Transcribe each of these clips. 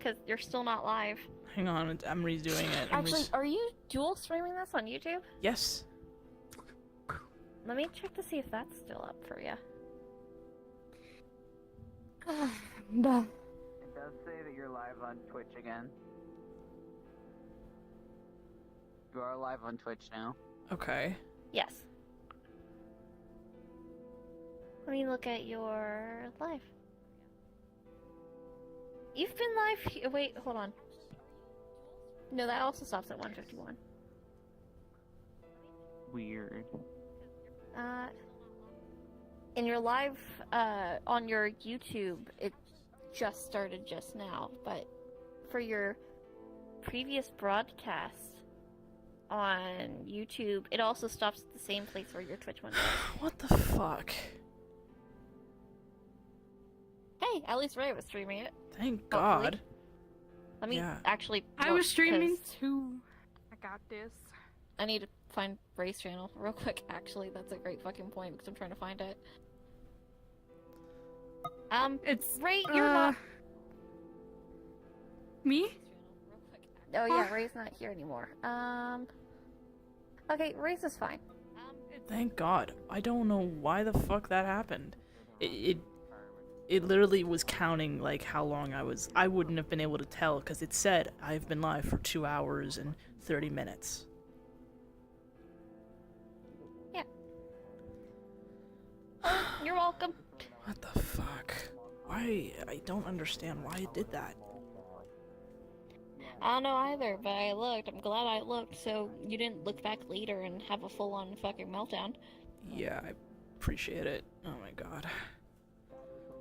because you're still not live. Hang on, I'm redoing it. Actually, are you dual streaming this on YouTube? Yes. Let me check to see if that's still up for you. It does say that you're live on Twitch again. You are live on Twitch now. Okay. Yes. Let me look at your live. You've been live. Wait, hold on. No, that also stops at 151. Weird. In your live, on your YouTube, it just started just now, but for your previous broadcast on YouTube, it also stops at the same place where your Twitch one does. What the fuck? Hey, at least Ray was streaming it. Thank Hopefully. God. Let me actually I look, was streaming 'cause too. I got this. I need to find Ray's channel real quick. Actually, that's a great fucking point because I'm trying to find it. It's Ray, you're not. me? Oh yeah, Ray's not here anymore. Okay, Ray's is fine. Thank God. I don't know why the fuck that happened. It literally was counting like how long I wouldn't have been able to tell because it said I've been live for 2 hours and 30 minutes. Yeah. You're welcome. What the fuck? Why? I don't understand why it did that. I don't know either, but I looked. I'm glad I looked, so you didn't look back later and have a full-on fucking meltdown. Yeah, I appreciate it. Oh my God.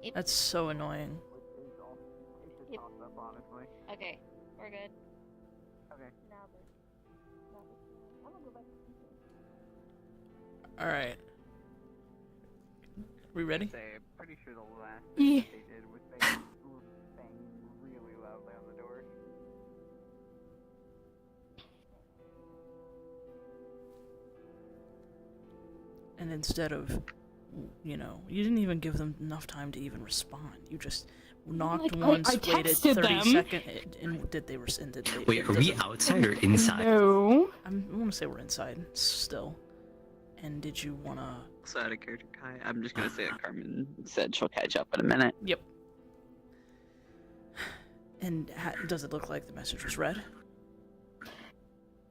Yep. That's so annoying. Yep. Honestly. Okay, we're good. Okay. Alright. We ready? I'm pretty sure the last Yeah. thing they did was bang really loudly on the doors. And instead of, you know, you didn't even give them enough time to even respond. You just knocked once, I waited texted 30 them. seconds, and did they Wait, are we outside or inside? No. I want to say we're inside still. And did you want to... So out of character, Kai, I'm just gonna say that Carmen said she'll catch up in a minute. Yep. And does it look like the message was read?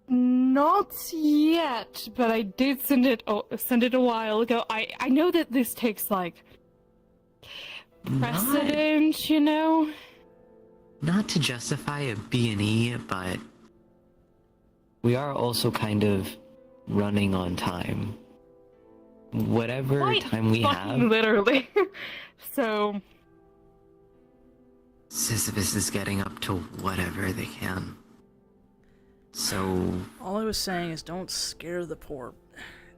Not yet, but I did send it a while ago. I know that this takes like precedent, you know. Not to justify a B&E, but we are also kind of running on time. Whatever Quite time we have, literally. So Sisyphus is getting up to whatever they can. So All I was saying is don't scare the poor.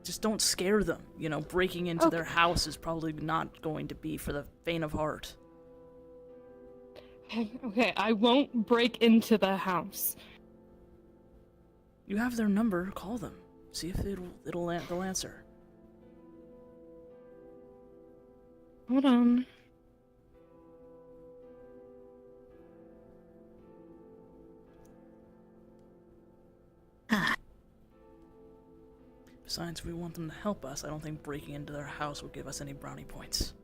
Just don't scare them. You know, breaking into their house is probably not going to be for the faint of heart. okay, I won't break into the house. You have their number. Call them. See if they'll answer. Hold on. Besides, if we want them to help us, I don't think breaking into their house will give us any brownie points.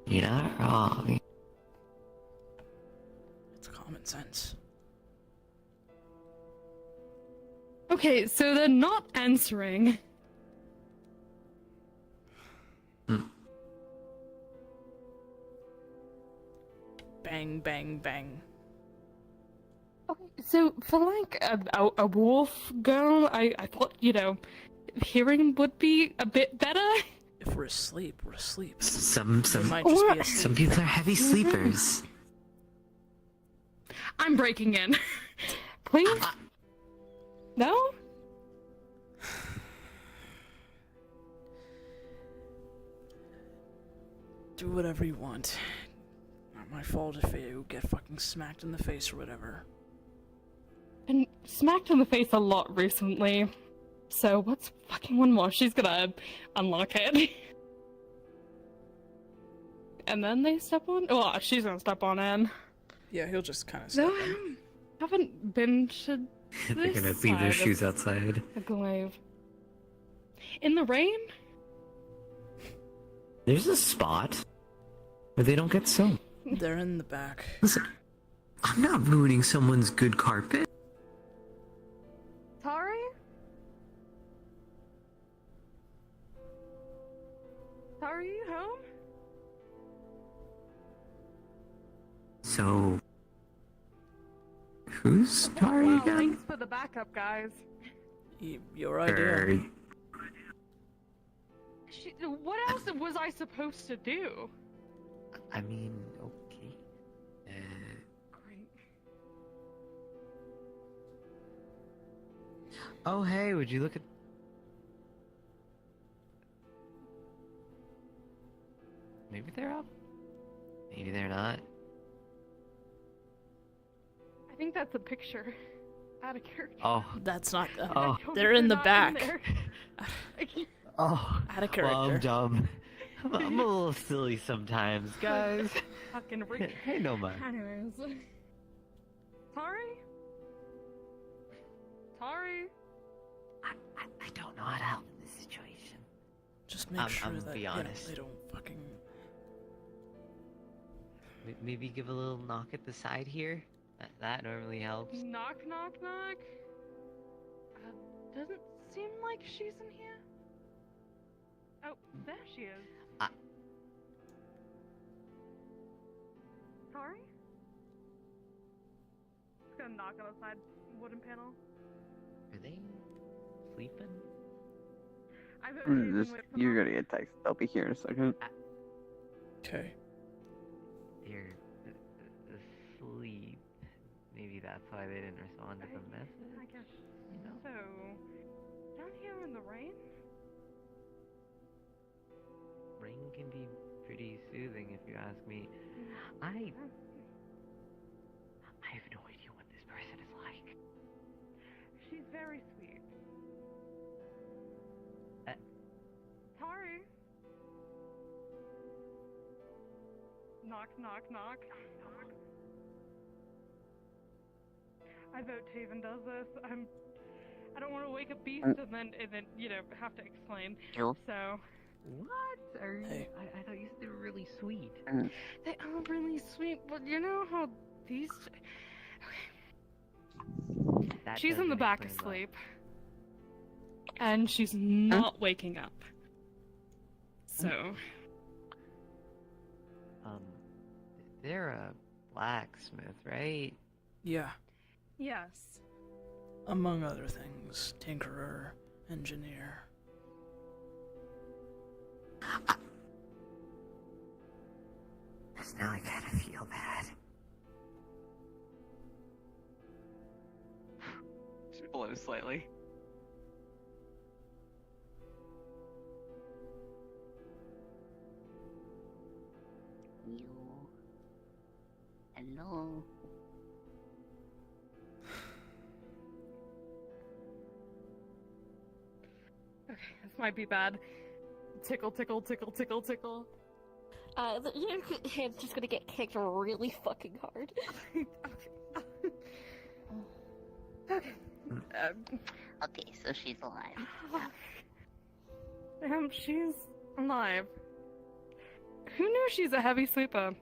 you're not wrong. It's common sense. Okay, so they're not answering. Bang, bang, bang. Okay, so for like a wolf girl, I thought, you know, hearing would be a bit better. If we're asleep, we're asleep. Some We might just be asleep. some people are heavy sleepers. I'm breaking in. Please? No? Do whatever you want. Not my fault if you get fucking smacked in the face or whatever. Been smacked in the face a lot recently. So what's fucking one more? She's gonna unlock it. and then they step on. Well, she's gonna step on in. Yeah, he'll just kind of No, step in. I haven't been to They're gonna this leave their side shoes of outside. the glaive. In the rain? There's a spot where they don't get soaked. They're in the back. Listen, I'm not ruining someone's good carpet. Tari? Tari, you home? So, who's Tari Wow, again? thanks for the backup, guys. Your idea. Or- What else was I supposed to do? I mean, okay. Great. Oh, hey, would you look at... Maybe they're up. Maybe they're not. I think that's a picture. Out of character. Oh, That's not. Oh. They're in the not back. there. oh. Out of Well, I'm character. dumb. I'm a little silly sometimes, guys. Fucking Rick. Hey, Noma. Anyways. Tari? Tari? I don't know how to help in this situation. Just make I'm sure gonna that be you know, honest. they don't fucking. Maybe give a little knock at the side here. That normally helps. Knock, knock, knock. Doesn't seem like she's in here. Oh, there she is. Tari? Just gonna knock on the side wooden panel. Are they sleeping? I've You're gonna get text. I'll be here in a second. Okay. They're asleep. Maybe that's why they didn't respond to the message. I guess You know? so. Down here in the rain? Rain can be pretty soothing if you ask me. I have no idea what this person is like. She's very sweet. Tari? Knock, knock, knock. I vote Taven does this. I don't want to wake up Beast and then have to explain. Sure. So What? Are you, Hey. I thought you said they were really sweet. they are really sweet, but you know how these That she's in doesn't the back explain asleep. And she's not waking up. So much. They're a blacksmith, right? Yeah. yes. Among other things, tinkerer, engineer. Now I kind of feel bad. She blows slightly. You. Hello. Okay, this might be bad. Tickle, tickle, tickle, tickle, tickle. Your hand's just gonna get kicked really fucking hard. Okay. Okay, so she's alive. Damn, she's alive. Who knew she's a heavy sleeper?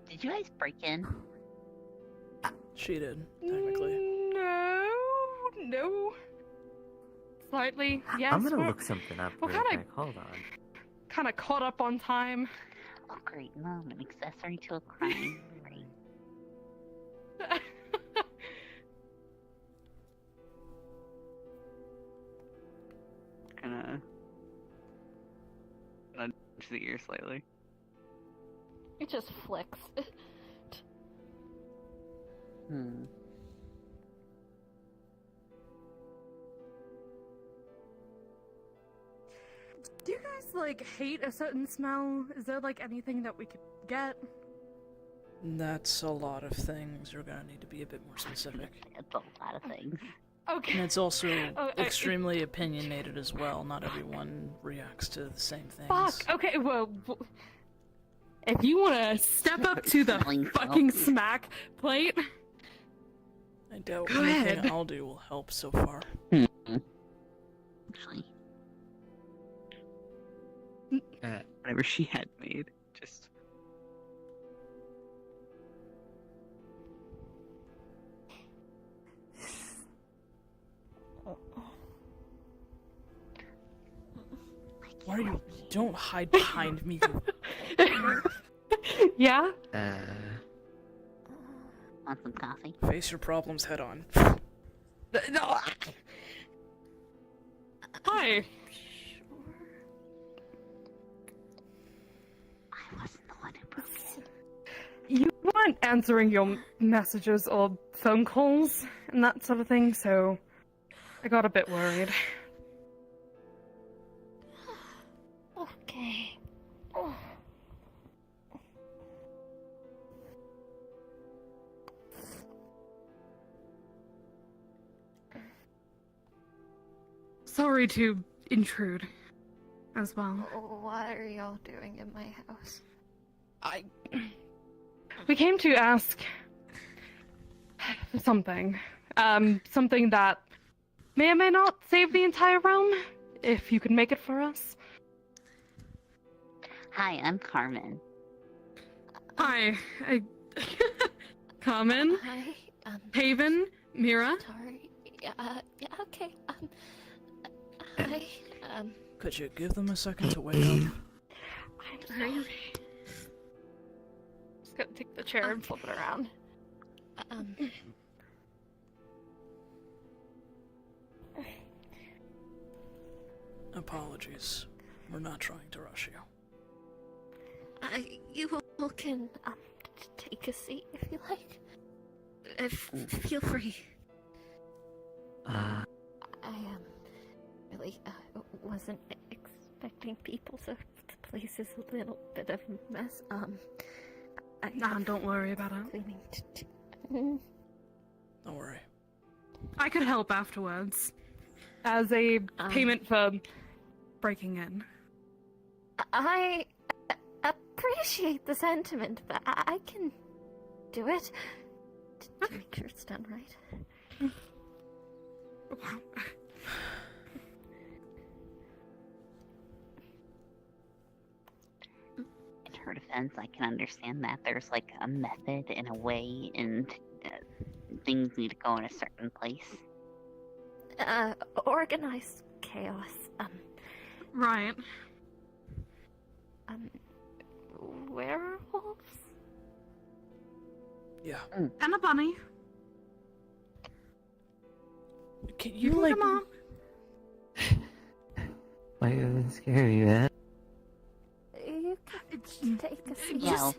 Did you guys break in? She did, technically. No. Slightly, yes. I'm gonna we're look something up what real kinda- quick. Hold on. kind of caught up on time. Oh, great. No, I'm an accessory to a crime. Great. Gonna nudge the ear slightly. It just flicks. Hmm. Do you guys hate a certain smell? Is there anything that we could get? That's a lot of things. You're gonna need to be a bit more specific. It's a lot of things. And Okay. it's also Oh, extremely opinionated as well. Not everyone reacts to the same things. Fuck. Okay. Well, if you want to step up to the Link up. fucking smack plate, I doubt Go anything ahead. I'll do will help so far. Actually, whatever she had made, just. Why are you? Don't hide behind me. yeah. Want some coffee? Face your problems head on. No. Hi. I wasn't the one who broke it. You weren't answering your messages or phone calls and that sort of thing, so I got a bit worried. Okay. Sorry to intrude as well. What are y'all doing in my house? We came to ask for something. Something that may or may not save the entire realm, if you could make it for us. Hi, I'm Carmen. Hi, Carmen, Hi, Haven, Mira. sorry. Yeah, okay. Hi, Could you give them a second to wake up? I'm sorry. Just gotta take the chair and flip it around. Apologies. We're not trying to rush you. you all can, take a seat if you like. Feel free. Uh, I, really, wasn't expecting people, so the place is a little bit of a mess. Nah, don't worry about it. Cleaning to do. Don't worry. I could help afterwards. As a payment for breaking in. I appreciate the sentiment, but I can do it to make sure it's done right. In her defense, I can understand that there's like a method and a way, and things need to go in a certain place. Organized chaos. Right. Werewolves? Yeah. And a bunny. Can you like? Come on. why are you scary, man? You can take a seat. Yeah.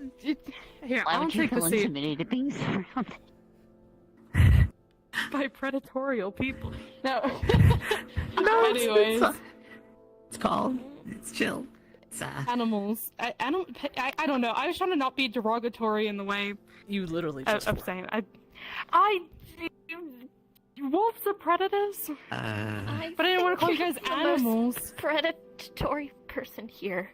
Here, Why I'll would you take the feel seat. intimidated being surrounded? By predatorial people. No. No, Anyways, it's calm. It's chill. It's animals. I don't know. I was trying to not be derogatory in the way You literally just. of saying. Wolves are predators, but I didn't want to call you guys think you're the most animals. predatory person here.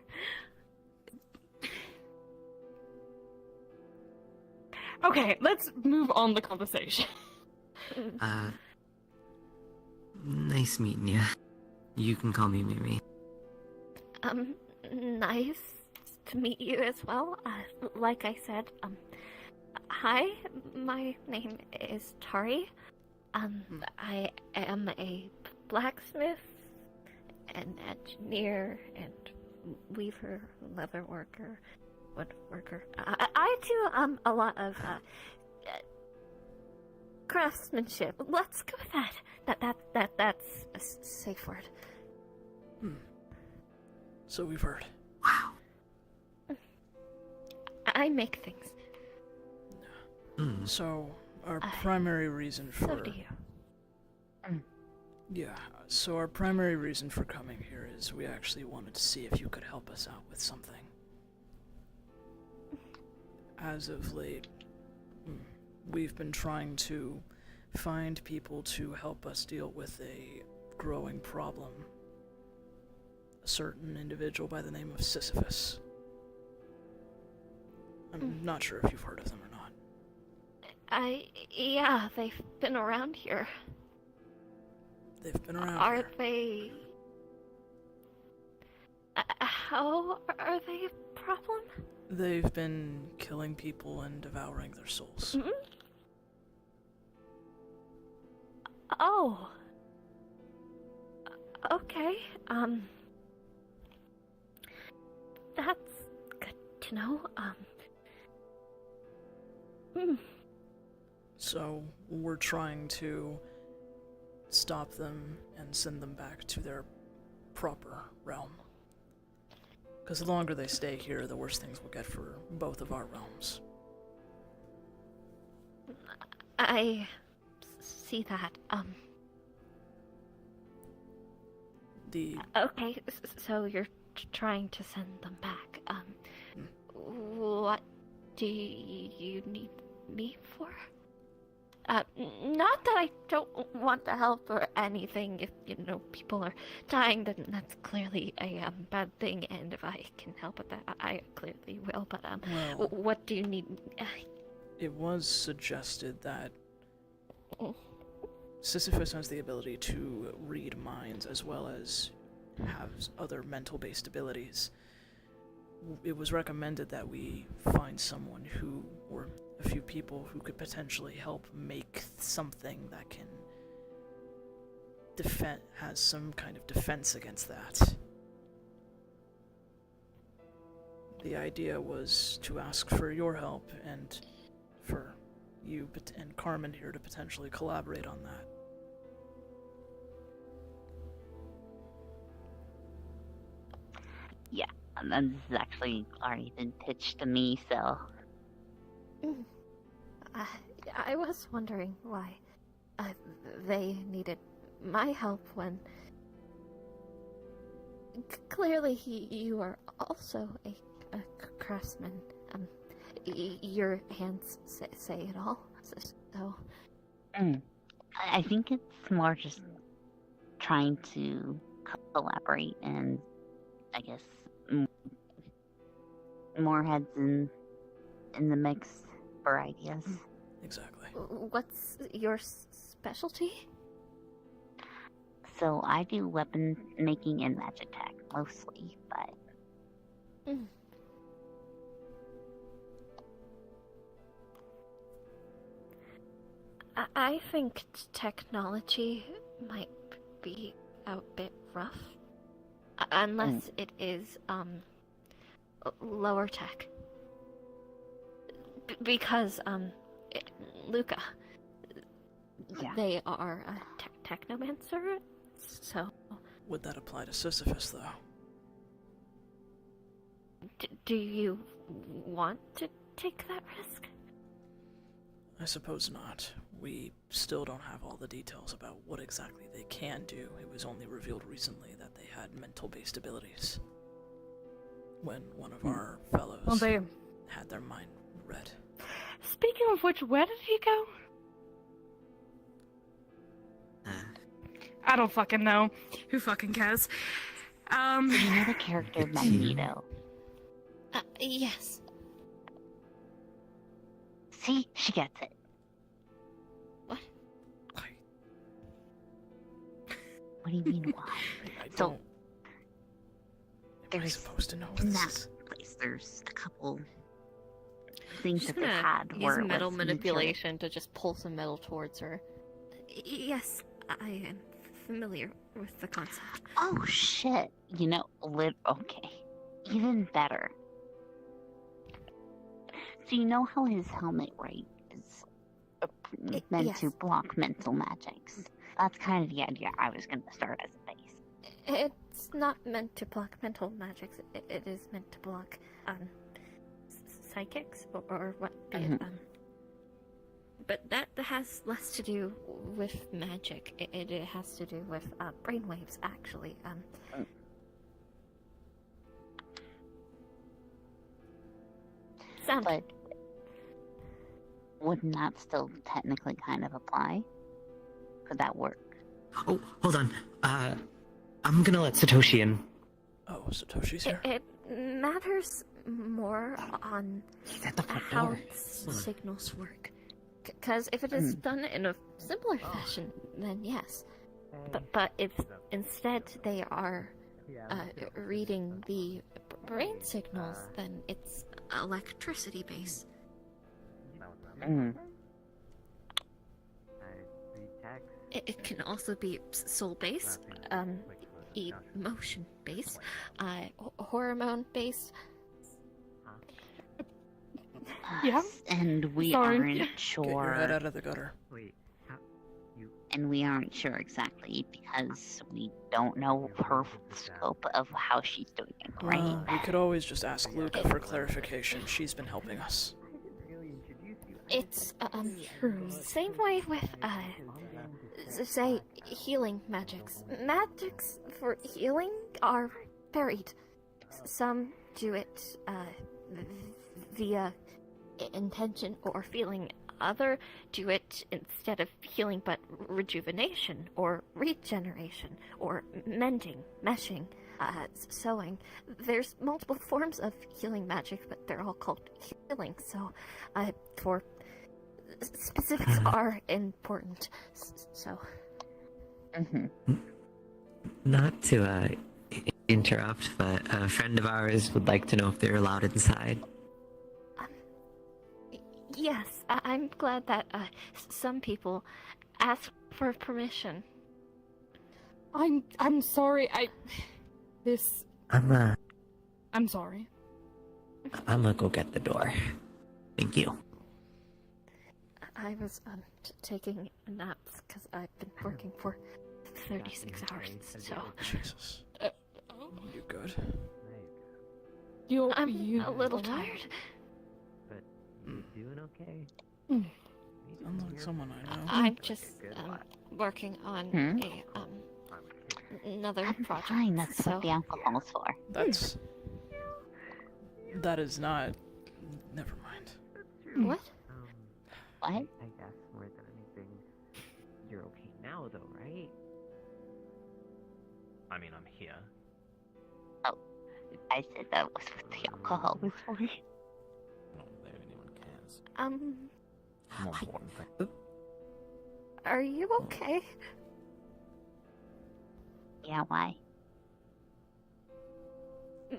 Okay, let's move on the conversation. nice meeting you. You can call me Mimi. Nice to meet you as well. Like I said, hi, my name is Tari. I am a blacksmith, an engineer, and weaver, leather worker, woodworker. I do, a lot of, craftsmanship. Let's go with that. That's a safe word. So we've heard. Wow. I make things. So our primary reason for. So do you. Yeah. So our primary reason for coming here is we actually wanted to see if you could help us out with something. as of late, we've been trying to find people to help us deal with a growing problem. A certain individual by the name of Sisyphus. I'm not sure if you've heard of them or not. Yeah, they've been around here. They've been around Are here. they... How are they a problem? They've been killing people and devouring their souls. Mm-hmm. Oh. Okay, that's good to know, So, we're trying to stop them and send them back to their proper realm. Because the longer they stay here, the worse things will get for both of our realms. I see that, Okay, so you're trying to send them back, What do you need me for? Not that I don't want to help or anything. If, people are dying, then that's clearly a, bad thing, and if I can help with that, I clearly will, but, Well, what do you need? it was suggested that Sisyphus has the ability to read minds as well as have other mental-based abilities. It was recommended that we find someone who, or a few people who could potentially help make something that can has some kind of defense against that. The idea was to ask for your help and for you and Carmen here to potentially collaborate on that. Yeah, and this has actually already been pitched to me, so... I was wondering why they needed my help when clearly you are also a craftsman. Your hands say it all. So. I think it's more just trying to collaborate and, I guess, more heads in the mix for ideas. Exactly. What's your specialty? So I do weapon making and magic tech mostly, but I think technology might be a bit rough, unless it is lower tech. Because Luca, yeah. they are a technomancer, so. Would that apply to Sisyphus, though? Do you want to take that risk? I suppose not. We still don't have all the details about what exactly they can do. It was only revealed recently that they had mental-based abilities. When one of our fellows had their mind read. Speaking of which, where did he go? I don't fucking know. Who fucking cares? So you know the character Magneto? Yes. See? She gets it. What? What do you mean, why? I So, don't... Am I supposed to know what in this that is? place, there's a couple things She's that they gonna had use where it metal was manipulation to just pull some metal towards her. Yes, I am familiar with the concept. Oh shit! You know, okay, even better. So you know how his helmet, right, is meant to yes. block mental magics. That's kind of the idea I was going to start as a base. It's not meant to block mental magics. It is meant to block psychics or what be it. But that has less to do with magic. It has to do with brainwaves, actually. Sound. But wouldn't that still technically kind of apply? Could that work? Oh, hold on. I'm gonna let Satoshi in. Oh, Satoshi's here. It matters more on He's at the front how door. signals work. Because if it is done in a simpler fashion, then yes. But if instead they are reading the brain signals, then it's electricity based. Mm. It can also be soul based, emotion based, hormone based. Yeah? And we Sorry. aren't Get your head sure. out of the gutter. Wait, how, you... And we aren't sure exactly because we don't know her scope of how she's doing it, right? Well, we could always just ask Luca for clarification. She's been helping us. It's same way with say healing magics. Magics for healing are varied. Some do it via intention or feeling. Other do it instead of healing but rejuvenation or regeneration or mending, meshing, sewing. There's multiple forms of healing magic, but they're all called healing. So, for specifics are important. So, Not to interrupt, but a friend of ours would like to know if they're allowed inside. yes, I'm glad that some people ask for permission. I'm sorry. I'm sorry. I'm gonna go get the door. Thank you. I was taking naps because I've been working for 36 hours. So Jesus. You good? I'm you a little alright? tired. But you doing okay? Mm. Sounds like someone I know. I'm just working on Hmm? another I'm project. fine. That's so what the alcohol's for. That's... That is not... Never mind. what? What? I guess more than anything, you're okay now, though, right? I mean, I'm here. I said that was what the alcohol was for. Not that anyone cares. More important thing. Are you okay? Yeah, why?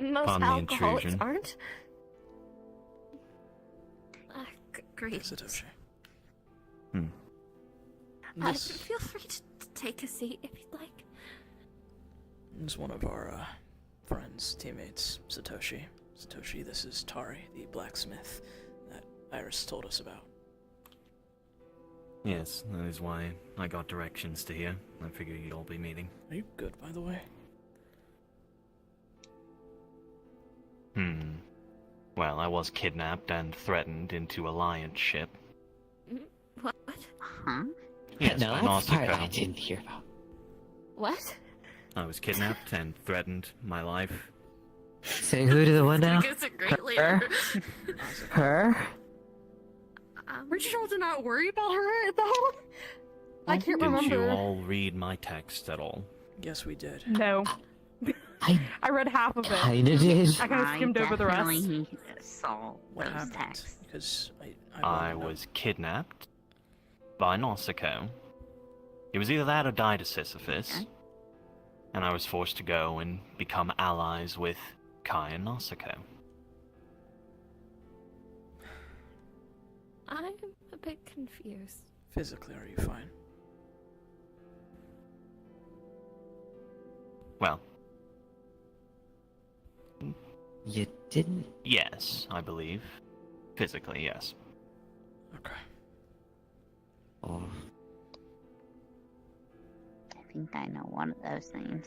Most Pardon the alcoholics intrusion. aren't. Great. Satoshi. This Feel free to take a seat if you'd like. is one of our friends, teammates, Satoshi. Satoshi, this is Tari, the blacksmith that Iris told us about. Yes, that is why I got directions to here. I figured you'd all be meeting. Are you good, by the way? Well, I was kidnapped and threatened into Alliance ship. What? Huh? Yes, no, by that's the part I Nausicaa. didn't hear about. What? I was kidnapped and threatened my life. Saying who to the one now? It's a great Her? Her? Were you told to not worry about her, though? I can't Didn't remember. you all read my text at all? Yes, we did. No. I read half of it. Kinda did. I kind of skimmed over the rest. definitely saw What those happened? texts. Because I was kidnapped by Nausicaa. It was either that or died to Sisyphus. Okay. And I was forced to go and become allies with Kai and Nausicaa. I'm a bit confused. Physically, are you fine? Well, You didn't. yes, I believe. Physically, yes. Okay. Oh, I think I know one of those names.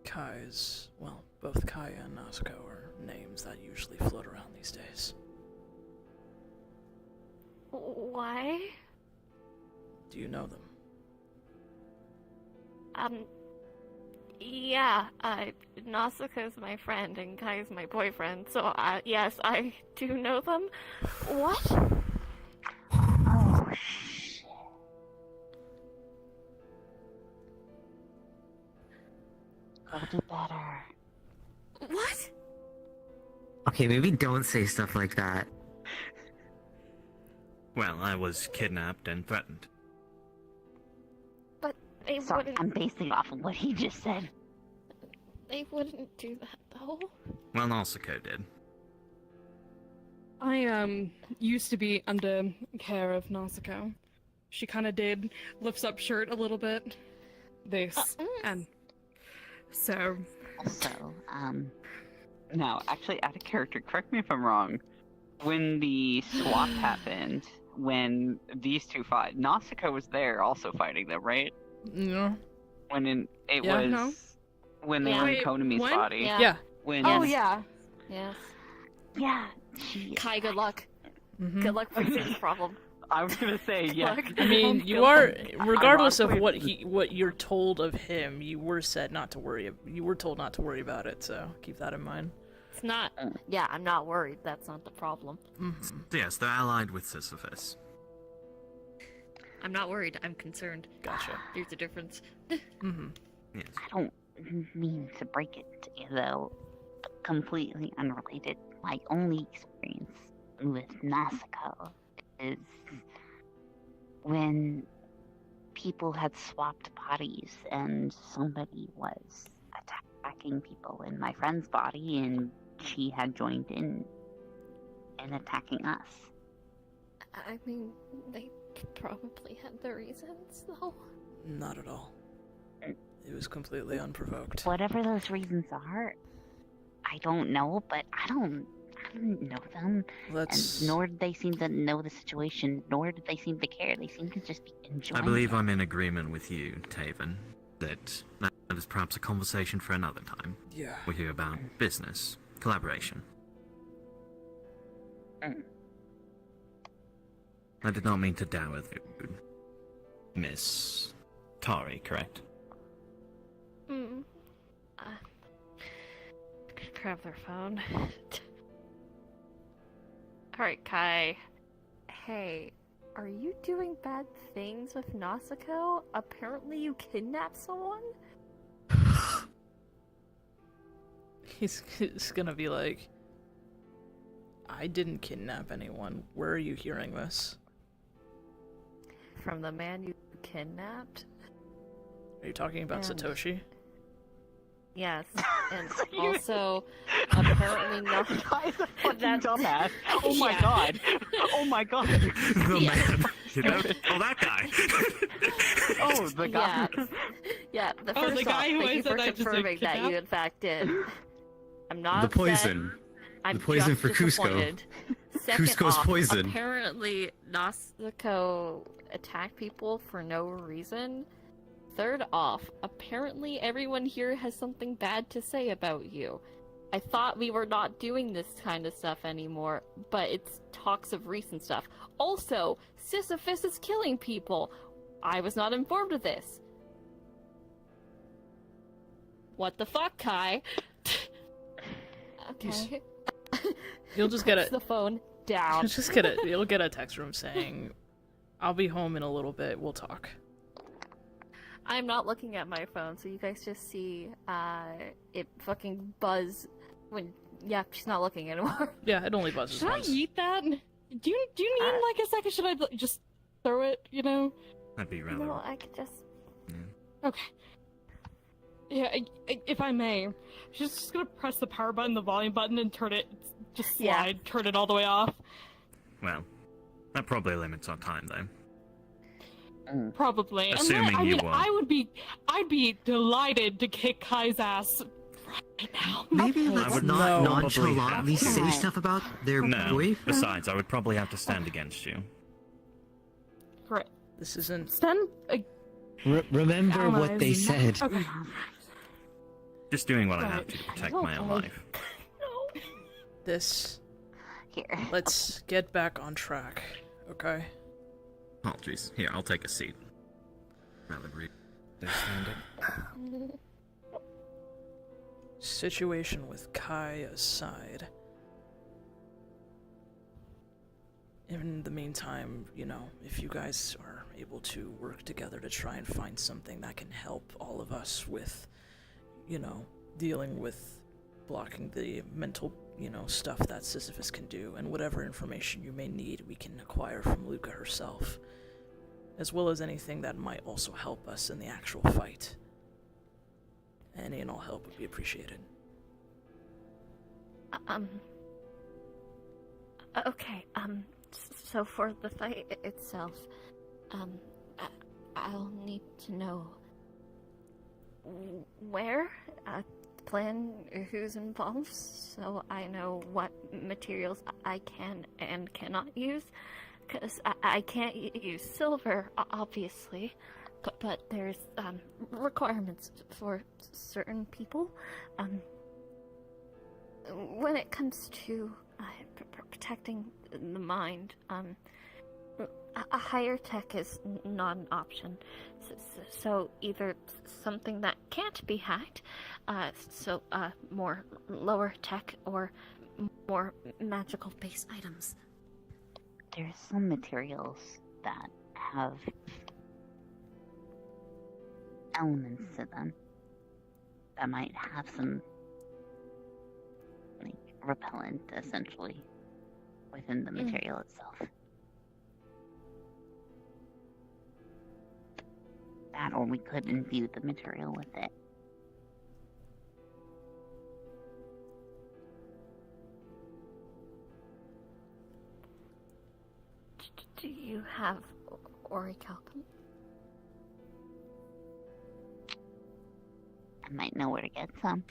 Kai's, well, both Kai and Nausicaa are names that usually float around these days. Why? Do you know them? Yeah, Nausicaa's my friend and Kai's my boyfriend, so yes, I do know them. What? shit. Go do better. What? Okay, maybe don't say stuff like that. Well, I was kidnapped and threatened. But they Sorry, wouldn't. I'm basing off of what he just said. They wouldn't do that though. Well, Narsiko did. I used to be under care of Nausicaa. She kind of did lifts up shirt a little bit. This and so. Also, no, actually, out of character, correct me if I'm wrong. When the swap happened, when these two fought, Nausicaa was there also fighting them, right? Yeah. When it Yeah. was No. when they Yeah. were in Wait, Konami's when? body. Yeah. Yeah. When Oh Yes. yeah. Yes. yeah, she, Kai, good luck. Mhm. Good luck fixing this problem. I was gonna say yeah. Look. I mean, Good you are, luck. regardless of Ironically- what you're told of him, you were said not to worry. You were told not to worry about it, so keep that in mind. It's not. Yeah, I'm not worried. That's not the problem. Mm-hmm. Yes, they're allied with Sisyphus. I'm not worried. I'm concerned. Gotcha. There's a difference. Mm-hmm. Yes. I don't mean to break it to you, though. Completely unrelated. My only experience with Nausicaa is when people had swapped bodies and somebody was attacking people in my friend's body and she had joined in and attacking us. I mean, they probably had their reasons, though. Not at all. It was completely unprovoked. Whatever those reasons are, I don't know, but I don't know them. Let's. And nor did they seem to know the situation, nor did they seem to care. They seem to just be enjoying I believe it. I'm in agreement with you, Taven, that is perhaps a conversation for another time. Yeah. We're here about business, collaboration. I did not mean to dower the mood. Miss Kari, correct? Hmm. Grab their phone. Alright, Kai. Hey, are you doing bad things with Nausicaa? Apparently you kidnapped someone? He's gonna be like, I didn't kidnap anyone. Where are you hearing this? From the man you kidnapped? Are you talking about And- Satoshi? Yes, and also, apparently not. Guy's a fucking That- dumbass. Oh my Yeah. god. Oh my god. The Yeah. man. You know? Oh, that guy. Oh, the guy. Yeah, yeah. The Oh, first the guy off, who thank I you said for I just, like, confirming that you kidnapped? in fact did. I'm not The upset. poison. I'm The poison just for Cusco. disappointed. Second Cusco's off, poison. Apparently, Nausicaa attacked people for no reason. Third off, apparently everyone here has something bad to say about you. I thought we were not doing this kind of stuff anymore, but it's talks of recent stuff. Also, Sisyphus is killing people. I was not informed of this. What the fuck, Kai? Okay. You'll just get Puts the phone down. You'll get a text from saying, I'll be home in a little bit, we'll talk. I'm not looking at my phone, so you guys just see it fucking buzz when. Yeah, she's not looking anymore. Yeah, it only buzzes Should I once. eat that? Do you need like a second? Should I just throw it? You know? That'd be rather. No, I could just. Okay. Yeah, if I may, she's just gonna press the power button, the volume button, and turn it. Just Yeah. slide, turn it all the way off. Well, that probably limits our time, though. Probably. Assuming I you mean, won't. I'd be delighted to kick Kai's ass right now. Maybe I let's would not probably nonchalantly have to. say stuff about their No. boyfriend. Besides, I would probably have to stand against you. Great. This isn't. Stand. Remember what they said. Okay. Just doing what I have Right. to protect my own life. This. Here. Let's get back on track, okay? Apologies. Here, I'll take a seat. Rather brief. They're standing. Situation with Kai aside. in the meantime, if you guys are able to work together to try and find something that can help all of us with, dealing with blocking the mental, stuff that Sisyphus can do, and whatever information you may need, we can acquire from Luca herself, as well as anything that might also help us in the actual fight. Any and all help would be appreciated. Okay, so for the fight itself, I'll need to know where, plan who's involved, so I know what materials I can and cannot use, because I can't use silver, obviously, but there's, requirements for certain people. When it comes to protecting the mind, a higher tech is not an option. So either something that can't be hacked, more lower tech, or more magical based items. There's some materials that have elements to them that might have some repellent, essentially, within the material itself. That, or we could imbue the material with it. Do you have orichalcum? I might know where to get some.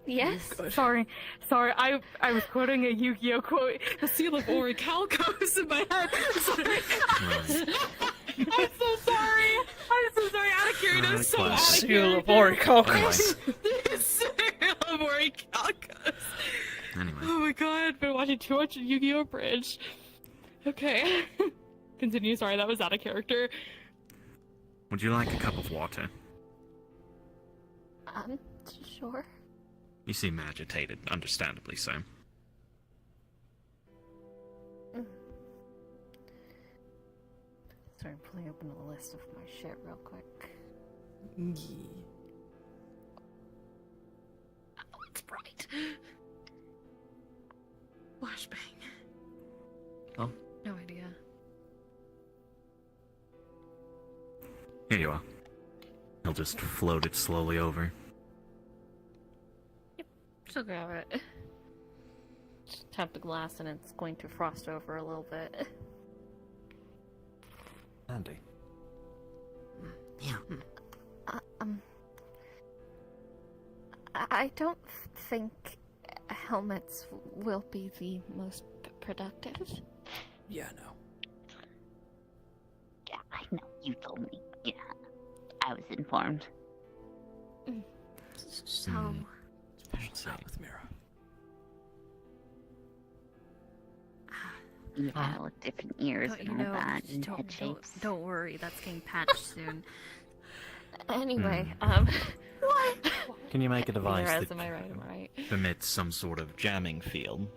Yes? Sorry. I was quoting a Yu-Gi-Oh quote. The seal of orichalcos in my head. Sorry. I'm so sorry. Out of curiosity, I'm so out of Seal of character. orichalcos. The seal of orichalcos. Anyway. Oh my god, I've been watching too much Yu-Gi-Oh! Bridge. Okay. Continue, sorry, that was out of character. Would you like a cup of water? Sure. You seem agitated, understandably so. Sorry, I'm pulling open the list of my shit real quick. Oh, it's bright. Flashbang. Oh. No idea. Here you are. He'll just float it slowly over. She'll grab it. Just tap the glass and it's going to frost over a little bit. Andy. Yeah. I don't think helmets will be the most productive. Yeah, no. Yeah, I know. You told me. Yeah. I was informed. So... Special sound with Mira. You gotta look different ears and all that, and head shapes. Don't worry, that's getting patched soon. Anyway, What? Can you make a device Whereas, that am I right? emits some sort of jamming field?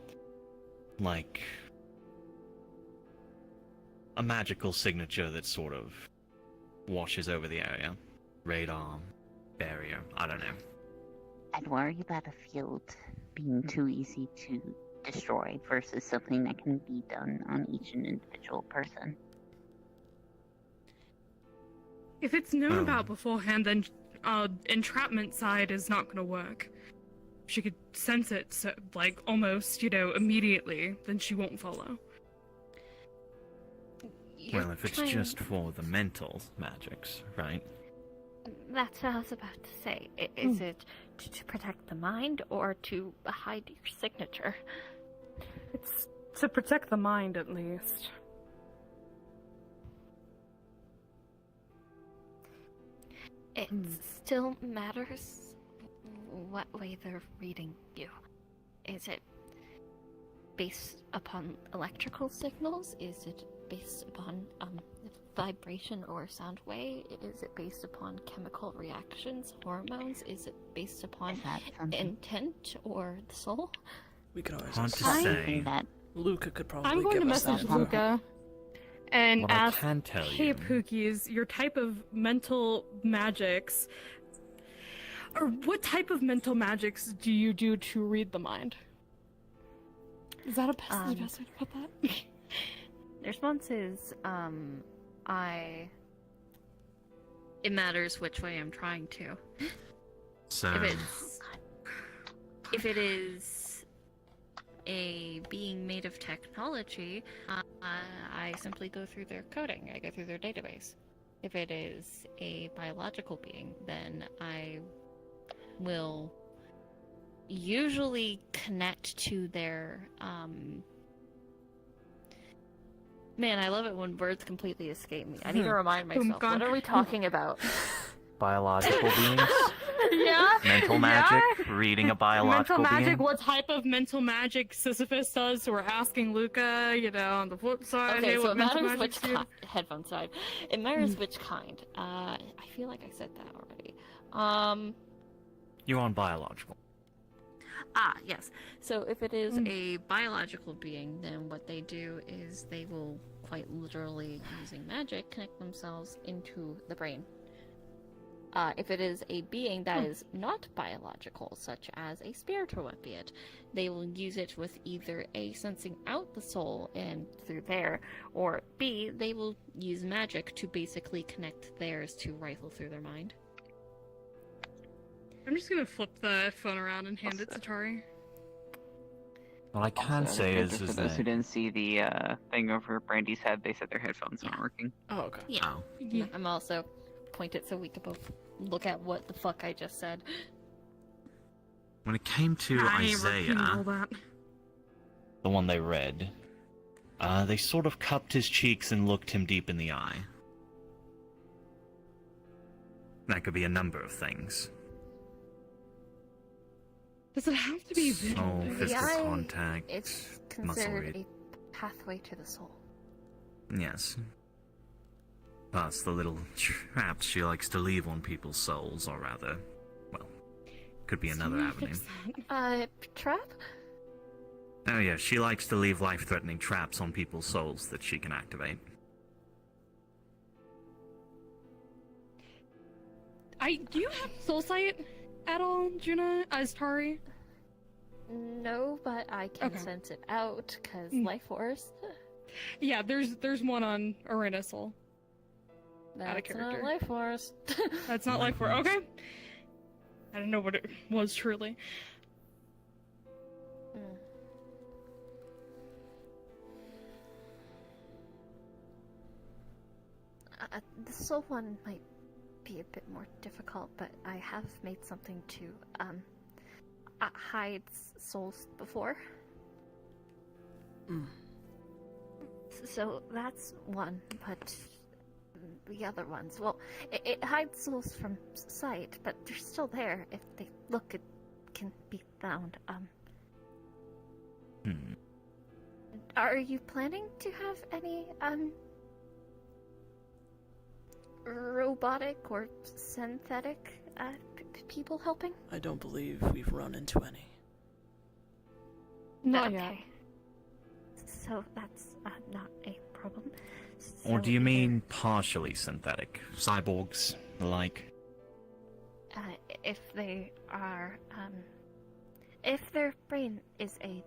Like a magical signature that sort of washes over the area. Radar, barrier, I don't know. I'd worry about a field being too easy to destroy versus something that can be done on each individual person. If it's known about beforehand, then entrapment side is not gonna work. If she could sense it, so, like, almost, immediately, then she won't follow. Well, if it's just for the mental magics, right? That's what I was about to say. Is it to protect the mind or to hide your signature? It's to protect the mind, at least. It still matters what way they're reading you. Is it based upon electrical signals? Is it based upon vibration or sound wave? Is it based upon chemical reactions, hormones? Is it based upon Is that something? intent or the soul? We can always Hard to ask. say. That Luca could probably I'm going give to us that message info. Luca and What I ask, can tell hey you- Pookies, your type of mental magics, or what type of mental magics do you do to read the mind? Is that the best way to put that? The response is, it matters which way I'm trying to. So, If it is a being made of technology, I simply go through their coding. I go through their database. If it is a biological being, then I will usually connect to their, Man, I love it when words completely escape me. I need to remind myself. What are we talking about? Biological beings? Yeah. Mental magic? Reading a biological Mental magic, being? what type of mental magic Sisyphus does, so we're asking Luca, on the flip side, Okay, hey, so what it mental matters magic which headphone side. It matters which kind. I feel like I said that already. you're on biological. Yes. So if it is a biological being, then what they do is they will quite literally, using magic, connect themselves into the brain. If it is a being that is not biological, such as a spirit or what be it, they will use it with either A, sensing out the soul and through there, or B, they will use magic to basically connect theirs to rifle through their mind. I'm just gonna flip the phone around and hand it to Tari. What I can Also, say just is for those that... who didn't see the thing over Brandy's head, they said their headphones weren't working. Oh, okay. Yeah. Oh. Yeah. I'm also pointed so we could both look at what the fuck I just said. When it came to I ain't repeating all Isaiah, that. the one they read, they sort of cupped his cheeks and looked him deep in the eye. That could be a number of things. Does it have to be visual? Oh, physical eye, contact, It's muscle considered read. a pathway to the soul. Yes. Plus the little traps she likes to leave on people's souls, or rather, well, could be another Someone avenue. fix that. Trap? Oh yeah, she likes to leave life-threatening traps on people's souls that she can activate. Do you have soul sight at all, Juna, as Tari? No, but I can Okay. sense it out, because Mm. life force. Yeah, there's one on Arena Soul. That's character. not life force. That's not life for okay. I didn't know what it was truly. Mm. The soul one might be a bit more difficult, but I have made something to hide souls before. Mm. So that's one, but the other ones, well, it hides souls from sight, but they're still there. If they look, it can be found. Are you planning to have any, robotic or synthetic, people helping? I don't believe we've run into any. Not yet. Okay. So that's not a problem. Or So do you either, mean partially synthetic? Cyborgs, the like? if they are, if their brain is a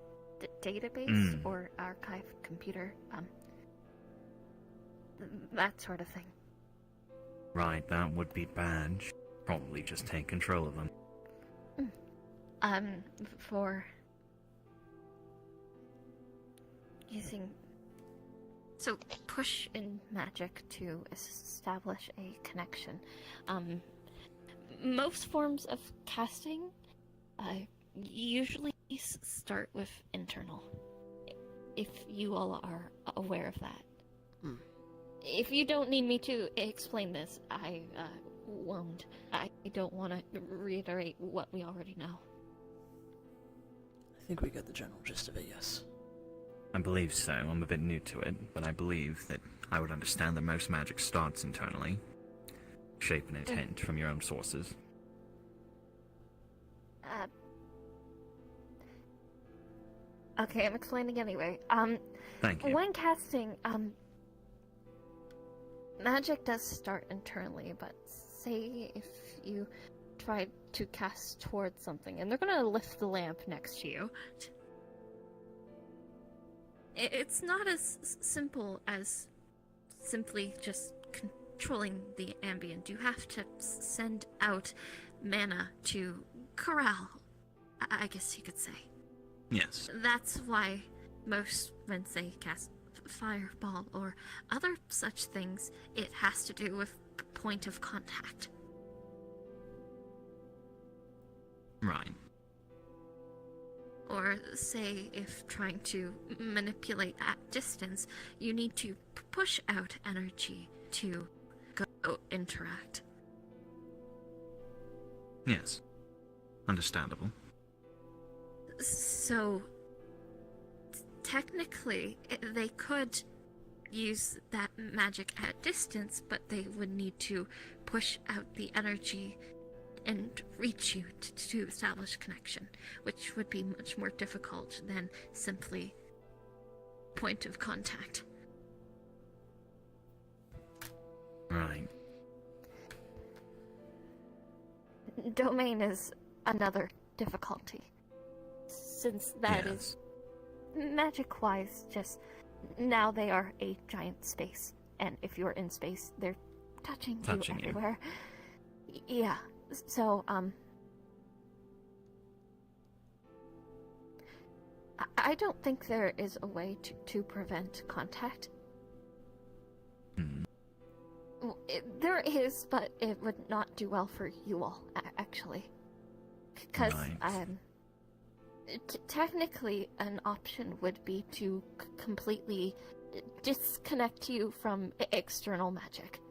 database or archive computer, that sort of thing. Right, that would be bad. Probably just take control of them. For using push in magic to establish a connection. Most forms of casting usually start with internal, if you all are aware of that. If you don't need me to explain this, I won't. I don't want to reiterate what we already know. I think we get the general gist of it, yes. I believe so. I'm a bit new to it, but I believe that I would understand that most magic starts internally. Shape an intent from your own sources. Okay, I'm explaining anyway. Thank you. When casting, magic does start internally, but say if you try to cast towards something, and they're gonna lift the lamp next to you. It's not as simple as simply just controlling the ambient. You have to send out mana to corral, I guess you could say. Yes. That's why most, when they cast fireball or other such things, it has to do with point of contact. Right. Or say if trying to manipulate at distance, you need to push out energy to go interact. Yes. Understandable. So, technically, they could use that magic at distance, but they would need to push out the energy and reach you to establish connection, which would be much more difficult than simply point of contact. Right. Domain is another difficulty, since that is magic-wise, just now they are a giant space, and if you're in space, they're touching you everywhere. Yeah. So, I don't think there is a way to prevent contact. Well, there is, but it would not do well for you all, actually. Because, technically, an option would be to completely disconnect you from external magic.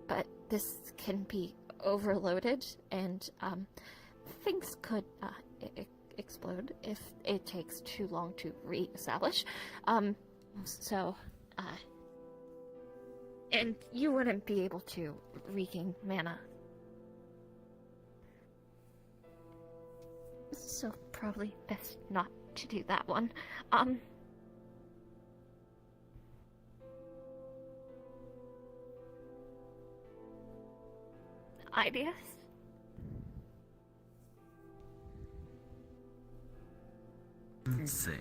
But this can be overloaded, and things could explode if it takes too long to re-establish. And you wouldn't be able to regain mana. So probably best not to do that one. Ideas? Let's see.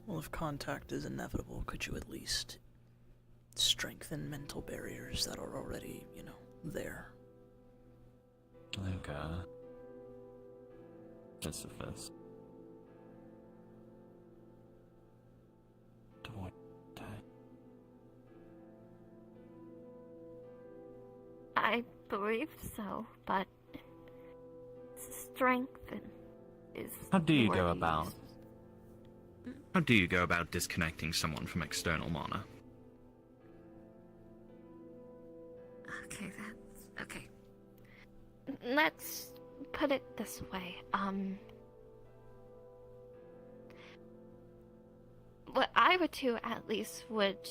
Well, if contact is inevitable, could you at least strengthen mental barriers that are already, there? I think, that's the first. I believe so, but strength is. How do you more go used. about? How do you go about disconnecting someone from external mana? Okay, that's okay. Let's put it this way. What I would do, at least, would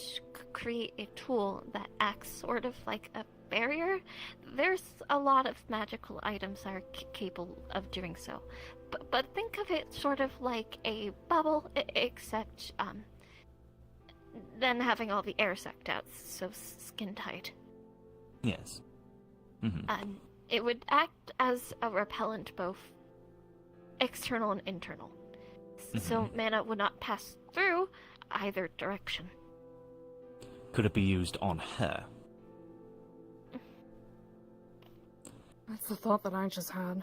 create a tool that acts sort of like a barrier. There's a lot of magical items that are capable of doing so. But think of it sort of like a bubble, except, then having all the air sucked out, so skin tight. Yes. It would act as a repellent, both external and internal. So mana would not pass through either direction. Could it be used on her? That's the thought that I just had.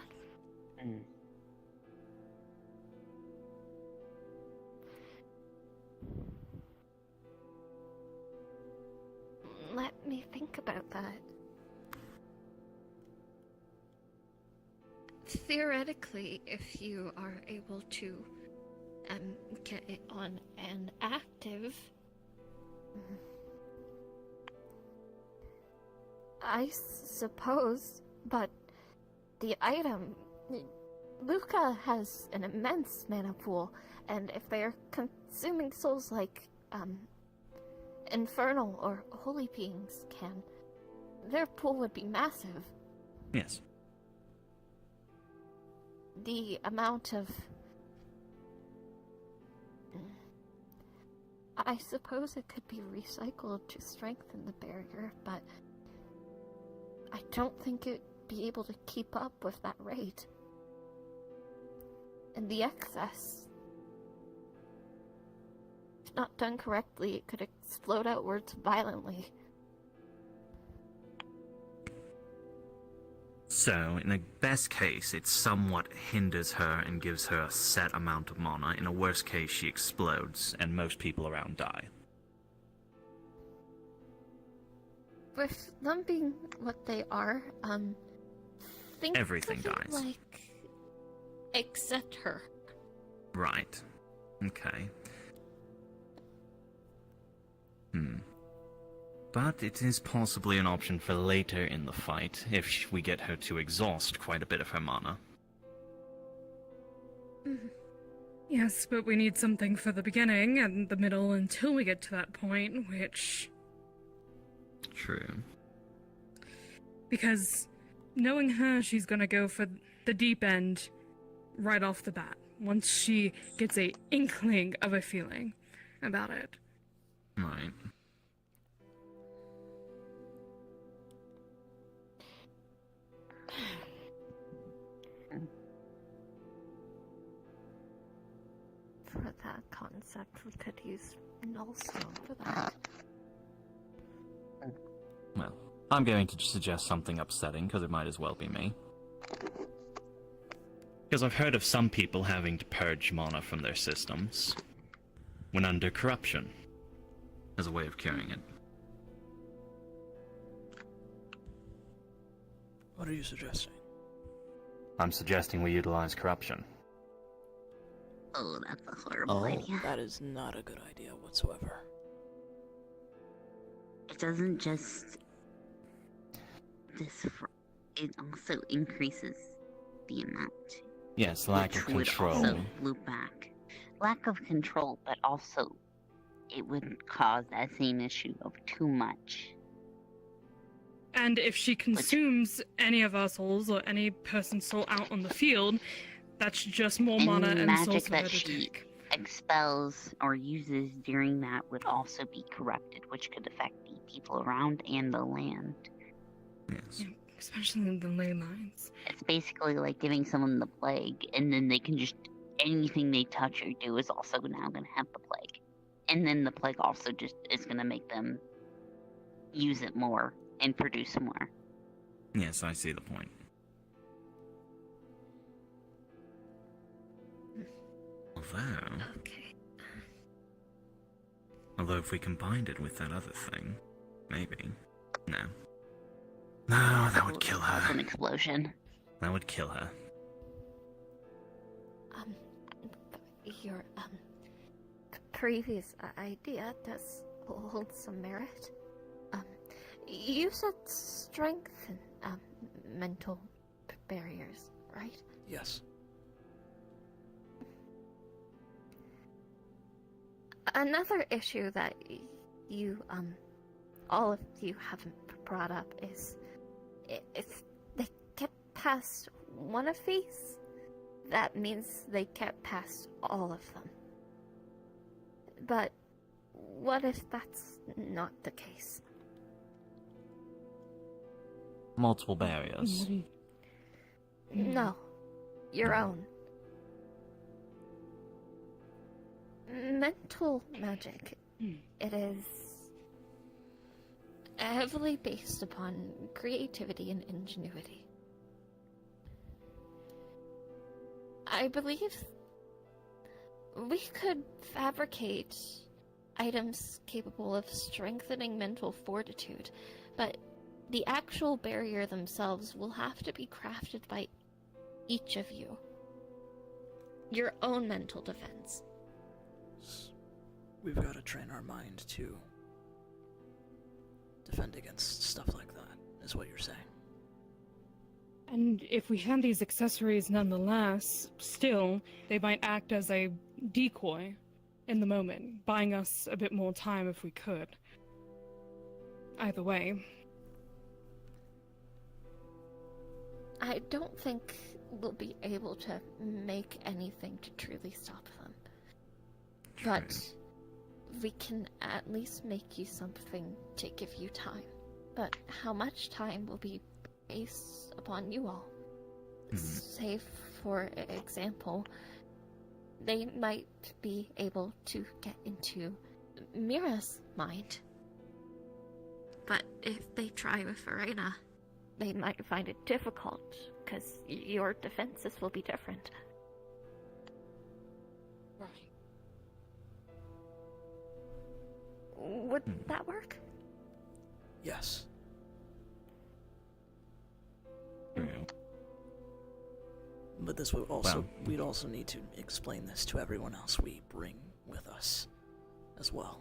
Let me think about that. Theoretically, if you are able to get it on an active, I suppose, but the item, Luca has an immense mana pool, and if they are consuming souls like Infernal or Holy Beings can, their pool would be massive. Yes. The amount of... I suppose it could be recycled to strengthen the barrier, but I don't think it'd be able to keep up with that rate. And the excess, if not done correctly, it could explode outwards violently. So, in the best case, it somewhat hinders her and gives her a set amount of mana. In a worst case, she explodes, and most people around die. With them being what they are, think Everything of it dies. like, except her. Right. Okay. But it is possibly an option for later in the fight, if we get her to exhaust quite a bit of her mana. Yes, but we need something for the beginning and the middle until we get to that point, which... True. Because knowing her, she's gonna go for the deep end right off the bat, once she gets a inkling of a feeling about it. Right. For that concept, we could use Nullstone for that. Well, I'm going to suggest something upsetting, because it might as well be me. Because I've heard of some people having to purge mana from their systems when under corruption as a way of curing it. What are you suggesting? I'm suggesting we utilize corruption. Oh, that's a horrible idea. That is not a good idea whatsoever. It doesn't just... It also increases the amount. Yes, lack of Which would control. also loop back. Lack of control, but also it would cause that same issue of too much. And if she consumes any of our souls or any person's soul out on the field, that's just more mana Any and magic souls for her that to she take. expels or uses during that would also be corrupted, which could affect the people around and the land. Yes. Yeah, especially in the ley lines. It's basically like giving someone the plague, and then they can just anything they touch or do is also now going to have the plague, and then the plague also just is going to make them use it more and produce more. Yes, I see the point. Although if we combined it with that other thing, maybe. No. No, that would kill Cause an her. explosion. That would kill her. Your, previous idea does hold some merit. You said strength and, mental barriers, right? Yes. Another issue that you, all of you haven't brought up is if they get past one of these, that means they get past all of them. But what if that's not the case? Multiple barriers. No, your own. Mental magic. It is heavily based upon creativity and ingenuity. I believe we could fabricate items capable of strengthening mental fortitude, but the actual barrier themselves will have to be crafted by each of you. Your own mental defense. We've got to train our mind to defend against stuff like that, is what you're saying. And if we have these accessories nonetheless, still, they might act as a decoy in the moment, buying us a bit more time if we could. Either way. I don't think we'll be able to make anything to truly stop them. But we can at least make you something to give you time. But how much time will be based upon you all? Say, for example, they might be able to get into Mira's mind. But if they try with Verena, they might find it difficult, because your defenses will be different. Right. Would that work? Yes. But this would also, we'd also need to explain this to everyone else we bring with us as well.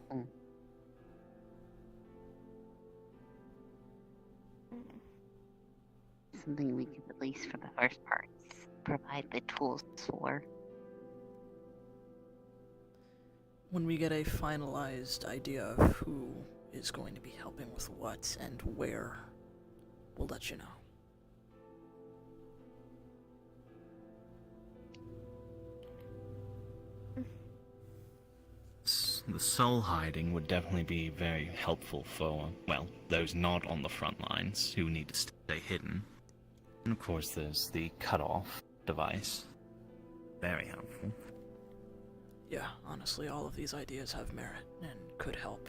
Something we could, at least for the first parts, provide the tools for. When we get a finalized idea of who is going to be helping with what and where, we'll let you know. The soul hiding would definitely be very helpful for, well, those not on the front lines who need to stay hidden. And of course there's the cutoff device. Very helpful. Yeah, honestly, all of these ideas have merit and could help.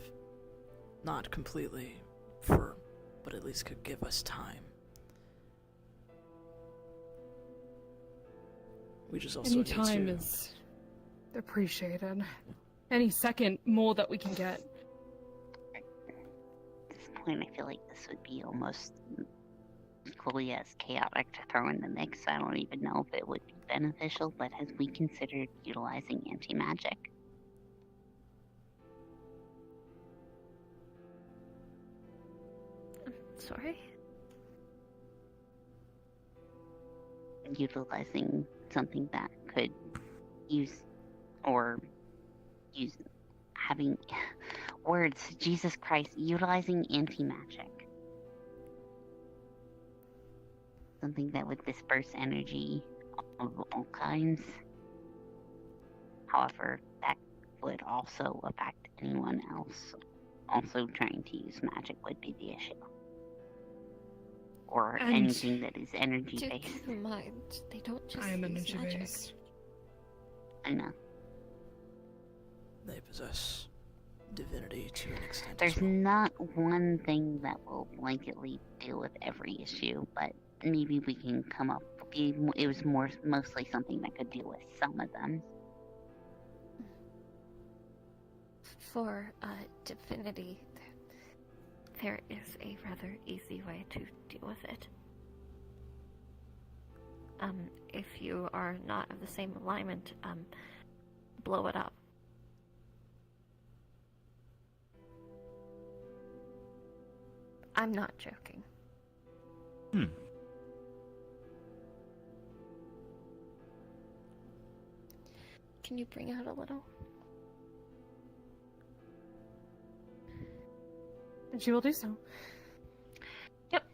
Not completely, but at least could give us time. We just also Any need time to... is appreciated. Any second more that we can get. At this point, I feel like this would be almost equally as chaotic to throw in the mix. I don't even know if it would be beneficial, but have we considered utilizing anti-magic? Sorry? Utilizing something that could having words, Jesus Christ, utilizing anti-magic. Something that would disperse energy of all kinds. However, that would also affect anyone else. Also trying to use magic would be the issue. Or And anything that is energy Do based. keep in mind, they don't just I am use energy magic. based. I know. They possess divinity to an extent as There's well. not one thing that will blanketly deal with every issue, but maybe we can come up. It was mostly something that could deal with some of them. For divinity, there is a rather easy way to deal with it. If you are not of the same alignment, blow it up. I'm not joking. Can you bring out a little? And she will do so. Yep.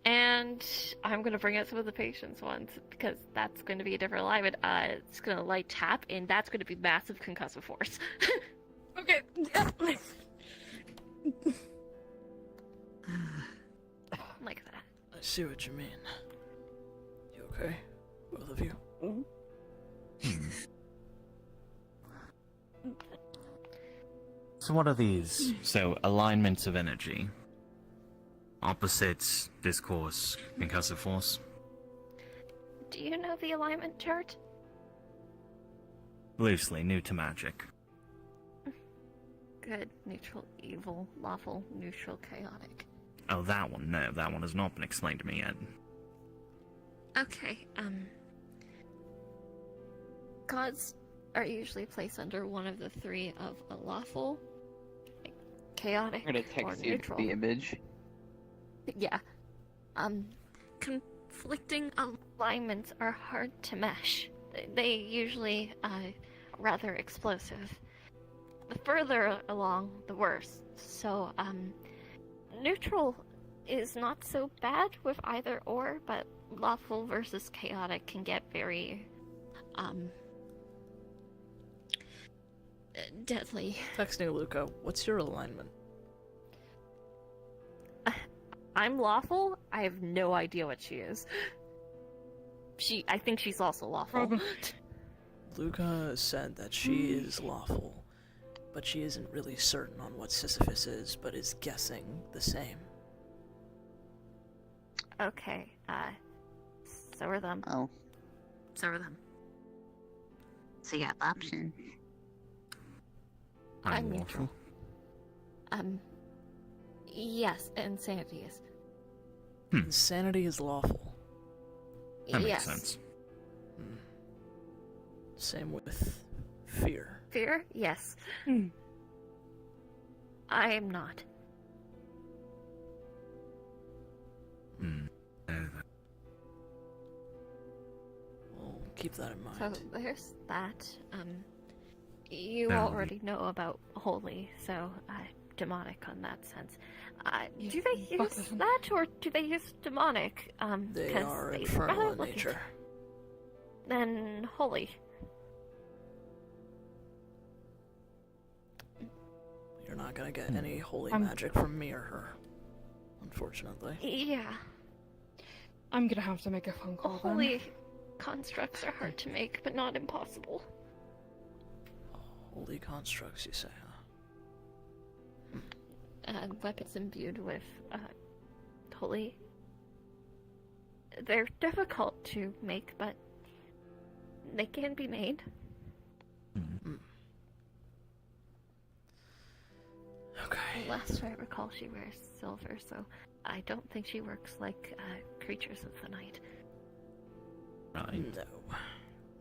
And I'm going to bring out some of the patience ones, because that's going to be a different alignment. It's going to light tap, and that's going to be massive concussive force. Okay. Like that. I see what you mean. You okay? Both of you? So what are these? So, alignments of energy. Opposites, discourse, concussive force. Do you know the alignment chart? Loosely, new to magic. Good, neutral, evil, lawful, neutral, chaotic. Oh, that one? No, that one has not been explained to me yet. Okay, gods are usually placed under one of the three of a lawful, chaotic, I'm gonna or text you neutral. the image. Yeah. Conflicting alignments are hard to mesh. They usually, rather explosive. The further along, the worse. So, neutral is not so bad with either or, but lawful versus chaotic can get very, deadly. Texting Luca, what's your alignment? I'm lawful? I have no idea what she is. I think she's also lawful. Probably. Luca said that she is lawful, but she isn't really certain on what Sisyphus is, but is guessing the same. Okay, so are them. Oh, So are them. so you have options. I'm neutral. Yes, insanity is. Insanity is lawful. That makes Yes. sense. Same with fear. Fear? Yes. Hmm. I am not. We'll keep that in mind. So there's that. You Um, already know about holy, so demonic on that sense. Yeah, Do they fuck use them. that, or do they use demonic? They 'Cause are they infernal rather in look nature. Then holy. You're not gonna get any holy I'm- magic from me or her, unfortunately. Yeah. I'm gonna have to make a phone call then. Holy constructs are hard to make, but not impossible. Holy constructs, you say, huh? Weapons imbued with holy. They're difficult to make, but they can be made. Okay. Last I recall, she wears silver, so I don't think she works like creatures of the night. Right. No.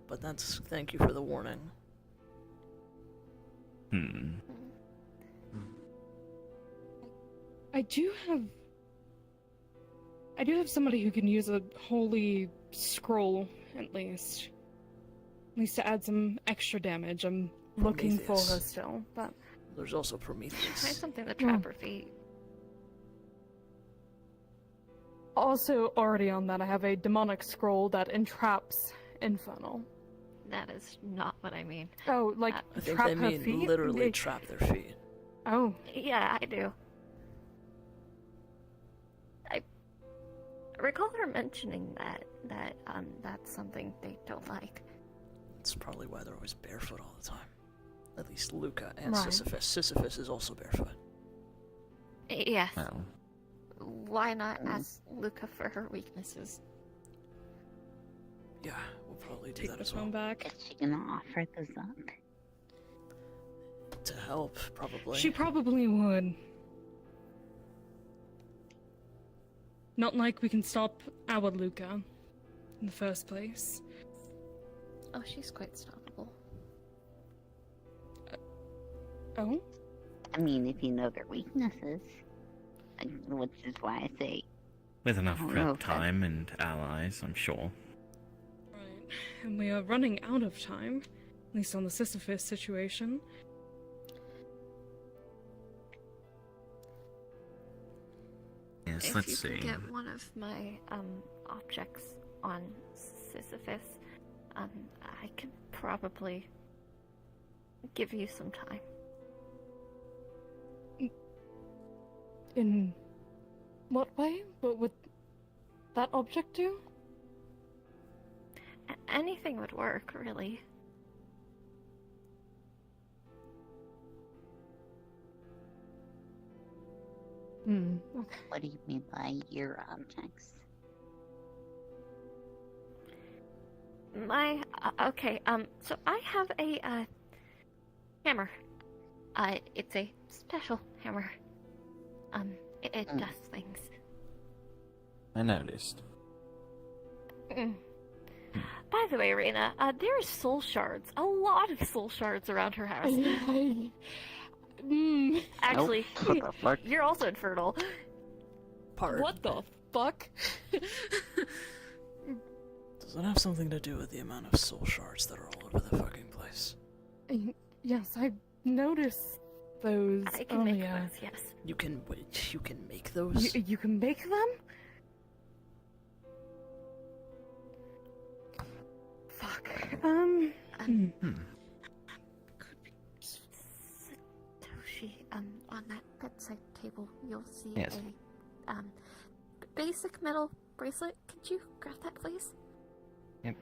But thank you for the warning. I do have somebody who can use a holy scroll, at least. At least to add some extra damage. I'm looking for her Prometheus. still, but There's also Try Prometheus. something to trap her feet. also already on that I have a demonic scroll that entraps infernal. That is not what I mean. Oh, like I think trap they her mean feet? literally They- trap their feet. Oh, Yeah, I do. I recall her mentioning that's something they don't like. That's probably why they're always barefoot all the time. At least Luca and Right. Sisyphus. Sisyphus is also barefoot. Yes. Well, Why not ask Luca for her weaknesses? Yeah, we'll probably do take that the as phone well. back. Is she gonna offer those up? To help, probably. She probably would. Not like we can stop our Luca in the first place. Oh, she's quite stoppable. Oh? I mean, if you know their weaknesses, which is why I say With enough I don't know prep if that- time and allies, I'm sure. Right. And we are running out of time. At least on the Sisyphus situation. Yes, If let's you see. could get one of my objects on Sisyphus, I could probably give you some time. In what way? What would that object do? Anything would work, really. Okay. what do you mean by your objects? Okay, so I have a hammer. It's a special hammer. It does things. I noticed. By the way, Reina, there's soul shards. A lot of soul shards around her house. Actually, What the fuck? you're also infernal. Pardon. What the fuck? Does it have something to do with the amount of soul shards that are all over the fucking place? Yes, I noticed those I can make earlier. those, yes. You can make those? You can make them? Satoshi, on that bedside table, you'll see Yes. a basic metal bracelet. Could you grab that, please? Yep.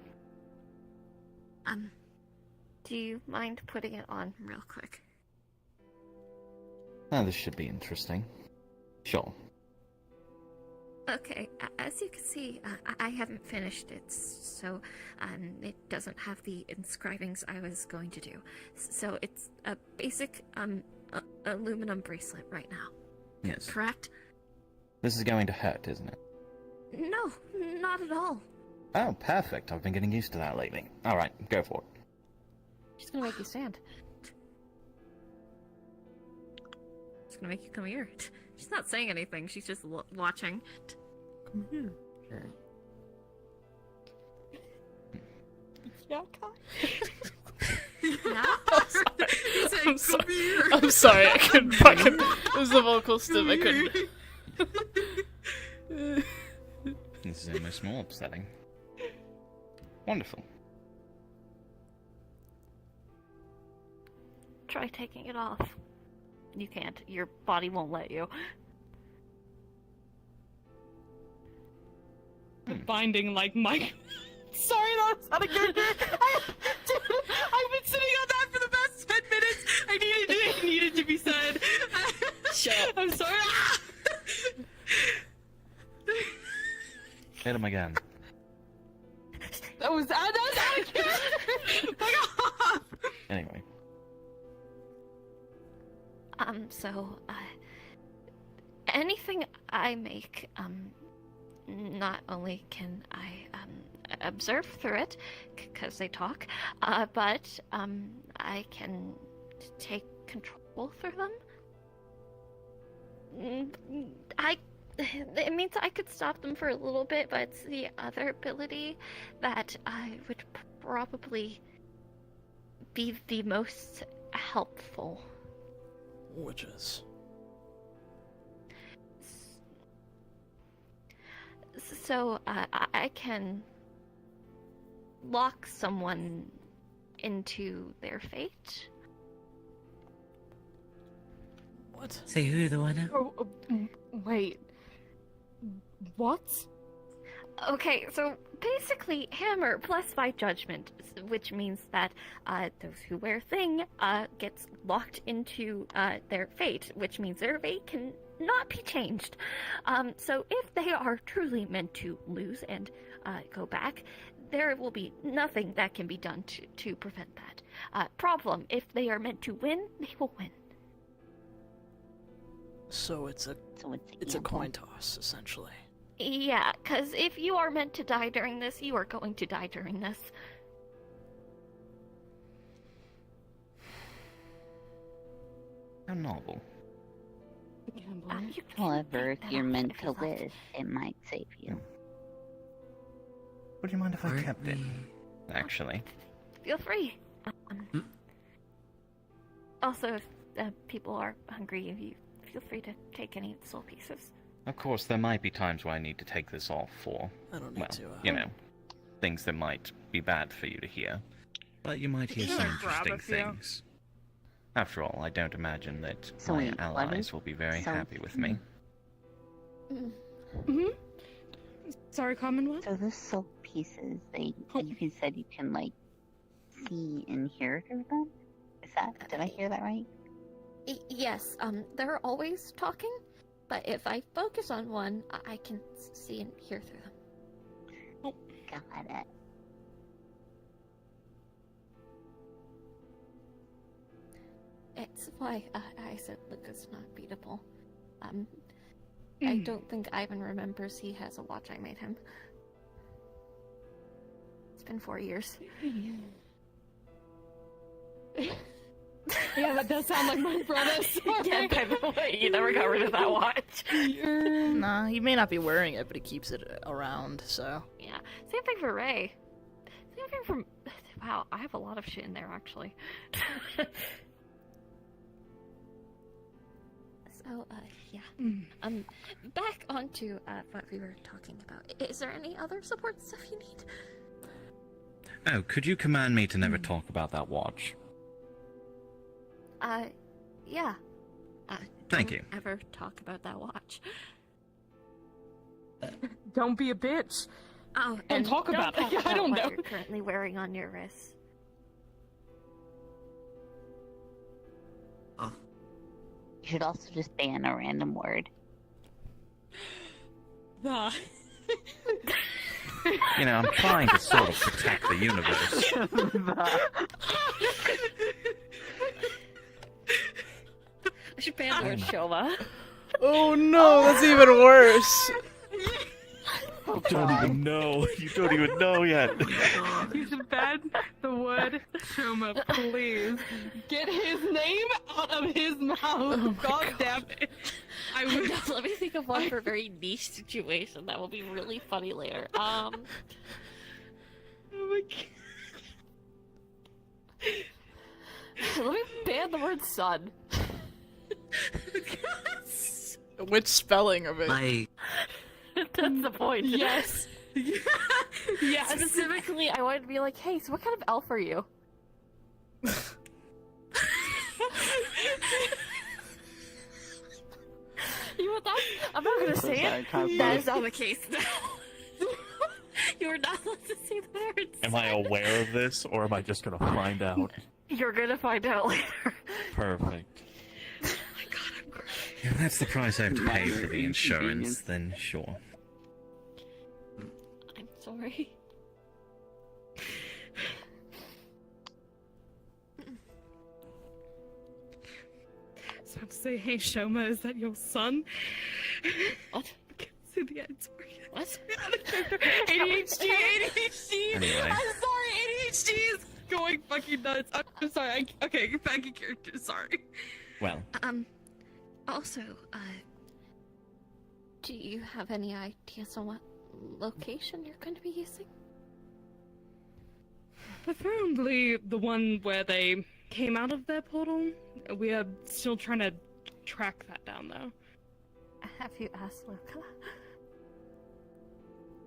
Do you mind putting it on real quick? Oh, this should be interesting. Sure. Okay, as you can see, I haven't finished it, so it doesn't have the inscribings I was going to do. So it's a basic aluminum bracelet right now. Yes. Correct? This is going to hurt, isn't it? No, not at all. Oh, perfect. I've been getting used to that lately. Alright, go for it. She's gonna make you stand. She's gonna make you come here. She's not saying anything. She's just watching. Come here. Yeah, Yeah. I'm sorry. I'm sorry. I couldn't fucking. It was the vocal stim. I couldn't. This is almost more upsetting. Wonderful. Try taking it off. You can't. Your body won't let you. Binding like Mike. Sorry, that's not a good. Dude, I've been sitting on that for the past 10 minutes. It needed to be said. Shut up. I'm sorry. Hit him again. That was out of character. Fuck off. Anyway. So, anything I make, not only can I, observe through it, because they talk, but, I can take control through them. It means I could stop them for a little bit, but it's the other ability that I would probably be the most helpful. Which is? So, I can lock someone into their fate. What? Say who the one? Wait. What? Okay, so basically, hammer plus by judgment, which means that those who wear thing gets locked into their fate, which means their fate can not be changed. So if they are truly meant to lose and go back, there will be nothing that can be done to prevent that. Problem, if they are meant to win, they will win. So it's a gamble. coin toss, essentially. Yeah, because if you are meant to die during this, you are going to die during this. How novel. You can However, if take that you're off meant if to you like. live, it might save you. Would you mind if I Aren't kept it? we- Actually. Feel free. Also, if people are hungry, you feel free to take any soul pieces. Of course, there might be times where I need to take this off for, I don't need well, to. you know, things that might be bad for you to hear. But you might hear Sure, some grab interesting a few. things. After all, I don't imagine that So my wait, what allies is- will be very so- happy with me. Mm-hmm. Sorry, common one? So those soul pieces, Oh. you said you can like see and hear through them? Did I hear that right? Yes, they're always talking, but if I focus on one, I can see and hear through them. Got it. It's why I said Luca's not beatable. I don't think Ivan remembers he has a watch I made him. It's been 4 years. Yeah, that does sound like my brother. Yeah, by the way, you never got rid of that watch. Nah, he may not be wearing it, but he keeps it around, so. Yeah, same thing for Ray. Same thing for... Wow, I have a lot of shit in there, actually. So, yeah. Back onto what we were talking about. Is there any other support stuff you need? Oh, could you command me to never talk about that watch? Yeah. Thank Don't you. ever talk about that watch. Don't be a bitch. Oh, Don't and talk about it. talk I about don't what know. you're currently wearing on your wrist. You should also just ban a random word. The. You know, I'm trying to sort of protect the universe. I should ban the word Shoma. Oh no, that's even worse. You don't even know. You don't even know yet. You should ban the word Shoma, please. Get his name out of his mouth. God damn it. I would. Let me think of one for a very niche situation that will be really funny later. Oh my god. Let me ban the word sun. Which spelling of it? Like, That's the point. Yes. Yes. Specifically, I wanted to be like, hey, so what kind of elf are you? You know what? I'm not gonna say it. That is not the case now. You are not allowed to say the words. Am I aware of this, or am I just gonna find out? You're gonna find out later. Perfect. Oh my god, I'm crying. If that's the price I have to pay for the insurance, then sure. I'm sorry. So I have to say, hey Shoma, is that your son? What? See the end, sorry. What? ADHD, ADHD! Anyway. I'm sorry, ADHD is going fucking nuts. I'm sorry, okay, back in character, sorry. Well, Also, do you have any ideas on what location you're going to be using? Preferably the one where they came out of their portal. We are still trying to track that down, though. Have you asked Luca?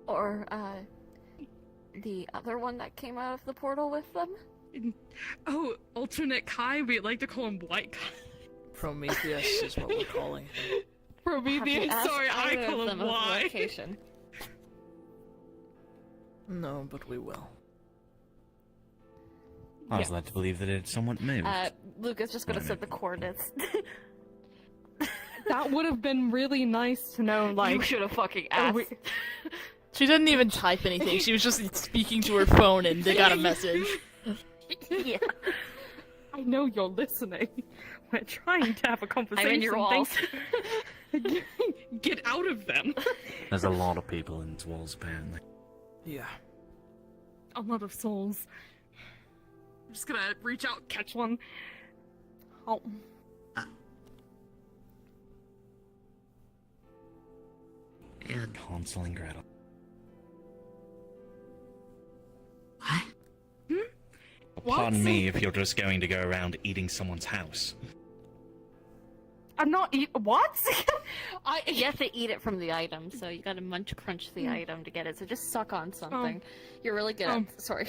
Or, the other one that came out of the portal with them? Oh, alternate Kai? We like to call him White Kai. Prometheus is what we're calling him. Have you Prometheus, asked sorry, I either call of him them of the Y. location? No, but we will. I was led to believe that it had somewhat moved. Luca's just gonna set the coordinates. That would have been really nice to know, like... You should have fucking Oh, asked. wait. She didn't even type anything. She was just speaking to her phone and they got a message. Yeah. I know you're listening. We're trying to have a conversation. I'm in your walls. Get out of them. There's a lot of people in these walls, apparently. Yeah. A lot of souls. I'm just gonna reach out, catch one. Oh. and Hansel and Gretel. what? Pardon me if you're just going to go around eating someone's house. I'm not what? You have to eat it from the item, so you gotta crunch the item to get it. So just suck on something. You're really good at. Sorry.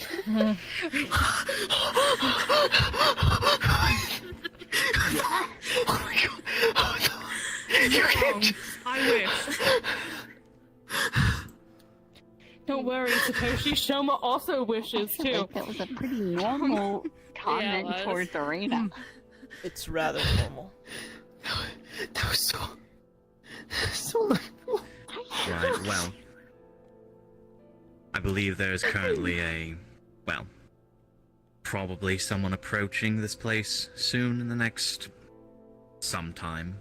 I wish. Don't worry, Satoshi. Shoma also wishes I feel too. like that was a pretty normal comment was. towards Arena. It's rather normal. That was so Right, well. I believe there is currently probably someone approaching this place soon in the next sometime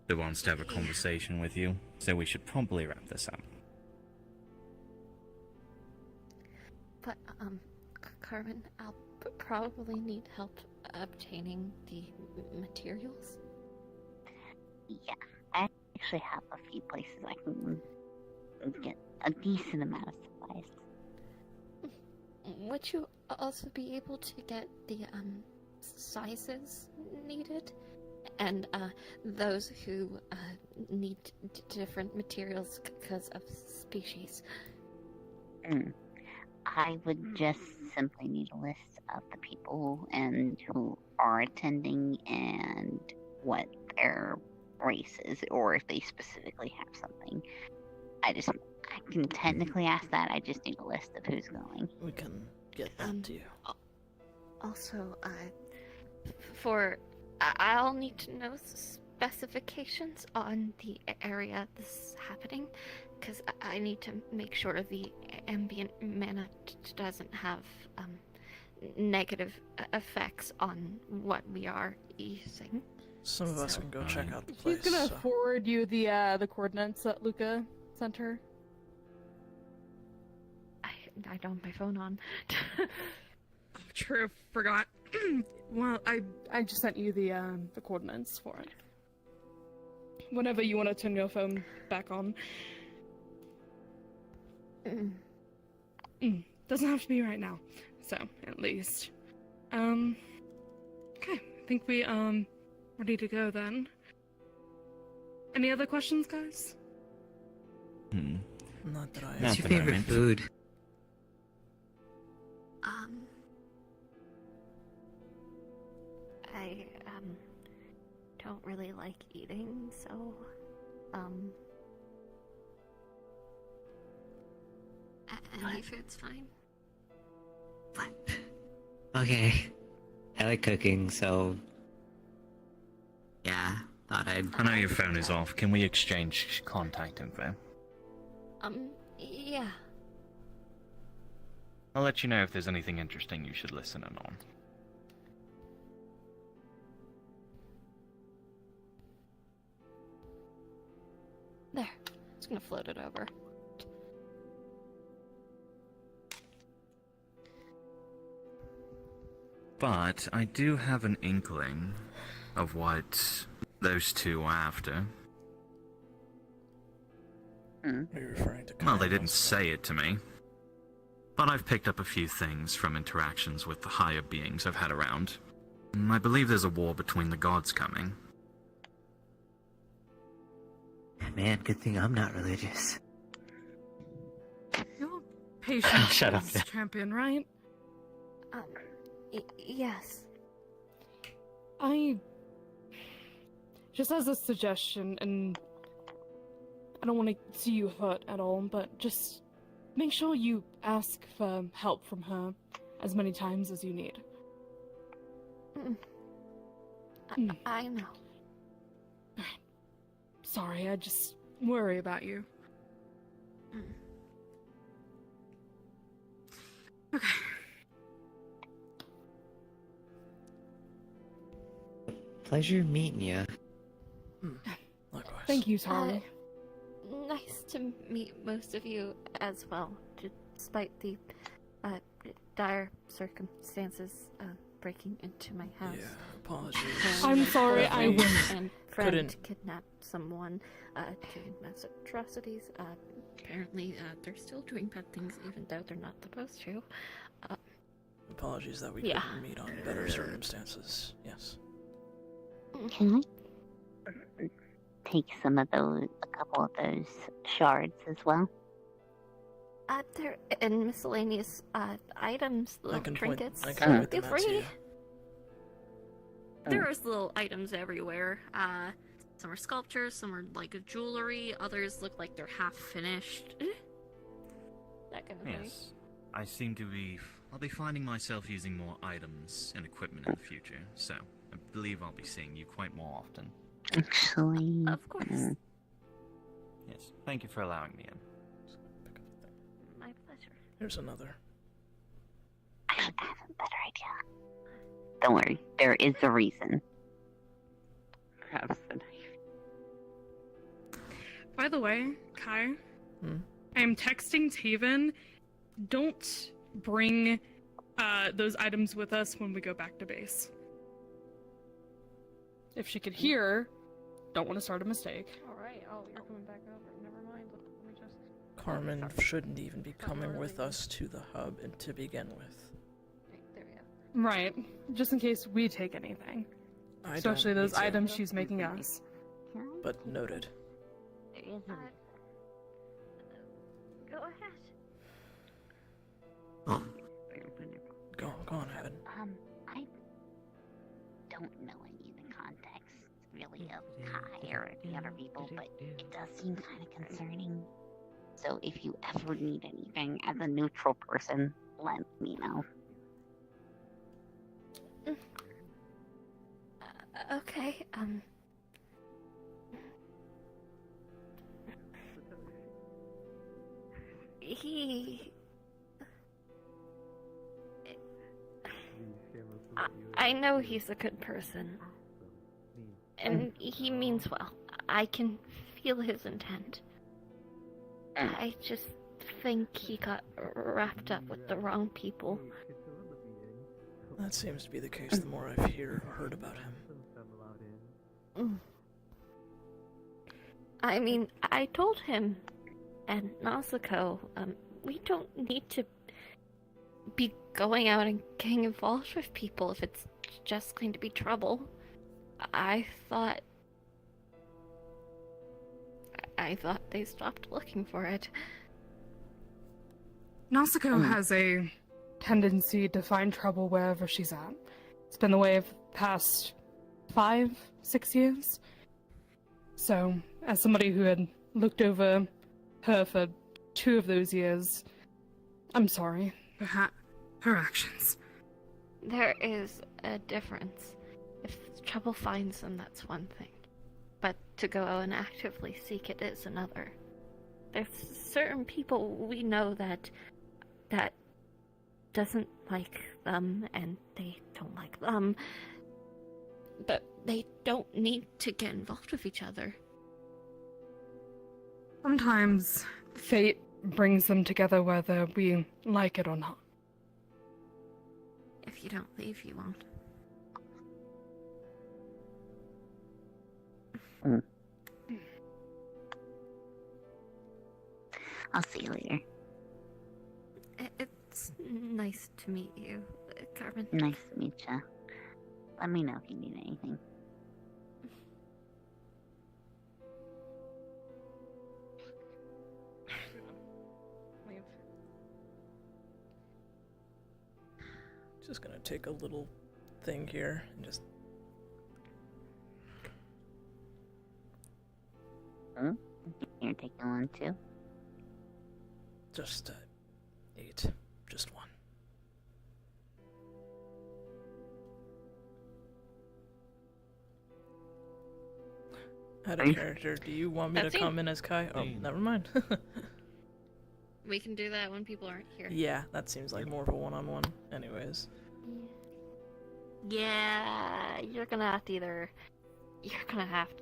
who wants to have a conversation with you, so we should probably wrap this up. But, Carmen, I'll probably need help obtaining the materials. Yeah, I actually have a few places I can get a decent amount of supplies. Would you also be able to get the, sizes needed? And, those who, need different materials because of species. I would just simply need a list of the people and who are attending and what their race is, or if they specifically have something. I can technically ask that. I just need a list of who's going. We can get that to you. Also, I'll need to know specifications on the area this is happening, because I need to make sure the ambient mana doesn't have negative effects on what we are using. Some of us can go check out the He's place. gonna forward you the coordinates that Luca sent her. I don't have my phone on. True, forgot. Well, I just sent you the coordinates for it. Whenever you want to turn your phone back on. Doesn't have to be right now. So, at least. Okay. I think we, ready to go then. Any other questions, guys? Not that I What's Not your at the favorite moment. food? I don't really like eating, so any food's fine. Okay. I like cooking, so... Yeah, thought I'd... I know your phone is off. Can we exchange contact info? Yeah. I'll let you know if there's anything interesting you should listen in on. There. Just gonna float it over. But I do have an inkling of what those two are after. Are you referring to Well, they didn't Kyle's say it to me. But I've picked up a few things from interactions with the higher beings I've had around. I believe there's a war between the gods coming. Man, good thing I'm not religious. You're patient. Shut up. Champion, right? Yes. Just as a suggestion, and I don't want to see you hurt at all, but just make sure you ask for help from her as many times as you need. I know. Sorry, I just worry about you. Okay. Pleasure meeting you. Likewise. Thank you, Tari. Nice to meet most of you as well, despite the dire circumstances breaking into my house. Yeah, apologies. I'm sorry, I and wouldn't. and friend Couldn't. kidnapped someone, doing mass atrocities. Apparently, they're still doing bad things, even though they're not supposed to. Apologies that we Yeah. couldn't meet on better circumstances. Yes. Can I take a couple of those shards as well? They're in miscellaneous items, little trinkets. I can point Feel them out to free. you. There's little items everywhere. Some are sculptures, some are like jewelry, others look like they're half finished. That kind of thing. Yes. I'll be finding myself using more items and equipment in the future, so I believe I'll be seeing you quite more often. Actually, Of course. Yes, thank you for allowing me in. My pleasure. Here's another. I have a better idea. Don't worry, there is a reason. Perhaps the knife. By the way, Kai, Hmm? I am texting Taven. Don't bring those items with us when we go back to base. If she could hear, don't want to start a mistake. Alright, you're coming back over. Never mind. Let me just... Carmen shouldn't even be coming with us to the hub and to begin with. There we go. Right, just in case we take anything. I Especially don't those need to, items she's making us. but noted. There is a reason. Go ahead. Well, the other people, but it does seem kind of concerning. So if you ever need anything as a neutral person, let me know. Okay, I know he's a good person. And he means well. I can feel his intent. I just think he got wrapped up with the wrong people. That seems to be the case the more I've heard about him. I mean, I told him and Nasuko, we don't need to be going out and getting involved with people if it's just going to be trouble. I thought they stopped looking for it. Nasuko has a tendency to find trouble wherever she's at. It's been the way of the past 5-6 years. So, as somebody who had looked over her for 2 of those years, I'm sorry for her actions. There is a difference. If trouble finds them, that's one thing. But to go out and actively seek it is another. There's certain people we know that doesn't like them, and they don't like them. But they don't need to get involved with each other. Sometimes fate brings them together whether we like it or not. If you don't leave, you won't. I'll see you later. It's nice to meet you, Carmen. Nice to meet ya. Let me know if you need anything. Just gonna take a little thing here and just. You're taking one too? Just 8. Just 1. Out of character, do you want me to come in as Kai? Oh, never mind. We can do that when people aren't here. Yeah, that seems like more of a one-on-one. Anyways. Yeah, you're gonna have to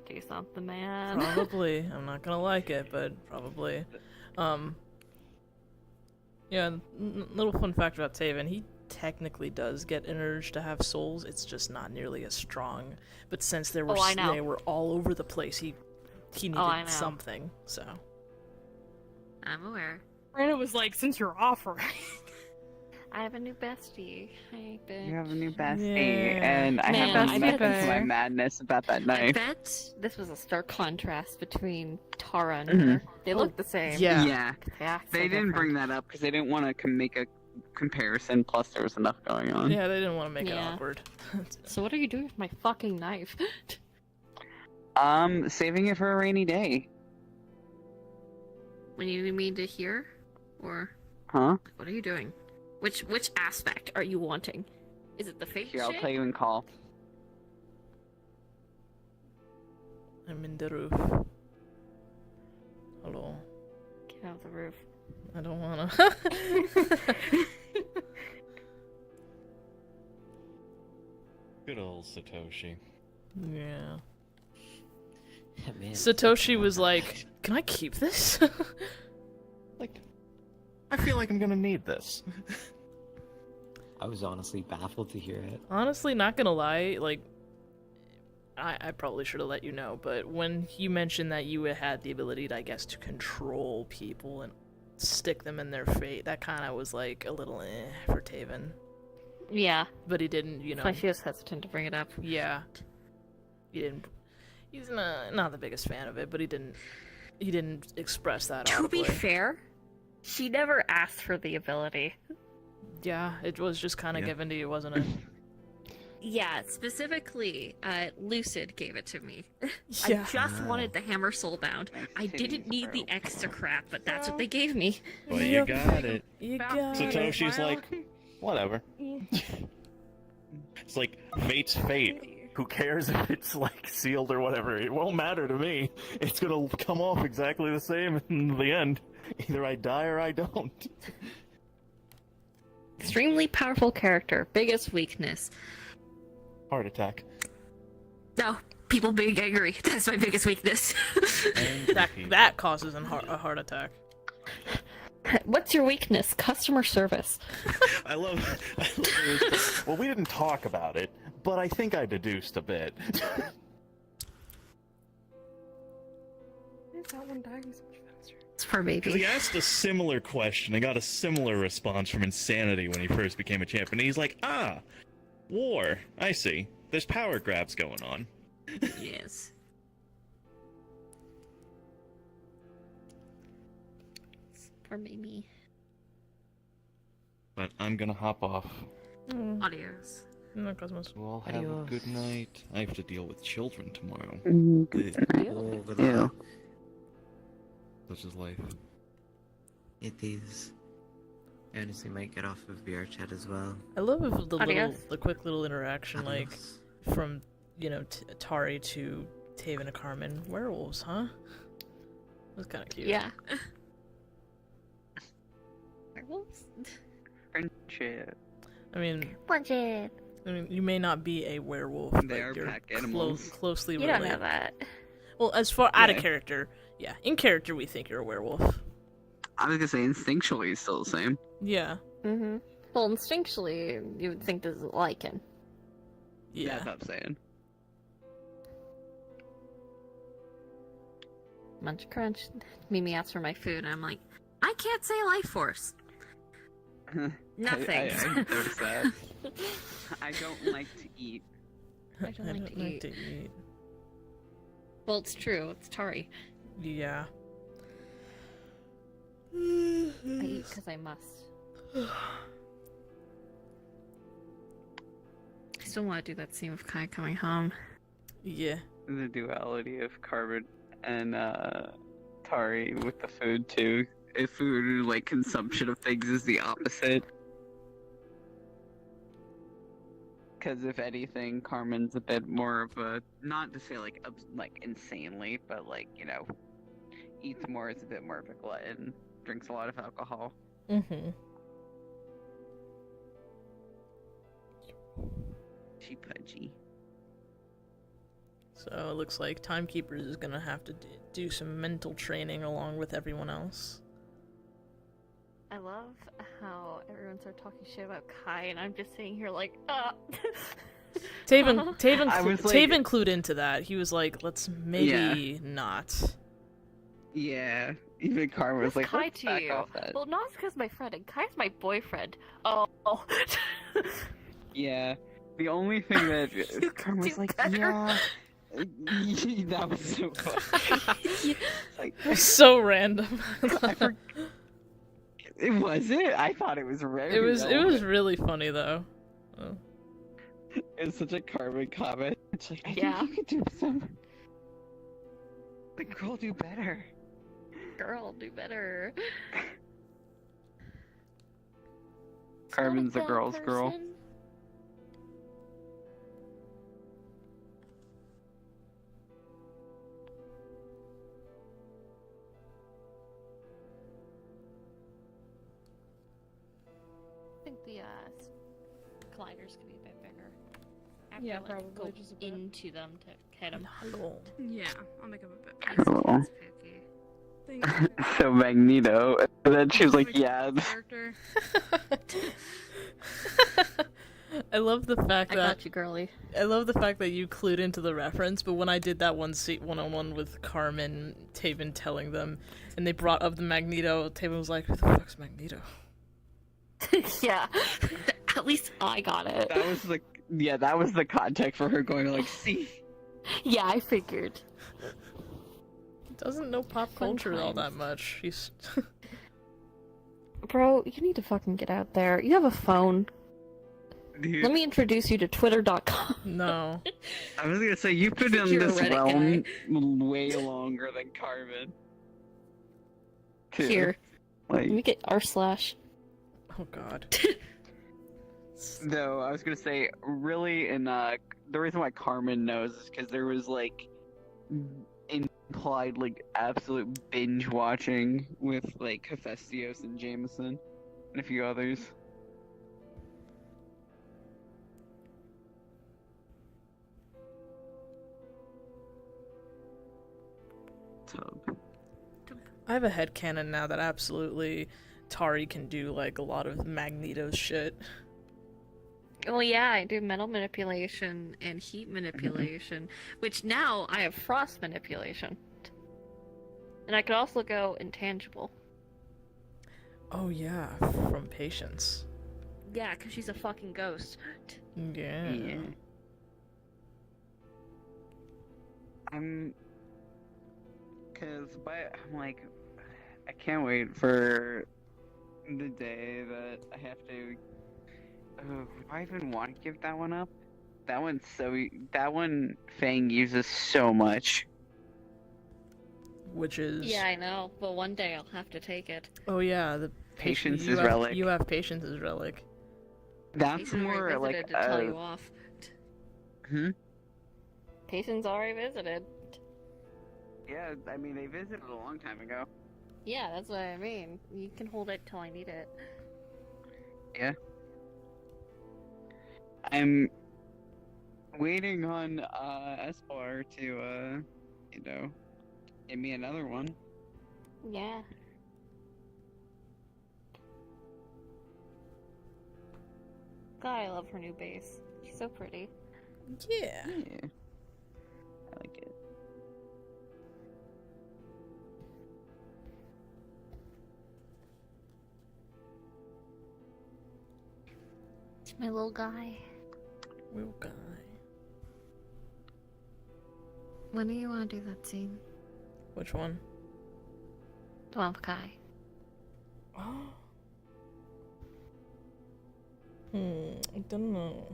do something, man. Probably. I'm not gonna like it, but probably. Yeah, little fun fact about Taven, he technically does get an urge to have souls, it's just not nearly as strong. But since they were all over the place, he needed something, so. I'm aware. Brandon was like, since you're offering. I have a new bestie. You have a new bestie, Yeah. and I haven't met into my madness about that I knife. bet this was a stark contrast between Tara and her. They look the same. Yeah. They didn't bring that up because they didn't want to make a comparison, plus there was enough going on. Yeah, they didn't want to make it awkward. So what are you doing with my fucking knife? Saving it for a rainy day. When you need me to hear? Or Huh? what are you doing? Which aspect are you wanting? Is it the fate Here, I'll shit? tell you in call. I'm in the roof. Hello. Get out the roof. I don't wanna. Good old Satoshi. Yeah. Man, Satoshi was like, "Can I keep this?" Like, I feel like I'm gonna need this. I was honestly baffled to hear it. Honestly, not gonna lie, like, I probably should have let you know, but when you mentioned that you had the ability to, I guess, to control people and stick them in their fate, that kind of was like a little for Taven. Yeah. But he didn't, you know. That's why she was hesitant to bring it up. Yeah. He didn't. He's not the biggest fan of it, but he didn't express that To be audibly. fair, she never asked for the ability. Yeah, it was just kind of given to you, wasn't it? Yeah, specifically, Lucid gave it to me. Yeah. I just wanted the hammer soulbound. I didn't need the extra crap, but that's what they gave me. Well, you got it. You Found got it. it. Satoshi's like, whatever. It's like, fate's fate. Who cares if it's, like, sealed or whatever? It won't matter to me. It's gonna come off exactly the same in the end. Either I die or I don't. Extremely powerful character. Biggest weakness. Heart attack. No, people being angry. That's my biggest weakness. That causes a heart attack. What's your weakness? Customer service. I love it. Well, we didn't talk about it, but I think I deduced a bit. Is that one dying so much faster? It's for Because he baby. asked a similar question and got a similar response from Insanity when he first became a champion. He's like, war. I see. There's power grabs going on. Yes. For baby. But I'm gonna hop off. Adios. No cosmos. You all have a good night. I have to deal with children tomorrow. Good Ugh. night. Oh, good Ew. luck. Such is life. It is. I honestly might get off of VR chat as well. I love Adios. the quick little interaction, like Adios. from Tari to Taven to Carmen. Werewolves, huh? It was kind of cute. Yeah. Werewolves? Friendship. I mean, Budget. you may not be a werewolf, They but are you're pack animals. closely You related. don't know that. Well, as far out of Yeah. character, yeah. In character, we think you're a werewolf. I was gonna say instinctually it's still the same. Yeah. Mm-hmm. Well, instinctually, you would think this is lichen. Yeah. That's what I'm saying. Munch crunch. Mimi asks for my food, and I'm like, I can't say life force. Nothing. I noticed that. I don't like to eat. I don't like to eat. eat. Well, it's true. It's Tari. Yeah. I eat because I must. I still want to do that scene of Kai coming home. Yeah. The duality of Carbon and Tari with the food too. If food like consumption of things is the opposite. Because if anything, Carmen's a bit more of a, not to say like insanely, but like, you know, eats more, is a bit more of a glutton, drinks a lot of alcohol. Mm-hmm. She pudgy. So it looks like Timekeepers is gonna have to do some mental training along with everyone else. I love how everyone started talking shit about Kai, and I'm just sitting here like, Taven I was like- Taven clued into that. He was like, let's maybe not. Yeah, even Carmen was like, Kai let's to back you? off that. Well, not because my friend, and Kai's my boyfriend. Oh. Yeah, the only thing that Carmen was do like, better. yeah, that was so funny. Like, So random. it was it? I thought it was very It was relevant. really funny though. Oh. It's such a Carmen comment. It's like, I Yeah. think you could do some. The girl do better. Girl, do better. Carmen's a Not girl's bad girl. person. I think the gliders could be a bit bigger. I have Yeah, to, like, probably go just a bit. into them to hit them. Hello. Yeah, I'll make him a bit. Cool. Spooky. So Magneto, and then she was like, yeah. Character. I love the fact I that got you, girly. I love the fact that you clued into the reference, but when I did that one-on-one with Carmen, Taven telling them, and they brought up the Magneto, Taven was like, who the fuck's Magneto? Yeah. At least I got it. That was that was the context for her going like, see. Yeah, I figured. Doesn't know pop Fun culture all that times. much. He's Bro, you need to fucking get out there. You have a phone. Dude, Let me introduce you to Twitter.com. No. I was gonna say, you've been in You're a this Reddit realm way longer than Carmen. Too. Here, let me Like, get r/. Oh god. though, I was gonna say, really, and the reason why Carmen knows is because there was, like, implied, like, absolute binge watching with, like, Hephaestus and Jameson, and a few others. Tub. I have a headcanon now that absolutely Tari can do like a lot of Magneto's shit. Oh yeah, I do metal manipulation and heat manipulation, which now I have frost manipulation. And I could also go intangible. Oh yeah, from Patience. Yeah, because she's a fucking ghost. Yeah. Yeah. I'm like, I can't wait for the day that I have to. Do I even want to give that one up? That one Fang uses so much. Which is Yeah, I know, but one day I'll have to take it. Oh yeah, the Patience you is have, relic. You have Patience as relic. That's Patience already more like visited to tell you off. Patience already visited. Yeah, I mean they visited a long time ago. Yeah, that's what I mean. You can hold it till I need it. Yeah. I'm waiting on Espar to give me another one. Yeah. God, I love her new base. She's so pretty. Yeah. Yeah. I like it. It's my little guy. Little guy. When do you want to do that scene? Which one? Swamp guy. I don't know.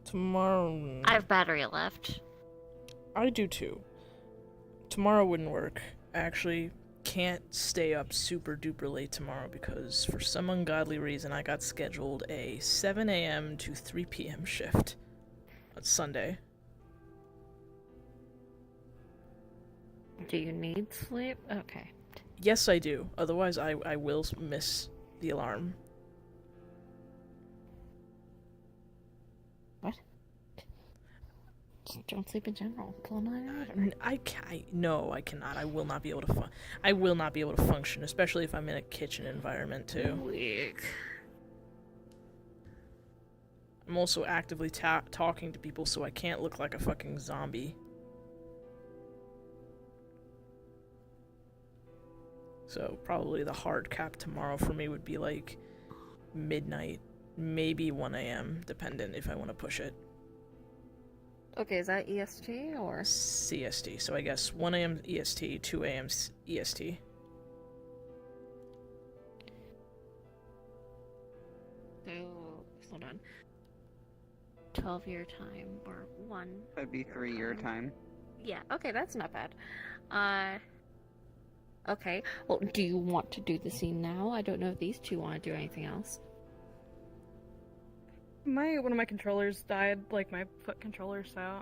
Tomorrow. I have battery left. I do too. Tomorrow wouldn't work. I actually can't stay up super duper late tomorrow because for some ungodly reason I got scheduled a 7 a.m. to 3 p.m. shift on Sunday. Do you need sleep? Okay. Yes, I do. Otherwise, I will miss the alarm. What? Just don't sleep in general. Pull another order. No, I cannot. I will not be able to I will not be able to function, especially if I'm in a kitchen environment too. Weak. I'm also actively talking to people, so I can't look like a fucking zombie. So probably the hard cap tomorrow for me would be like midnight, maybe 1 a.m., dependent if I want to push it. Okay, is that EST or? CST, so I guess 1 a.m. EST, 2 a.m. EST. So, hold on. 12-year time or 1. That'd be 3-year time. Yeah, okay, that's not bad. Okay. Well, do you want to do the scene now? I don't know if these two want to do anything else. One of my controllers died, like my foot controller, so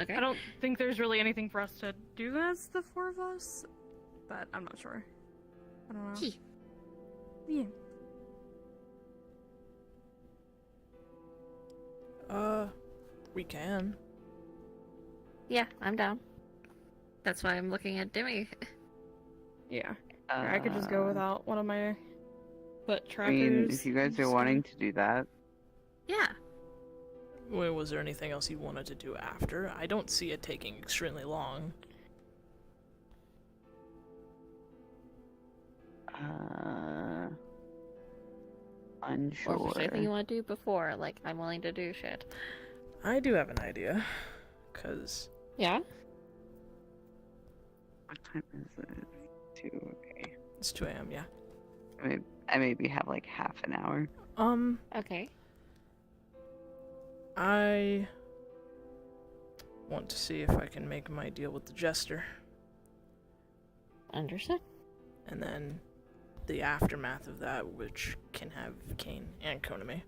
Okay. I don't think there's really anything for us to do as the four of us, but I'm not sure. I don't know. Gee. Yeah. We can. Yeah, I'm down. That's why I'm looking at Demi. Yeah. I could just go without one of my foot I trackers. mean, if you guys are wanting to do that, Yeah. Wait, was there anything else you wanted to do after? I don't see it taking extremely long. unsure. Or if there's anything you want to do before, like, I'm willing to do shit. I do have an idea, 'cause Yeah? What time is it? 2, okay. It's 2 a.m., yeah. I maybe have like half an hour. Okay. I want to see if I can make my deal with the Jester. Understood. And then the aftermath of that, which can have Kane and Konami.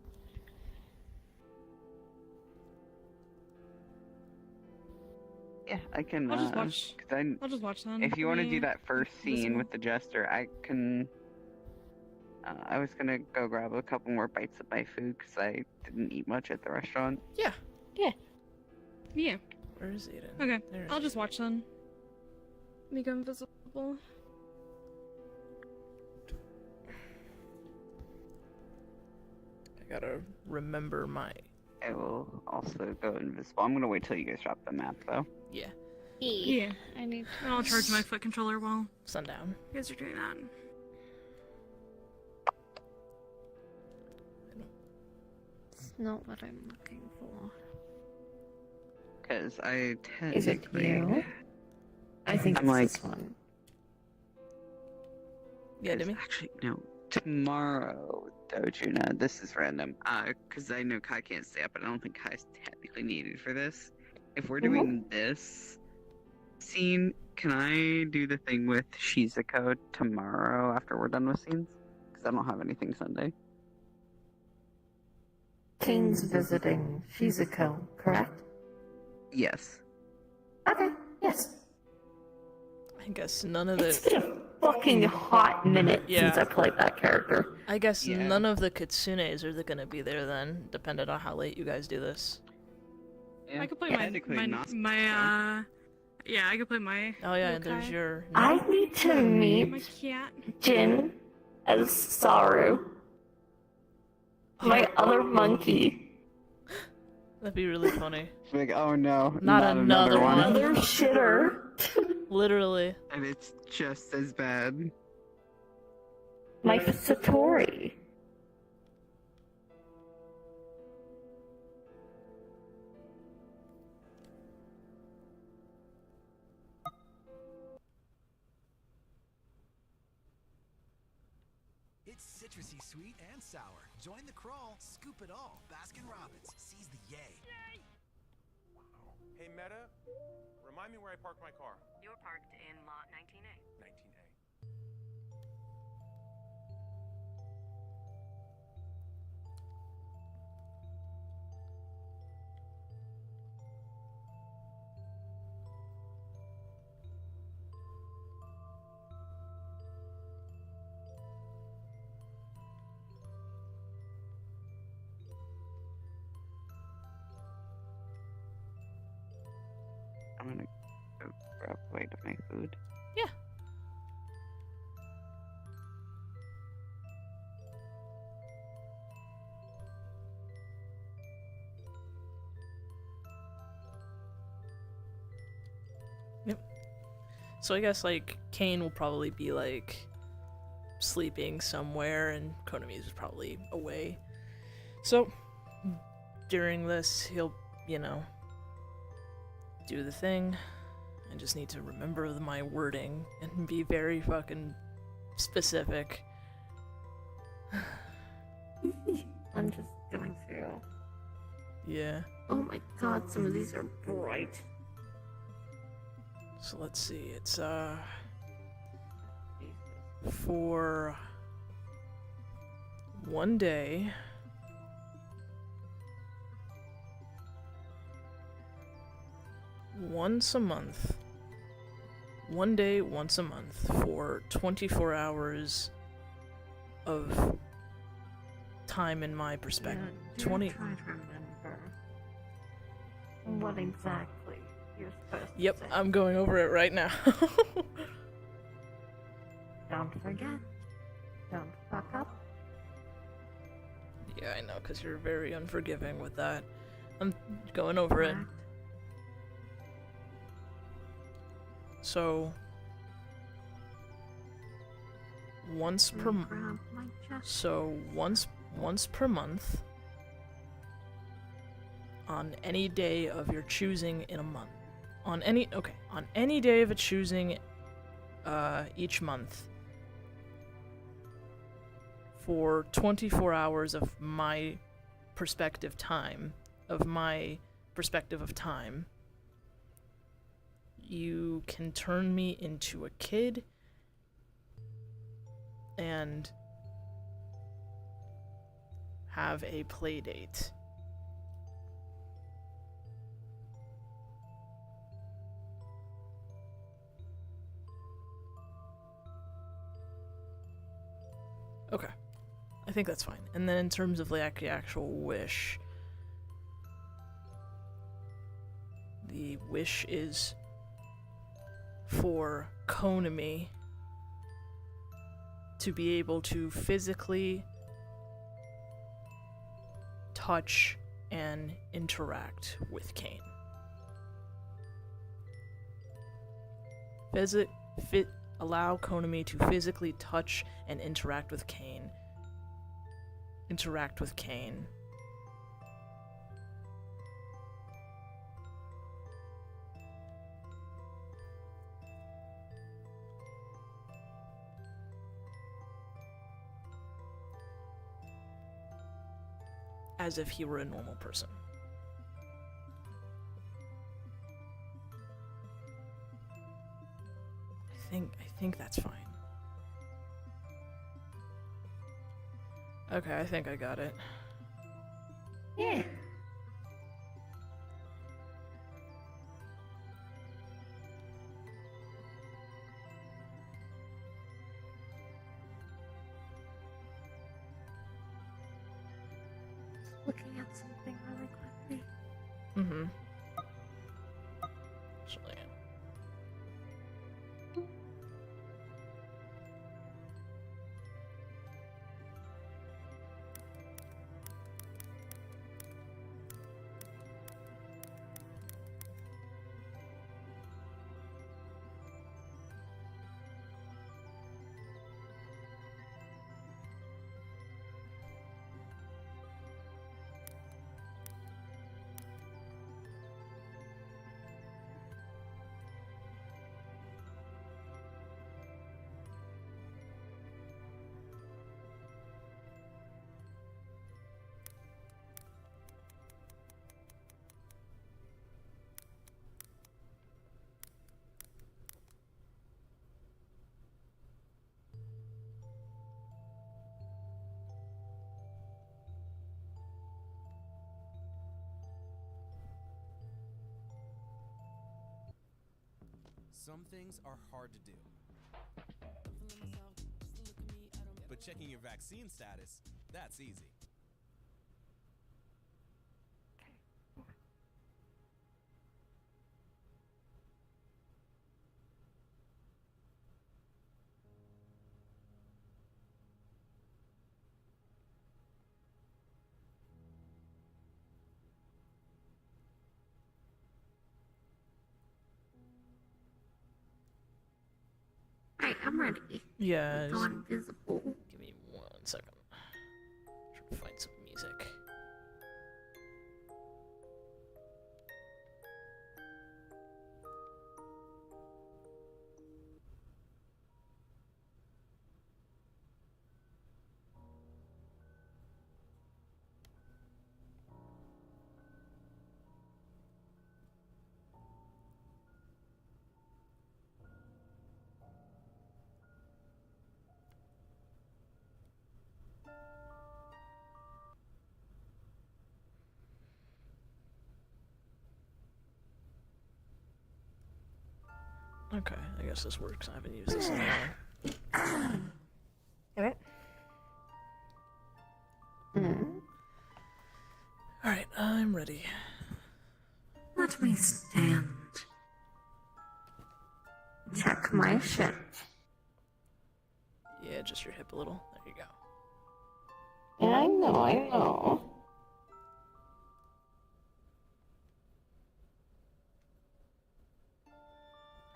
Yeah, I can. I'll just watch. 'Cause I'll just watch then. if you want to do Me- that first scene listen. with the Jester, I can. I was gonna go grab a couple more bites of my food because I didn't eat much at the restaurant. Yeah. Yeah. Where is Aiden? Okay. There I'll he just is. watch then. Make him invisible. I gotta remember my... I will also go invisible. I'm gonna wait till you guys drop the map though. Yeah. Yeah. I need. And I'll charge my foot controller while Sundown. you guys are doing that. It's not what I'm looking for. Because I Is it technically. you? I think I'm it's like- this one. Yeah, Demi? Actually, no. Tomorrow, though, Juna, this is random. Because I know Kai can't stay up, but I don't think Kai's technically needed for this. If we're doing this scene, can I do the thing with Shizuko tomorrow after we're done with scenes? Because I don't have anything Sunday. Kane's visiting Shizuko, correct? Yes. Okay, yes. I guess none of It's the... been a fucking hot minute since Yeah. I played that character. I guess Yeah. none of the Kitsunes are gonna be there then, depending on how late you guys do this. Yeah, I could play technically not. yeah, I could play my Oh yeah, and there's yokai. your... I need to my meet cat. Jin as Saru. My other monkey. That'd be really funny. Like, oh no, Not another one. Another shitter. Literally. And it's just as bad. My Satori. It's citrusy, sweet, and sour. Join the crawl, scoop it all. Baskin Robbins, seize the yay. Hey, Meta, remind me where I parked my car. You're parked in lot 19A. 19A. I'm gonna go grab a bite of my food. Yeah. Yep. So I guess, like, Kane will probably be, like, sleeping somewhere, and Konami is probably away. So, during this, he'll, you know, do the thing. I just need to remember my wording and be very fucking specific. I'm just going through. Yeah. Oh my god, some of these are bright. So let's see, it's for 1 day. Once a month. 1 day, once a month for 24 hours of time in my perspective. 20. Try to remember what exactly you're supposed to Yep, say. I'm going over it right now. Don't forget. Don't fuck up. Yeah, I know, because you're very unforgiving with that. I'm going over it. Correct. So, once per Grab my chest. so once per month on any day of your choosing in a month. On any day of a choosing each month for 24 hours of my perspective of time, you can turn me into a kid and have a play date. Okay. I think that's fine. And then in terms of like the actual wish, the wish is for Konami to be able to physically touch and interact with Kane. Allow Konami to physically touch and interact with Kane. As if he were a normal person. I think that's fine. Okay, I think I got it. Yeah. Looking at something really quickly. Mm-hmm. Actually, Some things are hard to do. But checking your vaccine status, that's easy. Alright, I'm ready. yeah. Go invisible. Give me 1 second. Trying to find some music. Okay, I guess this works. I haven't used this in a while. Alright. Alright, I'm ready. Let me stand. Check my shit. Yeah, just your hip a little. There you go. Yeah, I know.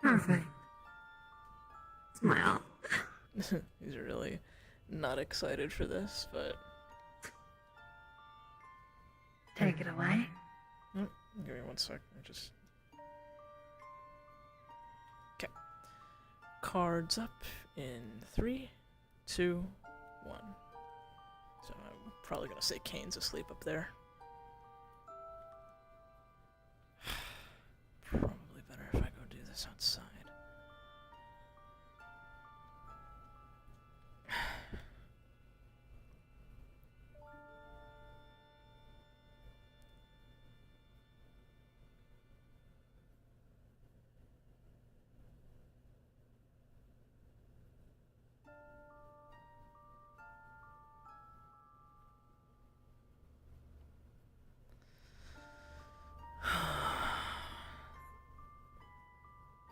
Perfect. Smile. He's really not excited for this, but... Take it away. Give me 1 sec. I just... Okay. cards up in 3, 2, 1. So I'm probably gonna say Kane's asleep up there. Probably better if I go do this outside.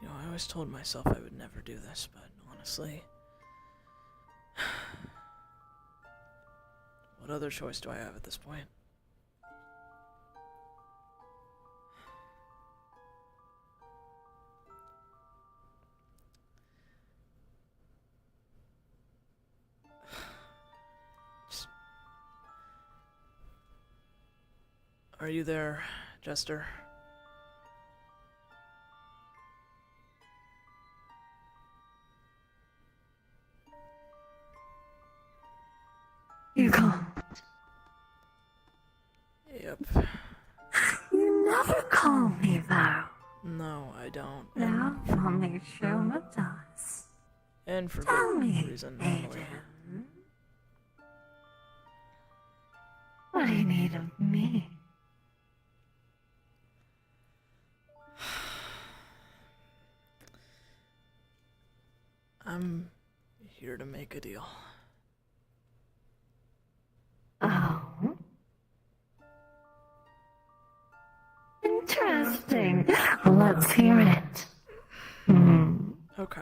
You know, I always told myself I would never do this, but honestly, what other choice do I have at this point? Are you there, Jester? You can't. Yep. You never call me though. No, I don't. Now only Shoma does. And for Tell good me, reason, normally. Aiden. What do you need of me? I'm here to make a deal. Oh? Interesting. Let's hear it. Okay.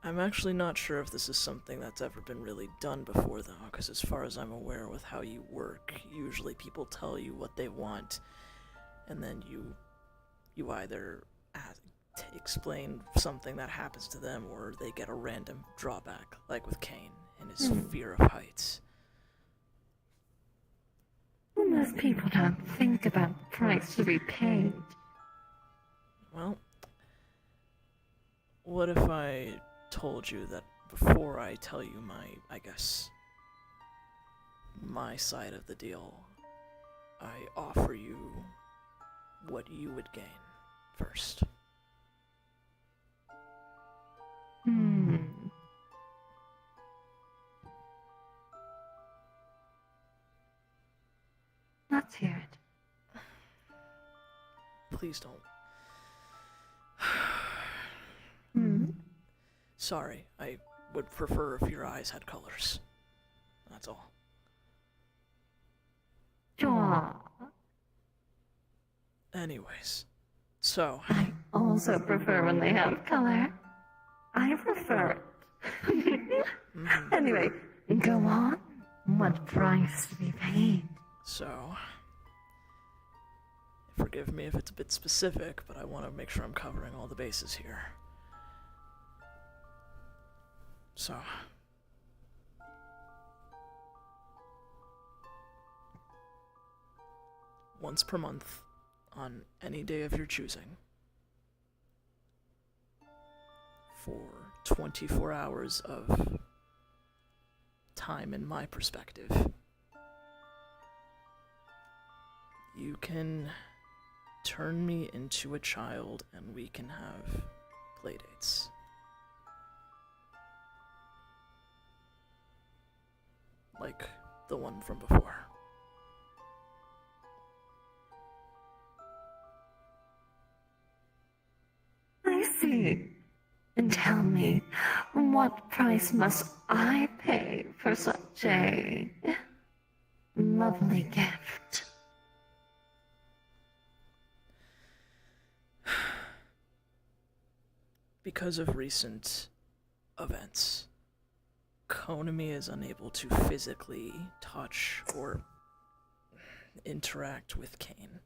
I'm actually not sure if this is something that's ever been really done before, though, because as far as I'm aware with how you work, usually people tell you what they want, and then you either explain something that happens to them, or they get a random drawback, like with Kane and his fear of heights. Most people don't think about the price to be paid. Well, what if I told you that before I tell you my side of the deal, I offer you what you would gain first? Let's hear it. Please don't. Sorry, I would prefer if your eyes had colors. That's all. Sure. Anyways, so... I also prefer when they have color. I prefer it. Anyway, go on. What price to be paid? So... Forgive me if it's a bit specific, but I want to make sure I'm covering all the bases here. So... once per month, on any day of your choosing, for 24 hours of time in my perspective, you can turn me into a child and we can have playdates. Like the one from before. I see. And tell me, what price must I pay for such a lovely gift? Because of recent events, Konami is unable to physically touch or interact with Kane.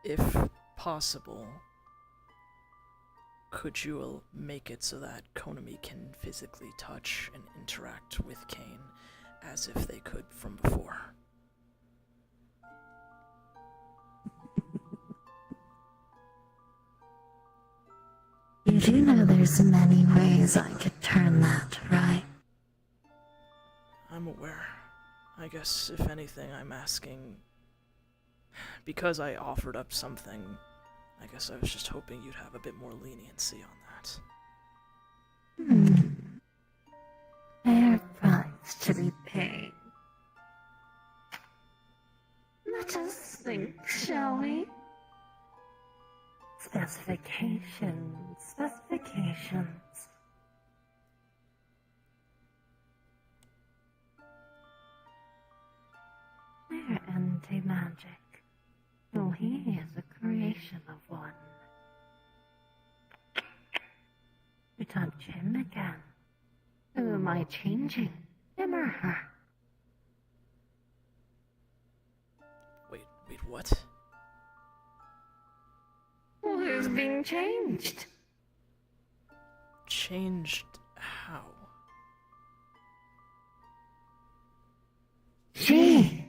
If possible, could you make it so that Konami can physically touch and interact with Kane as if they could from before? You know there's many ways I could turn that, right? I'm aware. I guess, if anything, I'm asking... Because I offered up something, I guess I was just hoping you'd have a bit more leniency on that. Fair price to be paid. Let us think, shall we? Specifications, specifications. They're anti-magic. Oh, he is a creation of one. We touch him again. Who am I changing? Him or her? Wait, what? Well, who's being changed? Changed how? She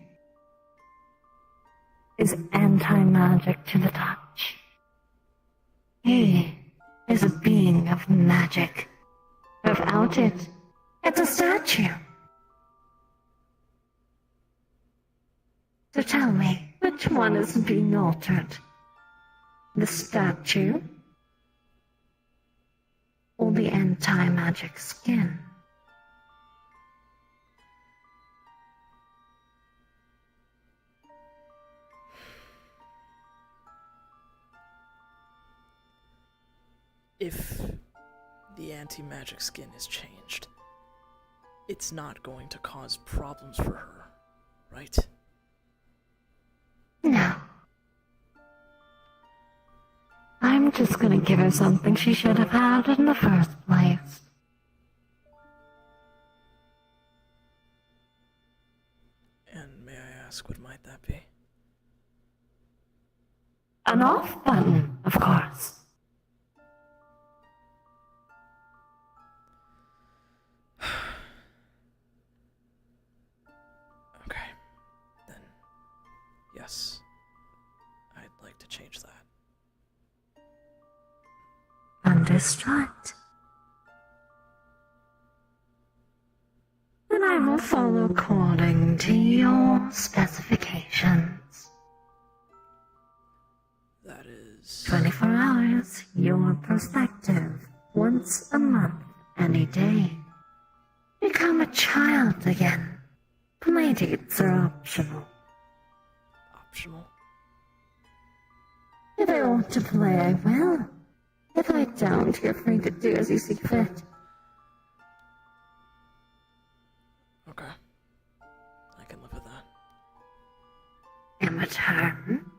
is anti-magic to the touch. He is a being of magic. Without it, it's a statue. So tell me, which one is being altered? The statue? Or the anti-magic skin? If the anti-magic skin is changed, it's not going to cause problems for her, right? No. I'm just gonna give her something she should have had in the first place. And may I ask, what might that be? An off button, of course. Okay, then, yes, I'd like to change that. Understood. Then I will follow according to your specifications. That is... 24 hours, your perspective, once a month, any day. Become a child again. Playdates are optional. Optional? If I want to play, I will. If I don't, you're free to do as you see fit. Okay. I can live with that. In return,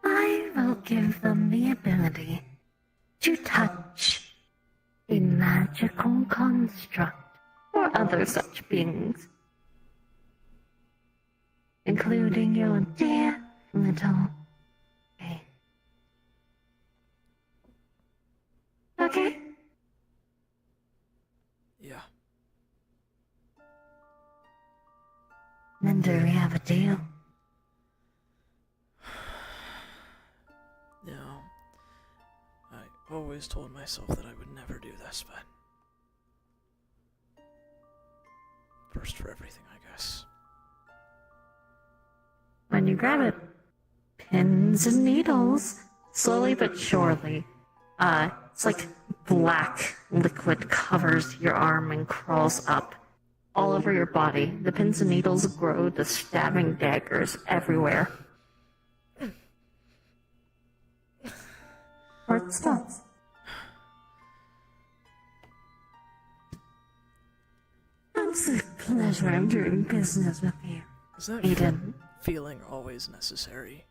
I will give them the ability to touch a magical construct or other such beings, including your dear little babe. Okay? Yeah. Then do we have a deal? No. I always told myself that I would never do this, but... First for everything, I guess. When you grab it, pins and needles, slowly but surely. It's like black liquid covers your arm and crawls up all over your body. The pins and needles grow to stabbing daggers everywhere. Or it stops. It's a pleasure in doing business with you. Is that Eden. feeling always necessary?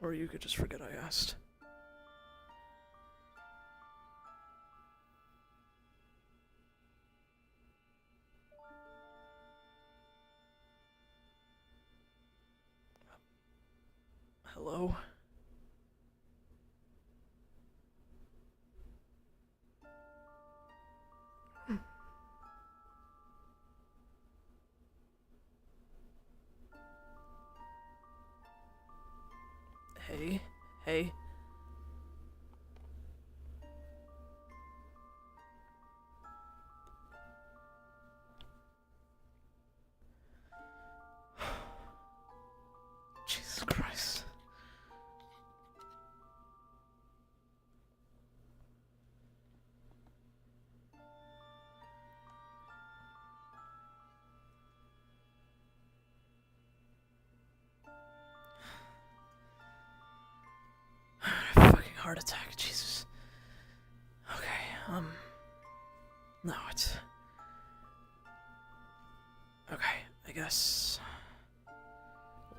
Or you could just forget I asked. Hello? heart attack. Jesus. Okay, no, it's... Okay, I guess...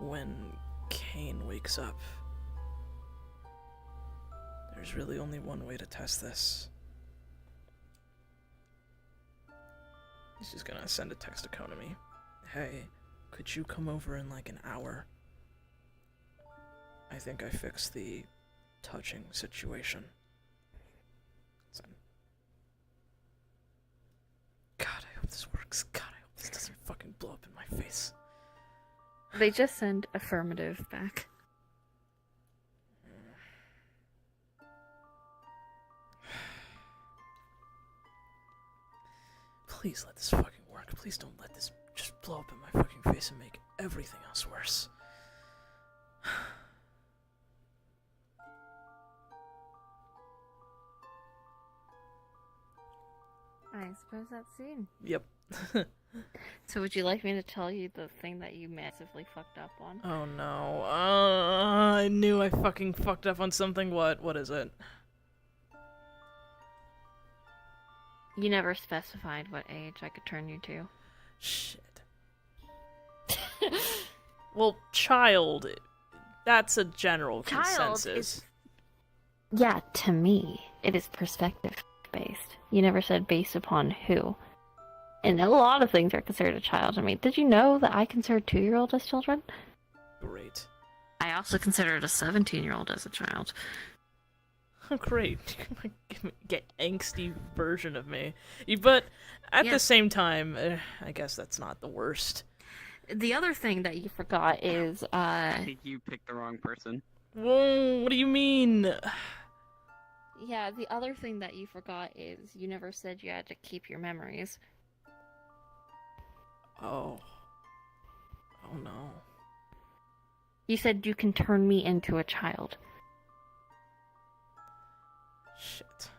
When Kane wakes up, there's really only one way to test this. He's just gonna send a text to Konami. Hey, could you come over in like an hour? I think I fixed the touching situation. Send. God, I hope this works. God, I hope this doesn't fucking blow up in my face. They just send affirmative back. Please let this fucking work. Please don't let this just blow up in my fucking face and make everything else worse. I suppose that's soon. Yep. So would you like me to tell you the thing that you massively fucked up on? Oh no. I knew I fucking fucked up on something. What? What is it? You never specified what age I could turn you to. Shit. Well, child. That's a general consensus. Yeah, to me, it is perspective-based. You never said based upon who. And a lot of things are considered a child to me. Did you know that I consider 2-year-olds as children? Great. I also considered a 17-year-old as a child. Oh, great. Get angsty version of me. But at the same time, I guess that's not the worst. The other thing that you forgot is, I think you picked the wrong person. Whoa, what do you mean? Yeah, the other thing that you forgot is you never said you had to keep your memories. Oh. Oh no. You said you can turn me into a child. Shit.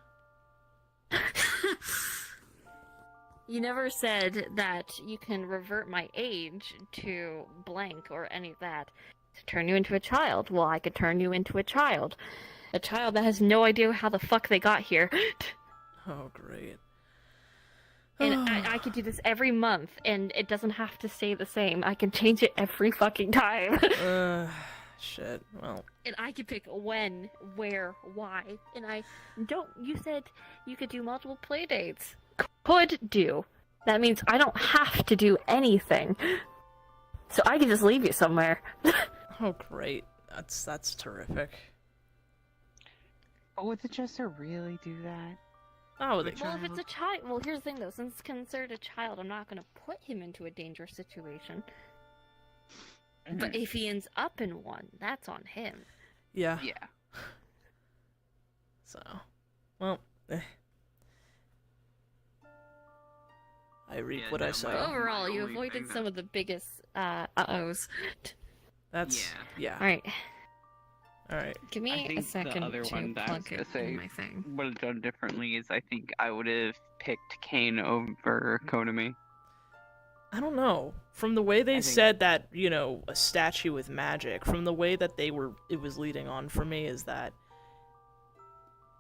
You never said that you can revert my age to blank or any of that to turn you into a child. Well, I could turn you into a child. A child that has no idea how the fuck they got here. Oh, great. And I could do this every month, and it doesn't have to stay the same. I can change it every fucking time. Shit, well... And I could pick when, where, why. And you said you could do multiple play dates. Could do. That means I don't have to do anything. So I can just leave you somewhere. Oh, great. That's terrific. Oh, would the Jester really do that? Oh, Well, if it's a child... Well, here's the thing, though. Since it's considered a child, I'm not going to put him into a dangerous situation. But if he ends up in one, that's on him. Yeah. Yeah. So, well, I reap what I sow. Overall, you avoided some of the biggest uh-ohs. That's... Yeah. Alright. Alright. Give me I think a second the other to one that I was plug gonna it say in my thing. would have done differently is I think I would have picked Kane over Konami. I don't know. From the way they said that, you know, a statue with magic, from the way that it was leading on for me is that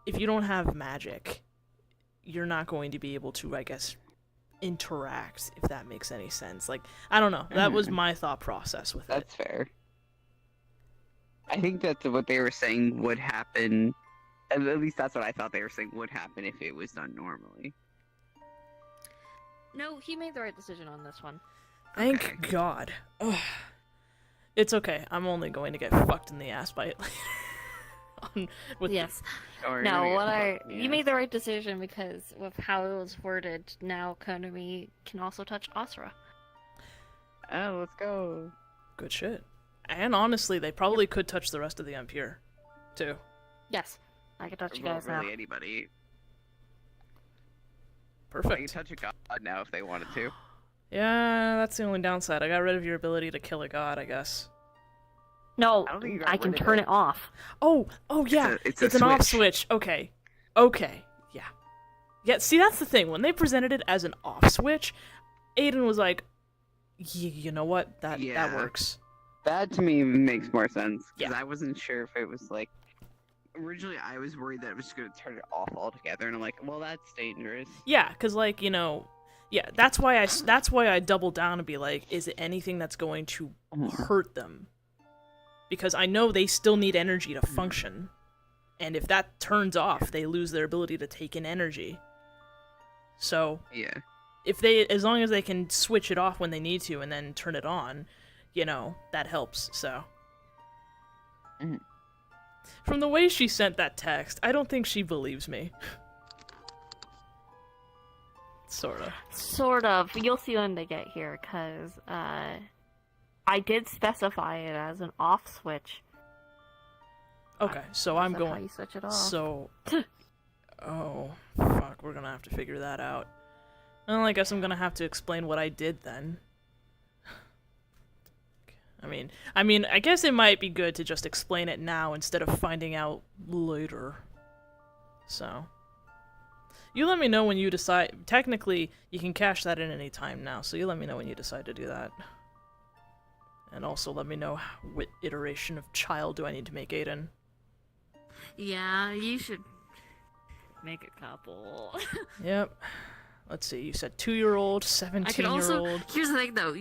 if you don't have magic, you're not going to be able to, I guess, interact, if that makes any sense. Like, I don't know. That was my thought process with it. That's fair. I think that's what they were saying would happen. At least that's what I thought they were saying would happen if it was done normally. No, he made the right decision on this one. Thank God. Ugh. It's okay. I'm only going to get fucked in the ass by it later. Yes. Or No, you made the right decision because with how it was worded, now Konami can also touch Asura. Oh, let's go. Good shit. And honestly, they probably could touch the rest of the Empire, too. Yes. I can touch you Well, guys really now. anybody. Perfect. They can touch a god now if they wanted to. Yeah, that's the only downside. I got rid of your ability to kill a god, I guess. No, I don't think you got I can rid of turn it. it off. Oh, yeah. It's an off switch. Okay. Yeah. Yeah, see, that's the thing. When they presented it as an off switch, Aiden was like, you know what? That works. That to me makes more sense. Because I wasn't sure if it was like originally I was worried that it was just gonna turn it off altogether, and I'm like, well, that's dangerous. Yeah, because like, you know, yeah, that's why I double down and be like, is it anything that's going to hurt them? Because I know they still need energy to function, and if that turns off, they lose their ability to take in energy. So Yeah. if they, as long as they can switch it off when they need to and then turn it on, you know, that helps. So from the way she sent that text, I don't think she believes me. Sorta. Sort of. You'll see when they get here, because I did specify it as an off switch. Okay, so I'm That's how going. you switch it off. So, oh fuck, we're gonna have to figure that out. Well, I guess I'm gonna have to explain what I did then. I mean, I guess it might be good to just explain it now instead of finding out later. So, you let me know when you decide. Technically, you can cash that in any time now, so you let me know when you decide to do that. And also let me know what iteration of child do I need to make Aiden. Yeah, you should make a couple. Yep. Let's see, you said 2-year-old, I could also. 17-year-old. Here's the thing, though.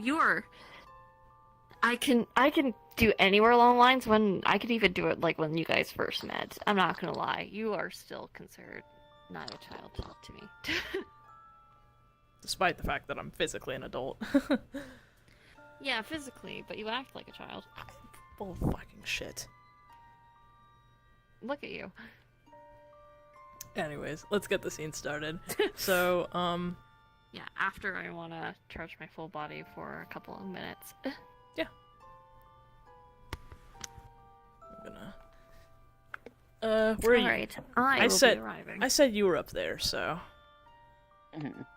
I can do anywhere along the lines when I could even do it like when you guys first met. I'm not gonna lie, you are still considered not a child to me. Despite the fact that I'm physically an adult. Yeah, physically, but you act like a child. Full of fucking shit. Look at you. Anyways, let's get the scene started. So, Yeah, after I wanna charge my full body for a couple of minutes. Yeah. I'm gonna... where are you? Alright, I will be arriving. I said you were up there, so...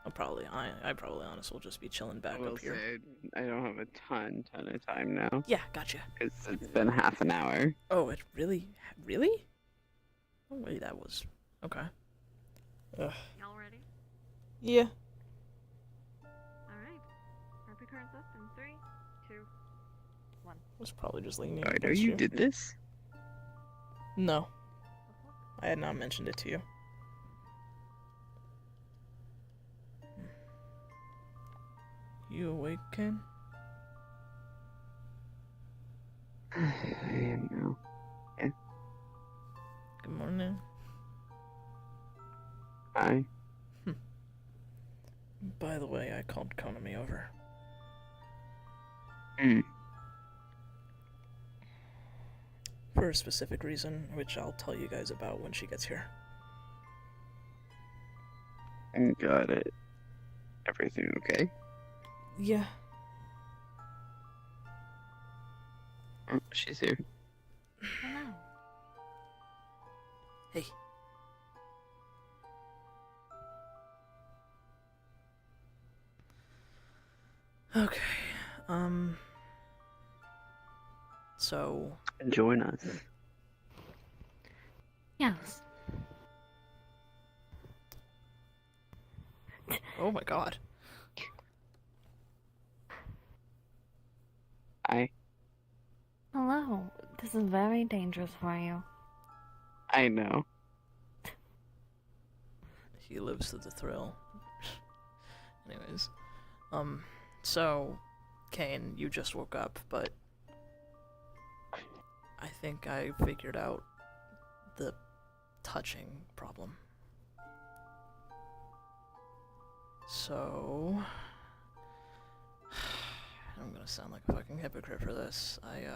I probably honestly will just be chilling back up here. I don't have a ton of time now. Yeah, gotcha. Because it's been half an hour. Oh, it really? Really? Oh, wait, that was... Okay. Ugh. Y'all ready? Yeah. Alright. RP cards up in 3, 2, 1. Was probably just leaning Alright, against you did this? No. I had not mentioned it to you. You awake, Ken? I am now. Yeah. Good morning. Hi. By the way, I called Konami over. For a specific reason, which I'll tell you guys about when she gets here. Got it. Everything okay? Yeah. Oh, she's here. Hello. Hey. Okay. So... Join us. Yes. Oh my god. Hi. Hello. This is very dangerous for you. I know. He lives through the thrill. Anyways. So... Kane, you just woke up, but... I think I figured out the touching problem. So... I'm gonna sound like a fucking hypocrite for this. I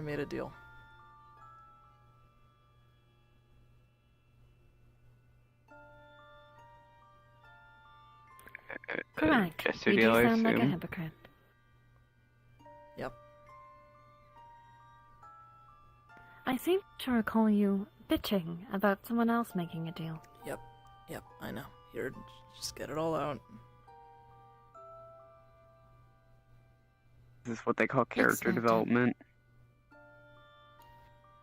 made a deal. Correct. Just You a do deal, I sound like a assume? hypocrite. Yep. I seem to recall you bitching about someone else making a deal. Yep, I know. Here, just get it all out. Is this what they call character not done. development?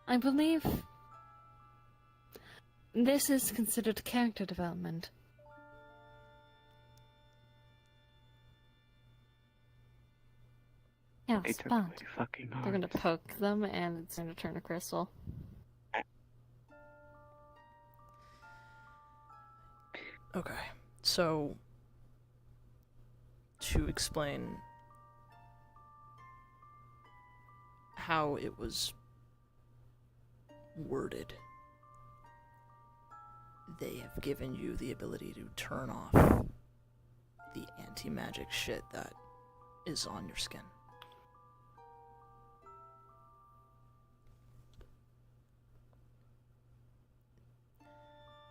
I believe this is considered character development. Yes, They took but my fucking They're heart. gonna poke them and it's gonna turn to crystal. Okay, so to explain how it was worded, they have given you the ability to turn off the anti-magic shit that is on your skin.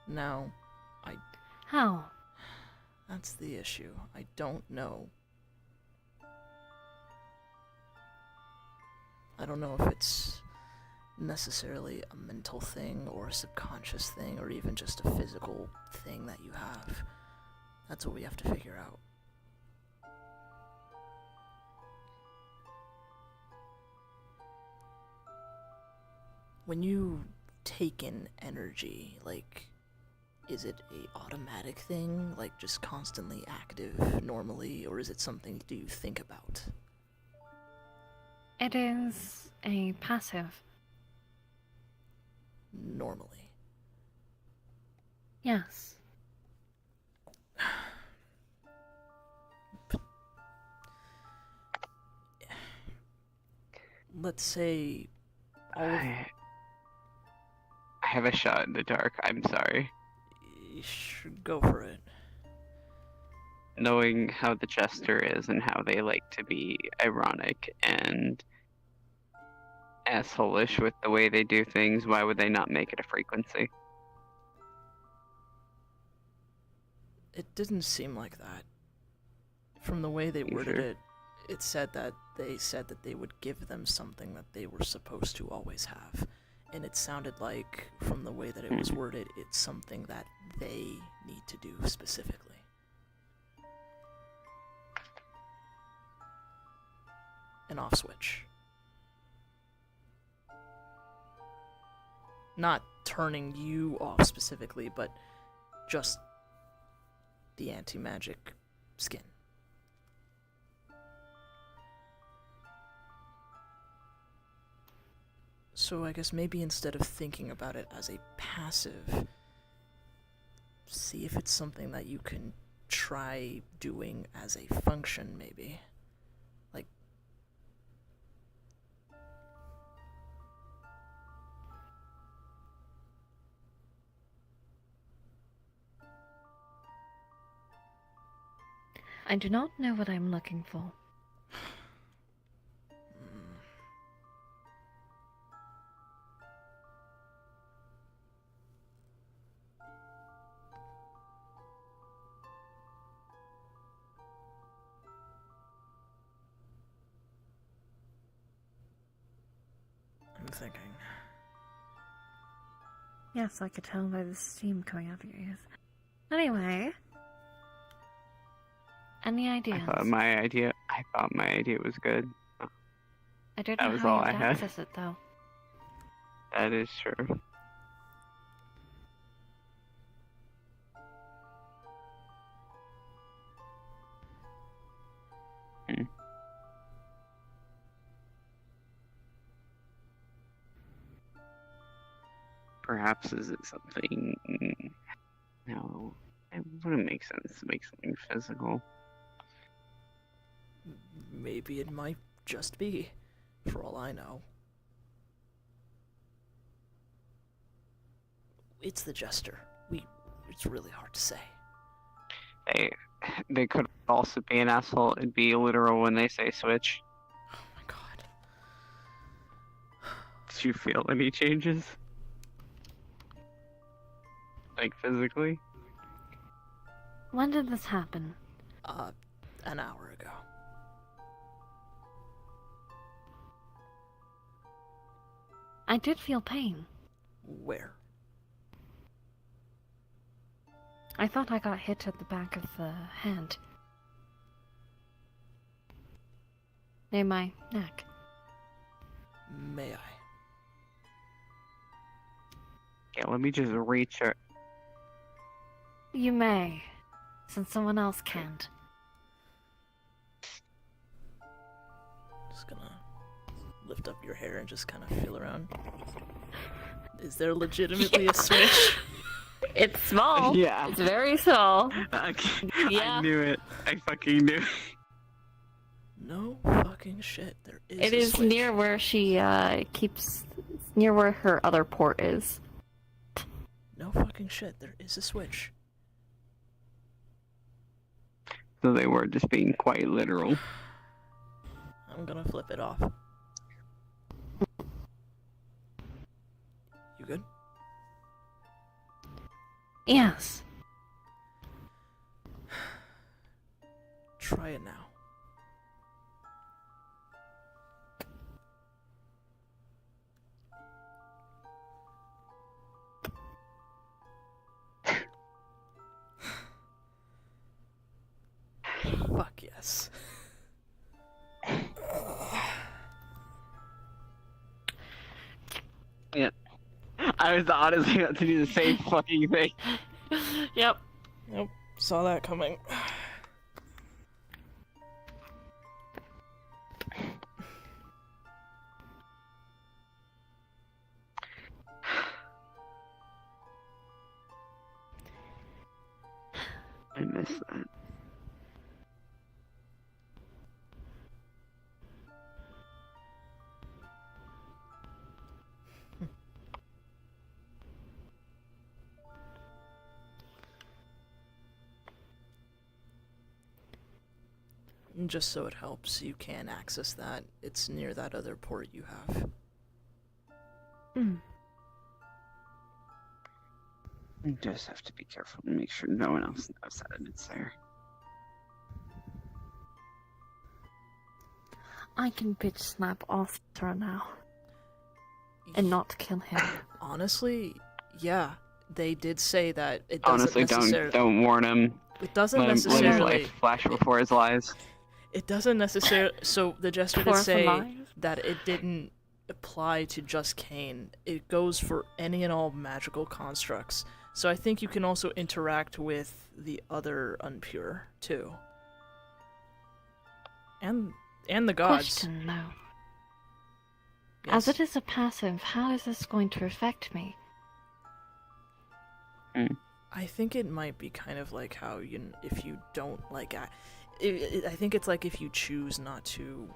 Now, how? that's the issue. I don't know. I don't know if it's necessarily a mental thing or a subconscious thing or even just a physical thing that you have. That's what we have to figure out. When you take in energy, like, is it a automatic thing, like just constantly active normally, or is it something do you think about? It is a passive. Normally. Yes. Let's say all of... I have a shot in the dark. I'm sorry. You should go for it. Knowing how the Jester is and how they like to be ironic and asshole-ish with the way they do things, why would they not make it a frequency? It didn't seem like that. From the way they worded sure? it, it said that they would give them something that they were supposed to always have. And it sounded like, from the way that it was worded, it's something that they need to do specifically. An off switch. Not turning you off specifically, but just the anti-magic skin. So I guess maybe instead of thinking about it as a passive, see if it's something that you can try doing as a function, maybe. Like, I do not know what I'm looking for. I'm thinking. Yes, I could tell by the steam coming out of your ears. Anyway. Any ideas? I thought my idea was good. I don't that know was how all you I would had. access it, though. That is true. Perhaps is it something? No, it wouldn't make sense to make something physical. Maybe it might just be, for all I know. It's the Jester. It's really hard to say. They could also be an asshole and be literal when they say switch. Oh my god. Did you feel any changes? Like physically? When did this happen? An hour ago. I did feel pain. Where? I thought I got hit at the back of the hand. Near my neck. May I? Yeah, let me just reach her. You may, since someone else can't. Just gonna lift up your hair and just kind of feel around. Is there legitimately a switch? It's small. Yeah. It's very small. Okay. Yeah. I knew it. I fucking knew it. No fucking shit. There is It a is switch. near where she keeps. It's near where her other port is. No fucking shit. There is a switch. So they were just being quite literal. I'm gonna flip it off. You good? Yes. Try it now. Fuck yes. Yeah. I was honestly about to do the same fucking thing. Yep. Nope. Saw that coming. I miss that. Just so it helps, you can access that. It's near that other port you have. You just have to be careful and make sure no one else knows that it's there. I can bitch slap Arthur now. And not kill him. Honestly, yeah. They did say that it doesn't Honestly, necessarily... don't warn him. It doesn't Let his necessarily... life flash before his lies. It doesn't necessarily... So the Jester did For say life? that it didn't apply to just Cain. It goes for any and all magical constructs. So I think you can also interact with the other unpure, too. And the gods. Question, though. Yes. As it is a passive, how is this going to affect me? I think it might be kind of like how if you don't like... I think it's like if you choose not to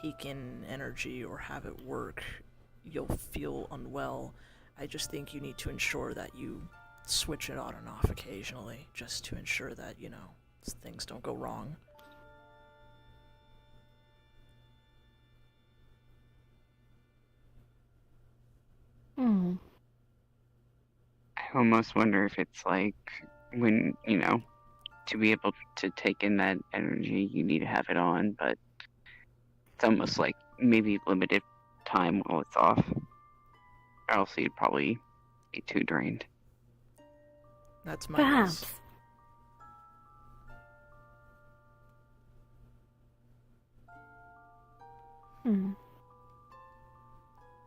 take in energy or have it work, you'll feel unwell. I just think you need to ensure that you switch it on and off occasionally, just to ensure that, things don't go wrong. I almost wonder if it's like when, to be able to take in that energy, you need to have it on, but it's almost like maybe limited time while it's off. Or else you'd probably be too drained. That's my Perhaps. guess.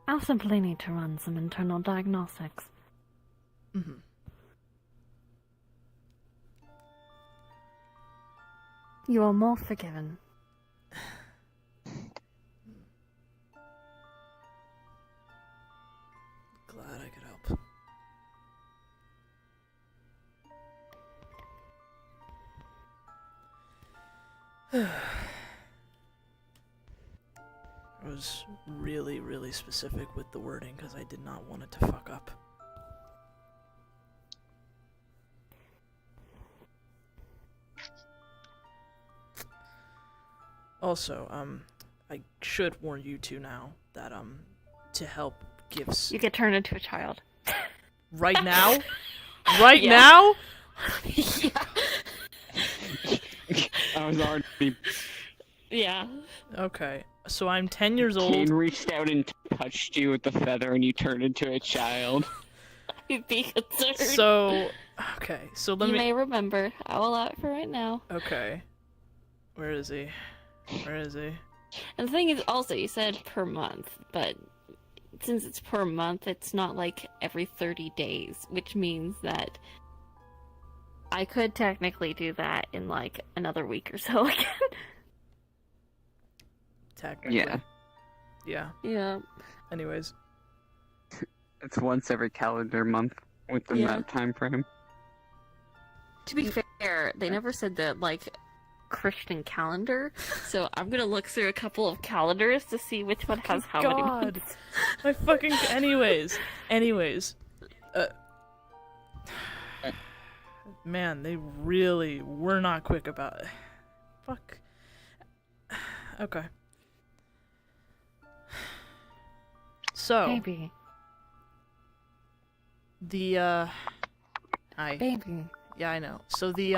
I'll simply need to run some internal diagnostics. Mm-hmm. You are more forgiven. Glad I could help. I was really, really specific with the wording because I did not want it to fuck up. Also, I should warn you two now that, to help gives... You get turned into a child. Right now? Right Yeah. now? Yeah. I was already... Yeah. Okay, so I'm 10 years old. Kane reached out and touched you with the feather and you turned into a child. You'd be concerned. So, okay, so let you me... may remember. I will allow it for right now. Okay. Where is he? Where is he? And the thing is, also, you said per month, but since it's per month, it's not like every 30 days, which means that I could technically do that in like another week or so again. technically. Yeah. Yeah. Yeah. Anyways. It's once every calendar month within that time frame. To be fair, they never said that, like, Christian calendar, so I'm gonna look through a couple of calendars to see which one has how many months. My fucking... Anyways. Man, they really were not quick about it. Fuck. Okay. So... Baby. The, Hi. Baby. Yeah, I know. So the,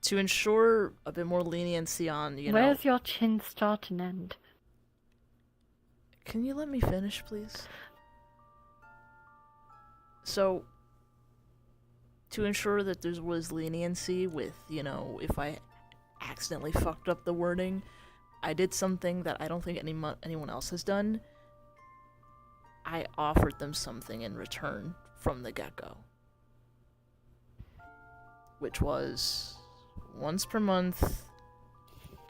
to ensure a bit more leniency on, you know... Where's your chin start and end? Can you let me finish, please? So, to ensure that there was leniency with, you know, if I accidentally fucked up the wording, I did something that I don't think anyone else has done. I offered them something in return from the get-go. Which was once per month,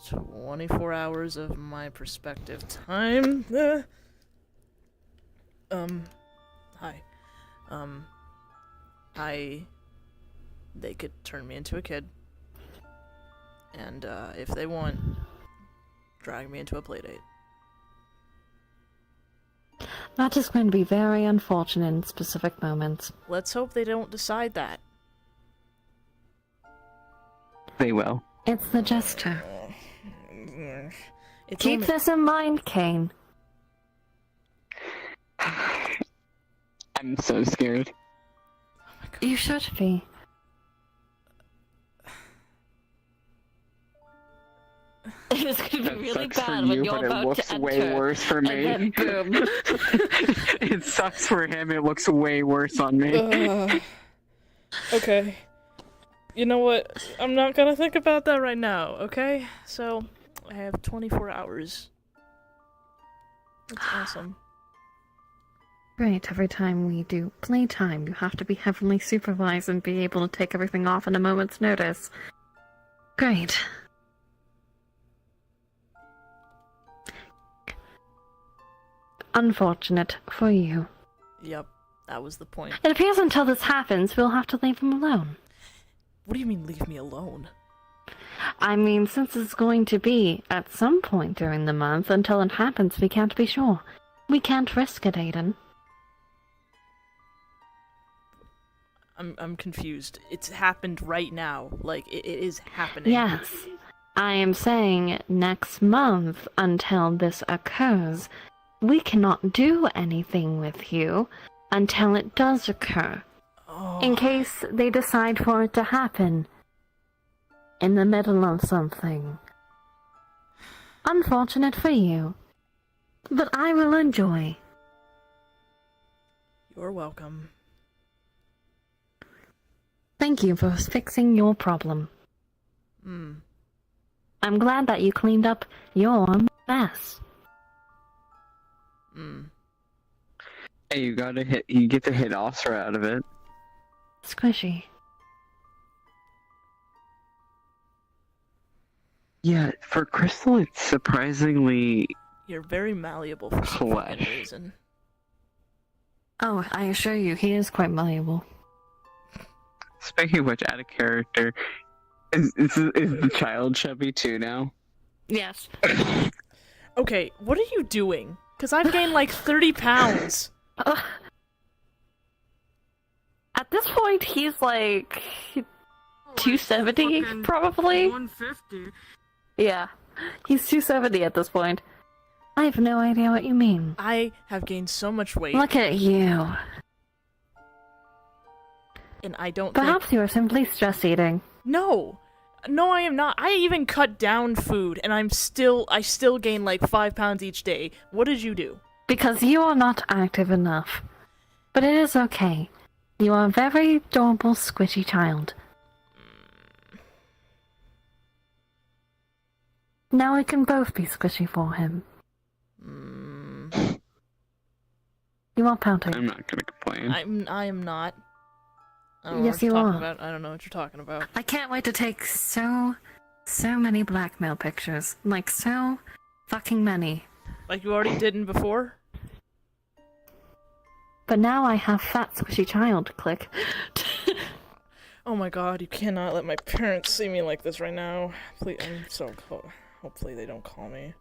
24 hours of my perspective time. Hi. They could turn me into a kid. And, if they want, drag me into a playdate. That is going to be very unfortunate in specific moments. Let's hope they don't decide that. They will. It's the gesture. It's Keep only- this in mind, Kane. I'm so scared. You should be. It's gonna be really Sucks for bad when you, you're but it about looks to way enter, worse for me. and then boom. It sucks for him. It looks way worse on me. Okay. You know what? I'm not gonna think about that right now, okay? So, I have 24 hours. That's awesome. Great, every time we do playtime, you have to be heavily supervised and be able to take everything off in a moment's notice. Great. Unfortunate for you. Yep, that was the point. It appears until this happens, we'll have to leave him alone. What do you mean, leave me alone? I mean, since it's going to be at some point during the month, until it happens, we can't be sure. We can't risk it, Aiden. I'm confused. It's happened right now. Like, it is happening. Yes. I am saying next month, until this occurs, we cannot do anything with you until it does occur. Oh. In case they decide for it to happen in the middle of something. Unfortunate for you. But I will enjoy. You're welcome. Thank you for fixing your problem. I'm glad that you cleaned up your mess. Hey, you get to hit Osra out of it. Squishy. Yeah, for Crystal, it's surprisingly You're very malleable for some fucking reason. Oh, I assure you, he is quite malleable. Speaking of which, out of character, is the child chubby too now? Yes. Okay, what are you doing? Because I've gained like 30 pounds. At this point, he's like 270, probably. 150. Yeah, he's 270 at this point. I have no idea what you mean. I have gained so much weight. Look at you. And I don't Perhaps you are simply stress eating. No! No, I am not. I even cut down food, and I still gain like 5 pounds each day. What did you do? Because you are not active enough. But it is okay. You are a very adorable, squishy child. Now we can both be squishy for him. You are pouting. I'm not gonna complain. I am not. I don't know Yes, what you're you talking are. about. I don't know what you're talking about. I can't wait to take so So many blackmail pictures. Like, so fucking many. Like you already did in before? But now I have fat squishy child, click. Oh my god, you cannot let my parents see me like this right now. Please, hopefully they don't call me.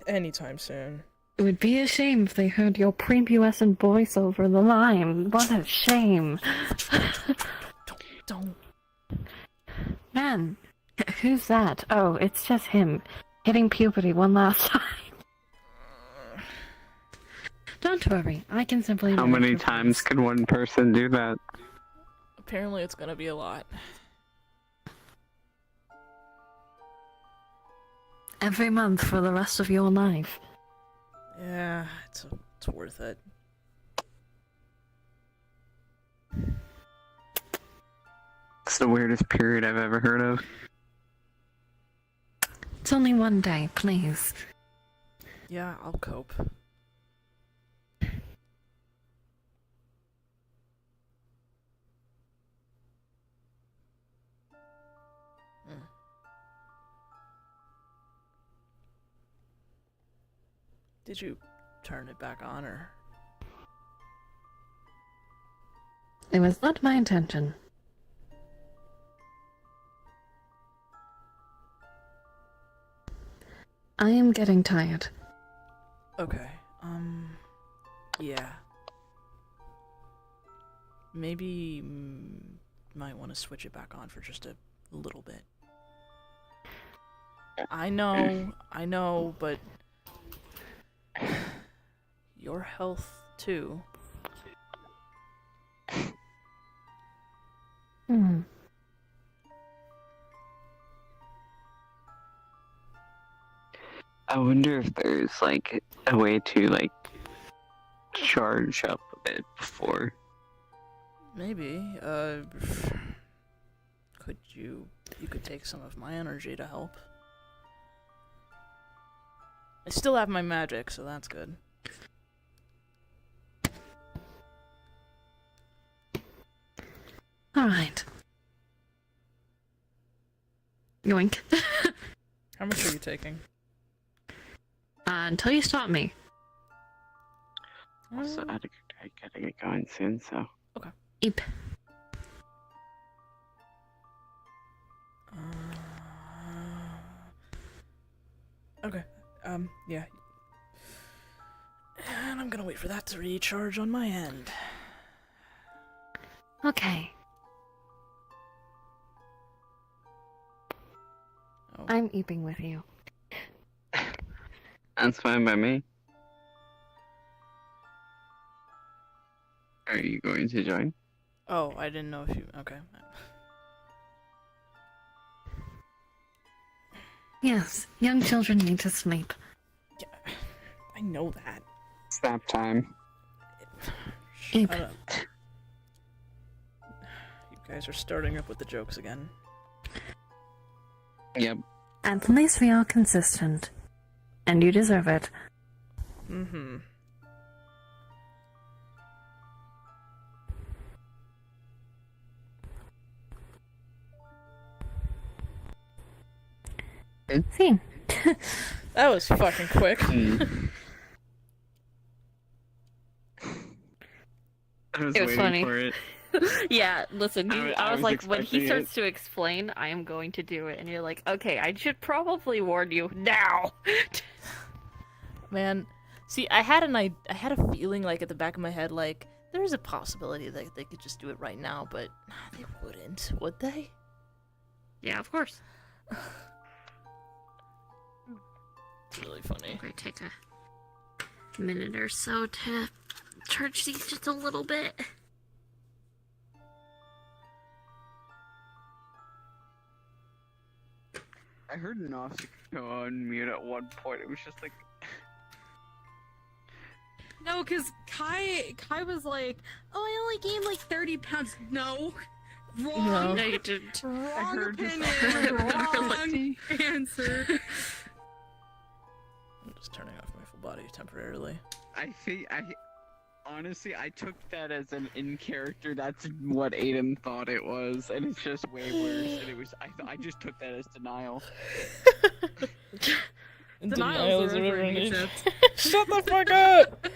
Anytime soon. It would be a shame if they heard your prepubescent voice over the line. What a shame. Don't. Man, who's that? Oh, it's just him. Hitting puberty one last time. Don't worry, I can simply... How many times can one person do that? Apparently it's gonna be a lot. Every month for the rest of your life. Yeah, it's worth it. It's the weirdest period I've ever heard of. It's only one day, please. Yeah, I'll cope. Did you turn it back on, or? It was not my intention. I am getting tired. Okay, yeah. Maybe might want to switch it back on for just a little bit. I know, but your health too. I wonder if there's like a way to like charge up a bit before. Maybe. Could you could take some of my energy to help. I still have my magic, so that's good. Alright. Yoink. How much are you taking? Until you stop me. Also, I gotta get going soon, so. Okay. Eep. Okay. Yeah. And I'm gonna wait for that to recharge on my end. Okay. Oh. I'm eeping with you. That's fine by me. Are you going to join? Oh, I didn't know if you... Okay. Yes, young children need to sleep. Yeah, I know that. It's nap time. Eep. Shut up. You guys are starting up with the jokes again. Yep. At least we are consistent. And you deserve it. Mm-hmm. See. That was fucking quick. I was It was waiting funny. for it. Yeah, listen, I was was like, when he expecting starts to explain, I am going to do it, and you're like, okay, I should probably warn you now. Man, see, I had a feeling, like, at the back of my head, like, there's a possibility that they could just do it right now, but they wouldn't, would they? Yeah, of course. It's really funny. I'm gonna take a minute or so to charge these just a little bit. I heard Nausicaa go on mute at one point. It was just like... No, because Kai was like, oh, I only gained like 30 pounds. No. Wrong. No, you didn't. Wrong heard his- opinion. Wrong answer. I'm just turning off my full body temporarily. I think Honestly, I took that as an in character. That's what Aiden thought it was, and it's just way worse. And it was I just took that as denial. Denial's a a river river in in Egypt. Shut the fuck up!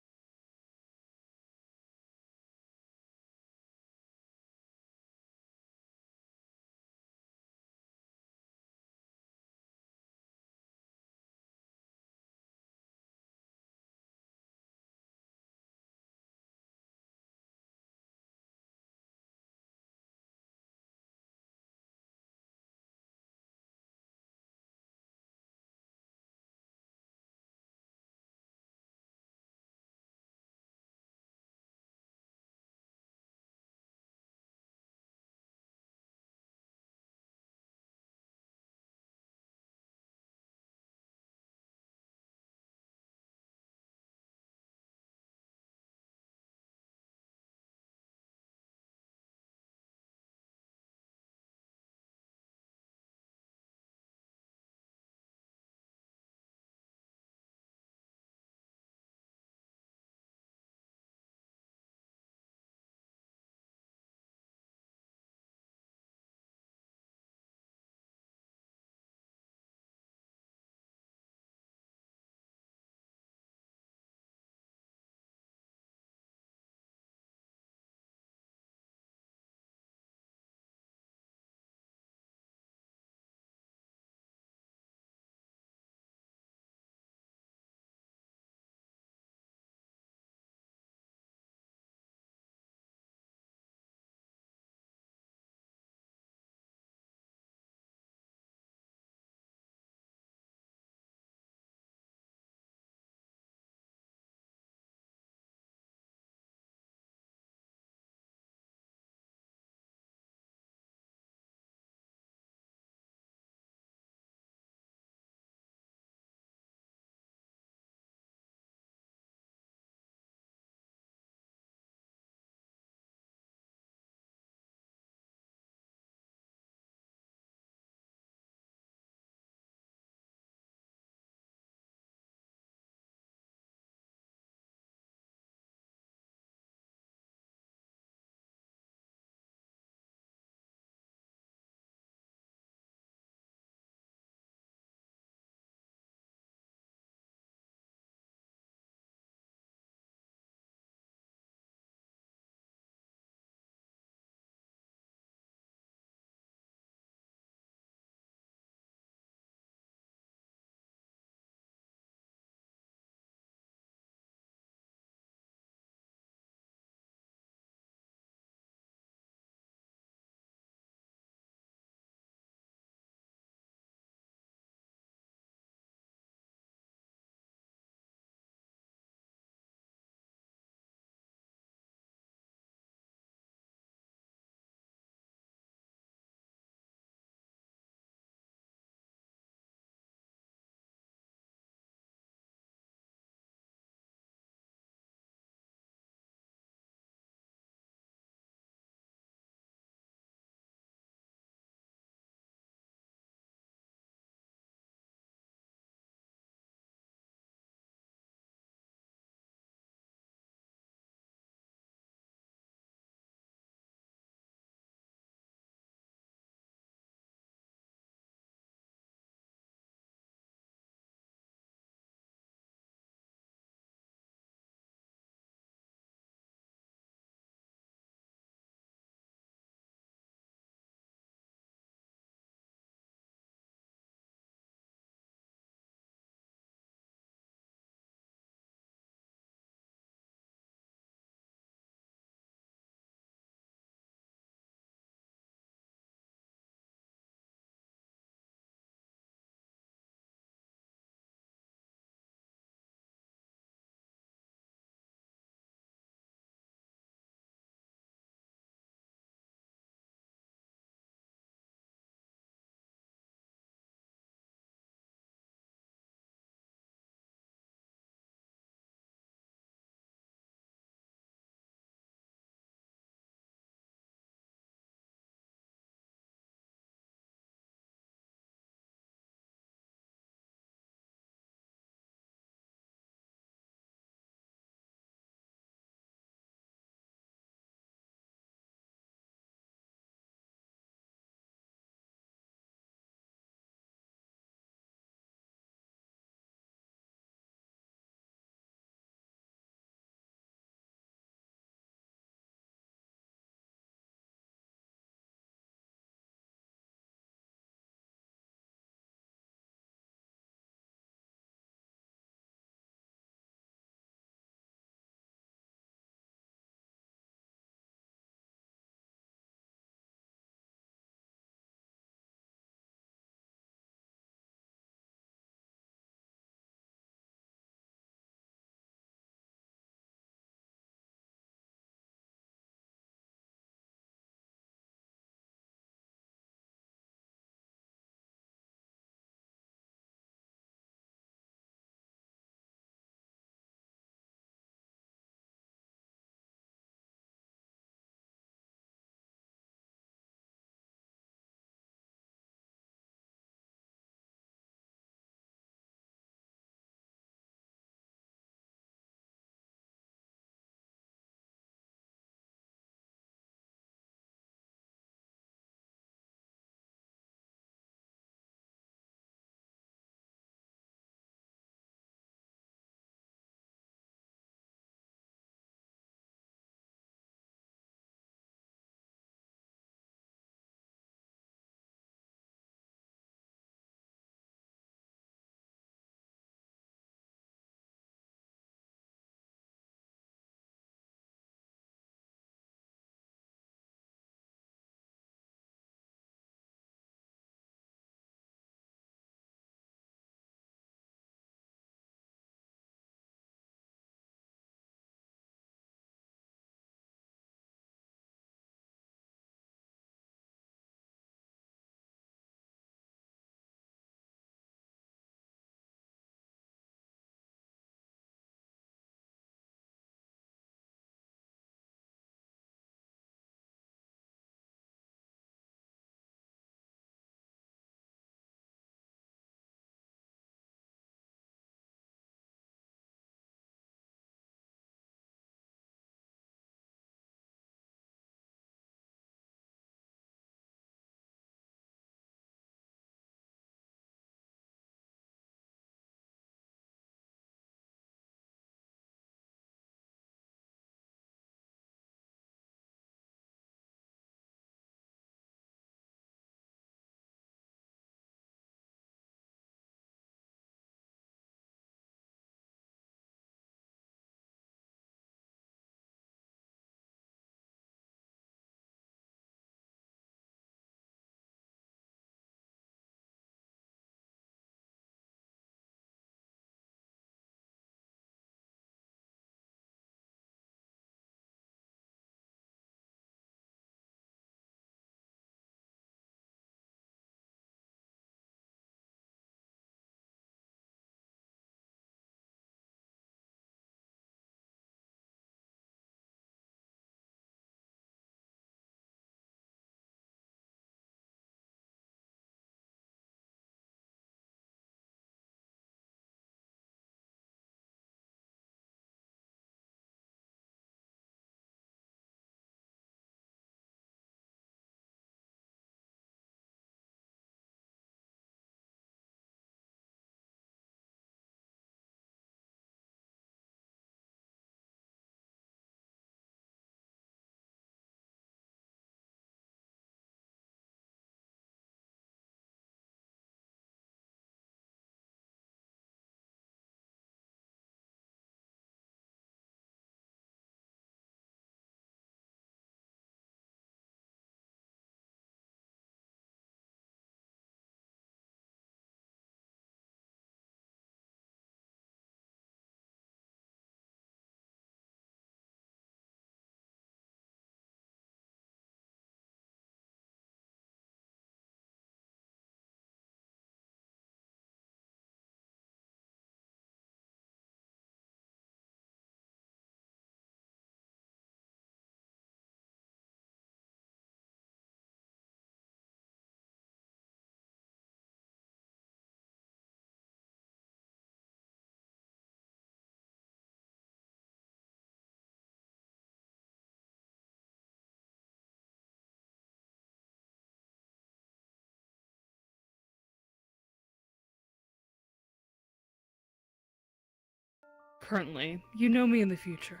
currently. You know me in the future,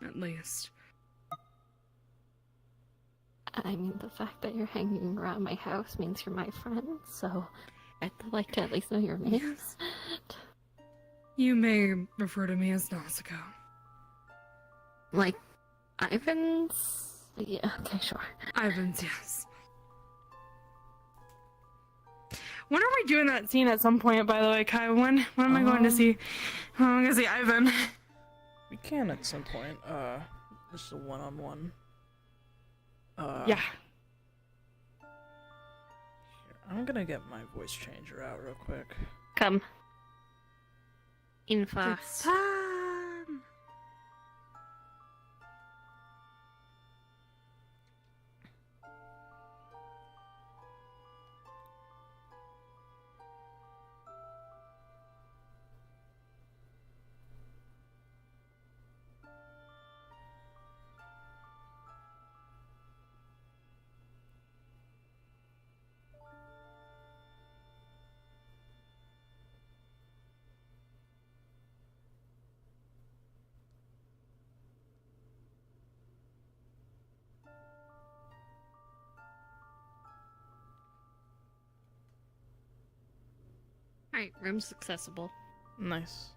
at least. I mean, the fact that you're hanging around my house means you're my friend, so I'd like to at least know your names. You may refer to me as Nausicaa. Like, Ivan's? Yeah, okay, sure. Ivan's, yes. When are we doing that scene at some point, by the way, Kai? When am I going to see? When am I going to see Ivan? We can at some point. This is a one-on-one. Yeah. I'm gonna get my voice changer out real quick. Come. In fast. Alright, room's accessible. Nice.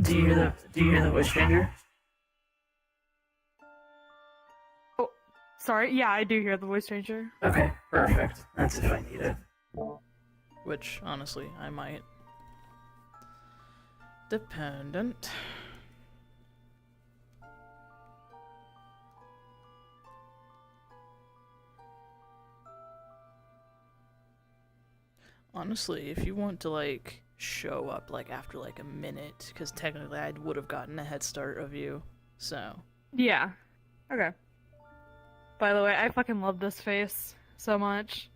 Do you hear the voice changer? Oh, sorry. Yeah, I do hear the voice changer. Okay, perfect. That's if I need it. Which, honestly, I might. Dependent. Honestly, if you want to, like, show up, like, after, like, a minute, because technically I would have gotten a head start of you, so. Yeah. Okay. By the way, I fucking love this face so much.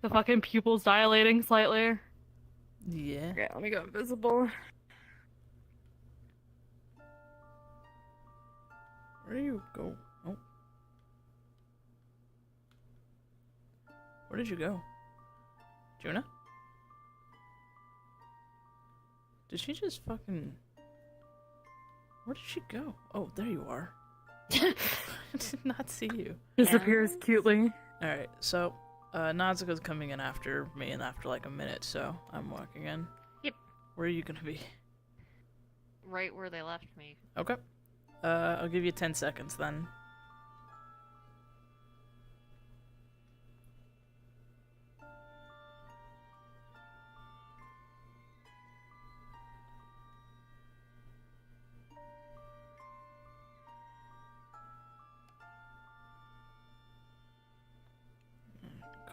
The fucking pupils dilating slightly. Yeah. Okay, let me go invisible. Where do you go? Oh. Where did you go? Juna? Did she just fucking... Where did she go? Oh, there you are. I did not see you. Disappears cutely. Alright, so, Nausicaa's coming in after me and after like a minute, so I'm walking in. Yep. Where are you gonna be? Right where they left me. Okay. I'll give you 10 seconds then.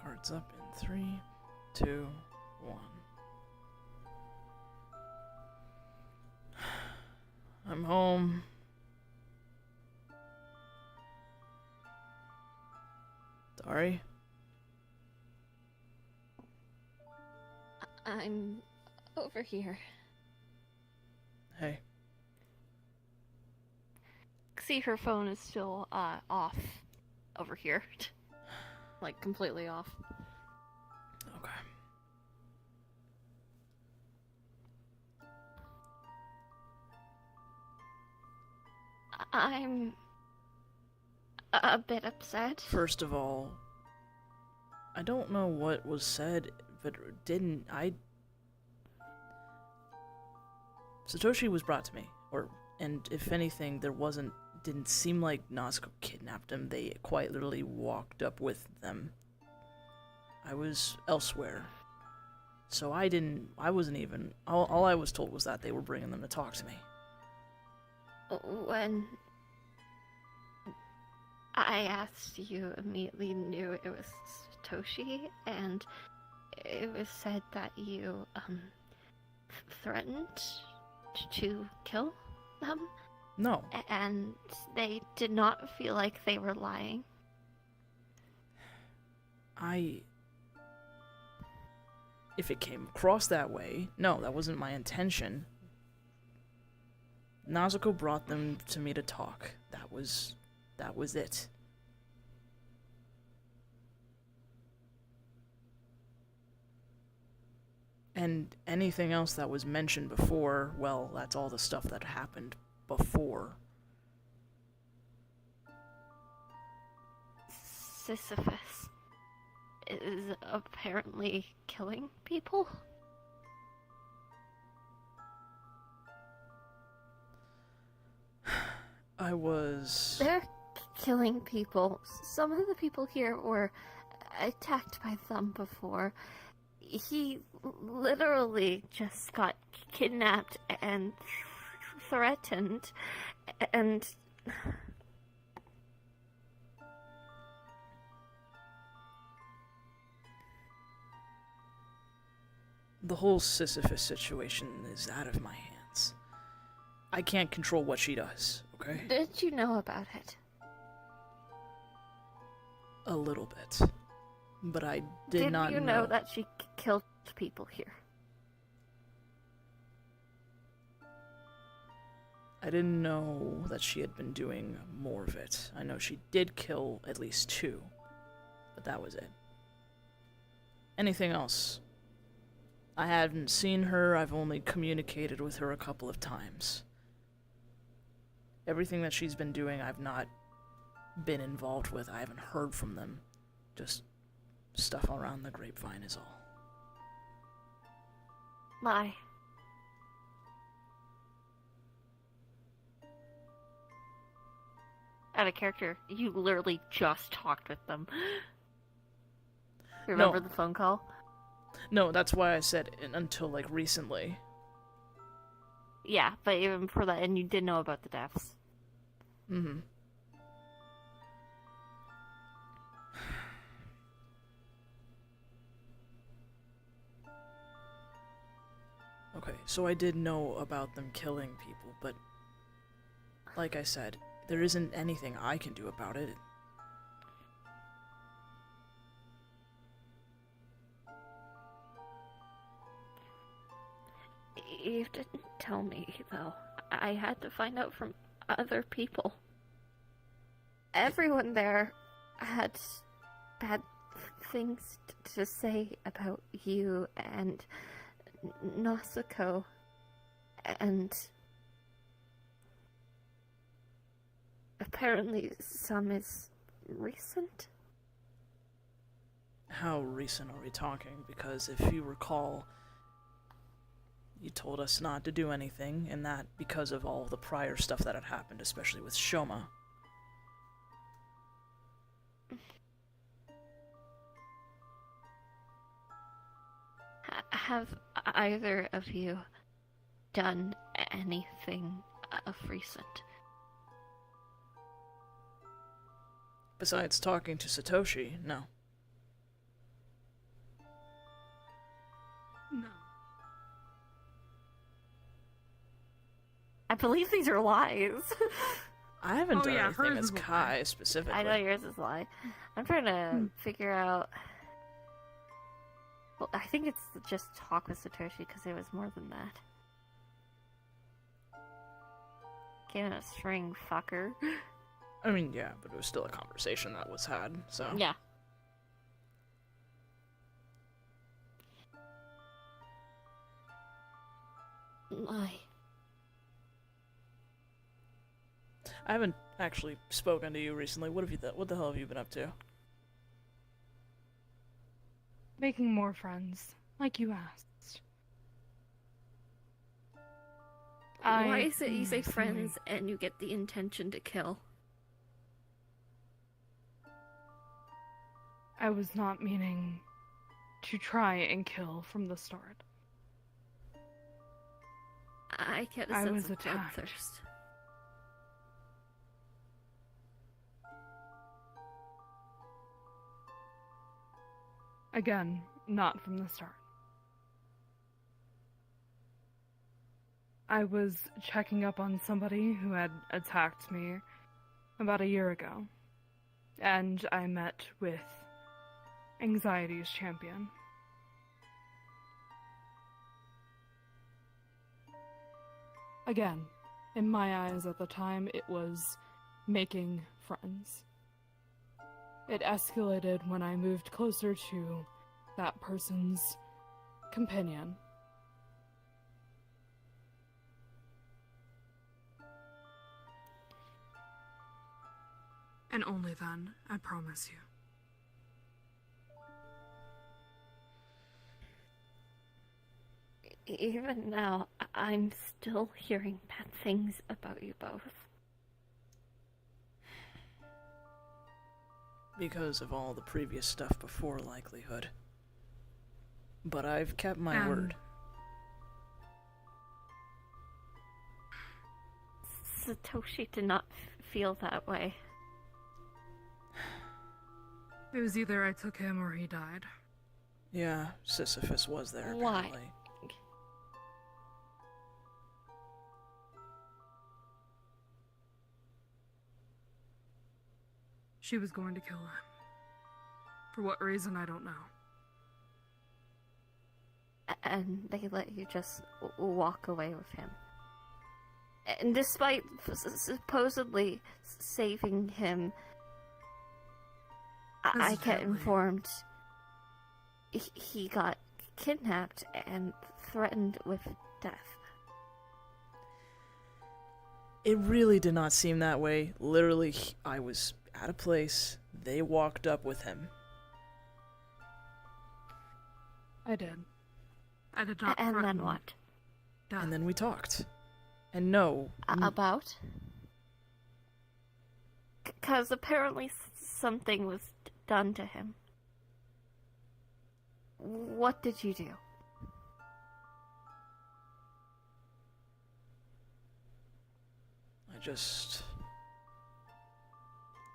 Cards up in 3, 2, 1. I'm home. Sorry. I'm over here. Hey. See, her phone is still off over here. Like, completely off. Okay. I'm a bit upset. First of all, I don't know what was said, but Satoshi was brought to me, and if anything, didn't seem like Nausicaa kidnapped him. They quite literally walked up with them. I was elsewhere. So I wasn't even, all I was told was that they were bringing them to talk to me. When I asked, you immediately knew it was Satoshi, and it was said that you, threatened to kill them? No. And they did not feel like they were lying. If it came across that way, no, that wasn't my intention. Nazuko brought them to me to talk. That was it. And anything else that was mentioned before, well, that's all the stuff that happened before. Sisyphus is apparently killing people? They're killing people. Some of the people here were attacked by them before. He literally just got kidnapped and threatened, and... The whole Sisyphus situation is out of my hands. I can't control what she does, okay? Did you know about it? A little bit. But I did not know... Did you know that she killed people here? I didn't know that she had been doing more of it. I know she did kill at least 2, but that was it. Anything else? I haven't seen her, I've only communicated with her a couple of times. Everything that she's been doing, I've not been involved with. I haven't heard from them. Just stuff around the grapevine is all. Lie. Out of character, you literally just talked with them. Remember the phone call? No, that's why I said until, like, recently. Yeah, but even before that, and you did know about the deaths. Mm-hmm. Okay, so I did know about them killing people, but... like I said, there isn't anything I can do about it. You didn't tell me, though. I had to find out from other people. Everyone there had bad things to say about you and Nasuko, and apparently some is recent. How recent are we talking? Because if you recall, you told us not to do anything, and that because of all the prior stuff that had happened, especially with Shoma. Have either of you done anything of recent? Besides talking to Satoshi, no. No. I believe these are lies. I haven't done anything hers as is a Kai specifically. I know yours is a lie. I'm trying to figure out... Well, I think it's just talk with Satoshi, because it was more than that. Get in a string, fucker. I mean, yeah, but it was still a conversation that was had, so... Yeah. Lie. I haven't actually spoken to you recently. What the hell have you been up to? Making more friends, like you asked. Why is it you say friends and you get the intention to kill? I was not meaning to try and kill from the start. I get a I sense was of attacked. bloodthirst. Again, not from the start. I was checking up on somebody who had attacked me about a year ago, and I met with Anxiety's champion. Again, in my eyes at the time, it was making friends. It escalated when I moved closer to that person's companion. And only then, I promise you. Even now, I'm still hearing bad things about you both. Because of all the previous stuff before likelihood. But I've kept my word. Satoshi did not feel that way. It was either I took him or he died. Yeah, Sisyphus was there, Why? apparently. She was going to kill him. For what reason, I don't know. And they let you just walk away with him. And despite supposedly saving him, I get informed he got kidnapped and threatened with death. It really did not seem that way. Literally, I was at a place, they walked up with him. I did. I did not And threaten then what? death. And then we talked. And no. About? Because apparently something was done to him. What did you do? I just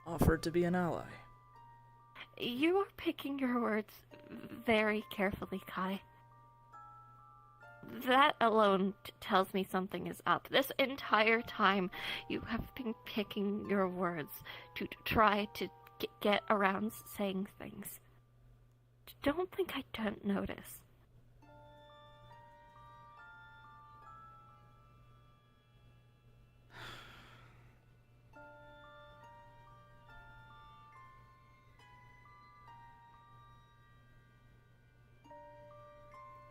offered to be an ally. You are picking your words very carefully, Kai. That alone tells me something is up. This entire time, you have been picking your words to try to get around saying things. Don't think I don't notice.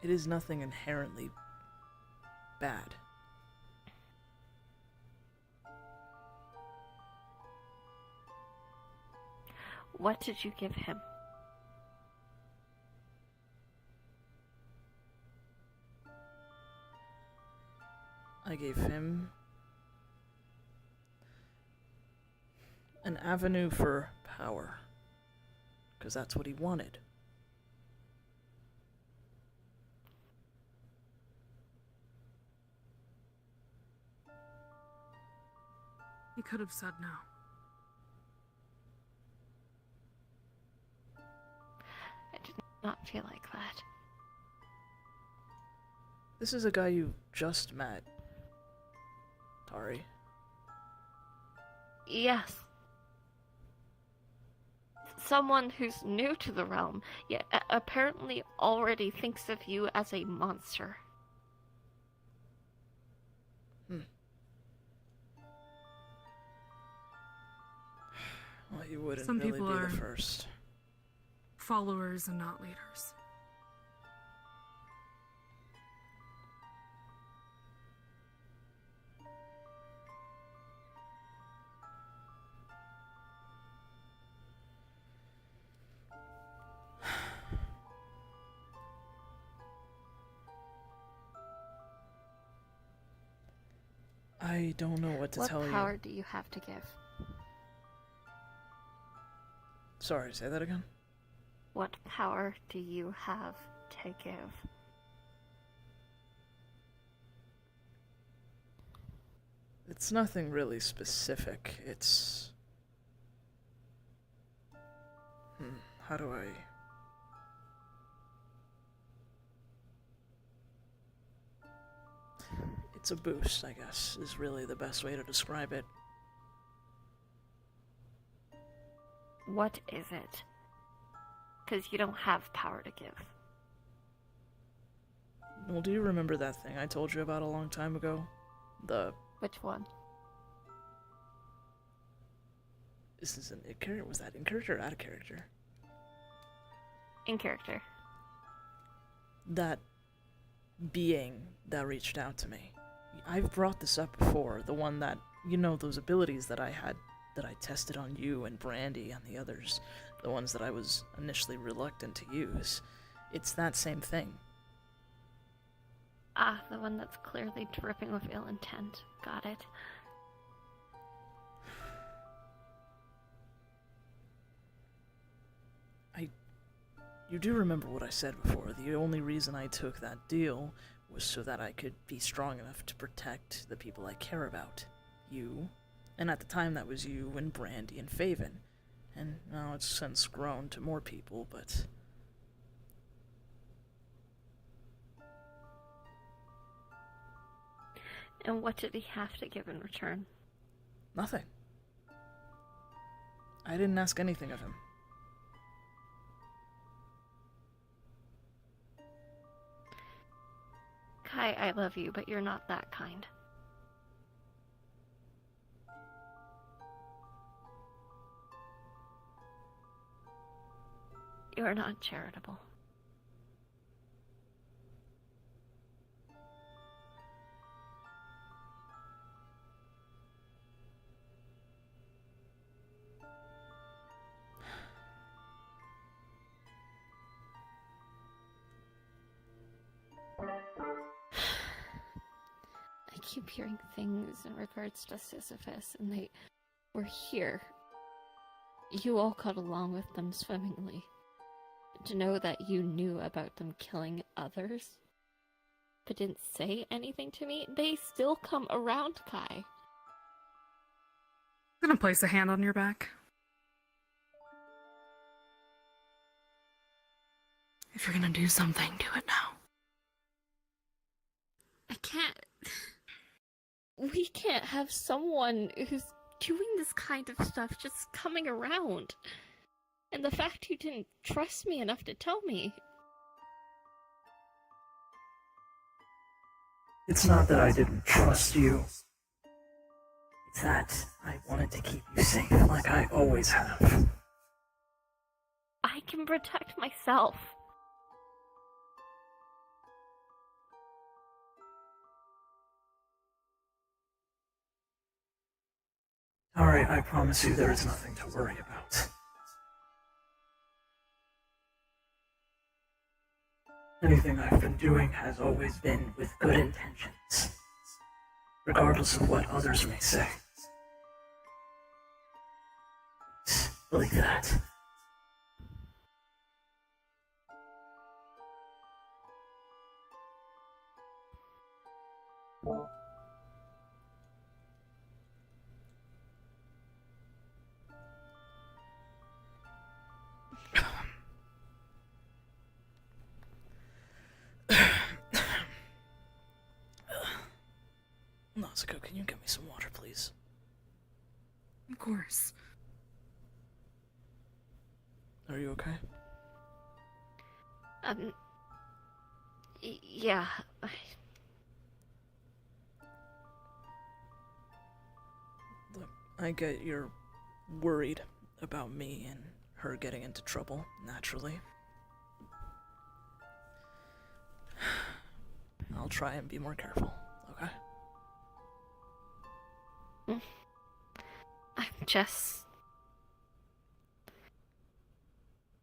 It is nothing inherently bad. What did you give him? I gave him an avenue for power, because that's what he wanted. He could have said no. I did not feel like that. This is a guy you just met, Tari. Yes. Someone who's new to the realm, yet apparently already thinks of you as a monster. Well, you wouldn't Some really people be are the first. Followers and not leaders. I don't know what to tell you. What power do you have to give? Sorry, say that again? What power do you have to give? It's nothing really specific. It's... how do I... It's a boost, I guess, is really the best way to describe it. What is it? because you don't have power to give. Well, do you remember that thing I told you about a long time ago? Which one? This is an character. Was that in character or out of character? In character. That being that reached out to me. I've brought this up before. The one that, you know, those abilities that I had, that I tested on you and Brandy and the others. The ones that I was initially reluctant to use. It's that same thing. Ah, the one that's clearly dripping with ill intent. Got it. You do remember what I said before. The only reason I took that deal was so that I could be strong enough to protect the people I care about. You. And at the time that was you and Brandy and Faven. And now it's since grown to more people, but... And what did he have to give in return? Nothing. I didn't ask anything of him. Kai, I love you, but you're not that kind. You are not charitable. I keep hearing things in regards to Sisyphus, and they were here. You all got along with them swimmingly. To know that you knew about them killing others, but didn't say anything to me, they still come around, Kai. I'm gonna place a hand on your back. If you're gonna do something, do it now. I can't... We can't have someone who's doing this kind of stuff just coming around. And the fact you didn't trust me enough to tell me. It's not that I didn't trust you. It's that I wanted to keep you safe like I always have. I can protect myself. Alright, I promise you there is nothing to worry about. Anything I've been doing has always been with good intentions, regardless of what others may say. Please believe that. Natsuko, can you get me some water, please? Of course. Are you okay? Yeah. Look, I get you're worried about me and her getting into trouble, naturally. I'll try and be more careful, okay? I'm just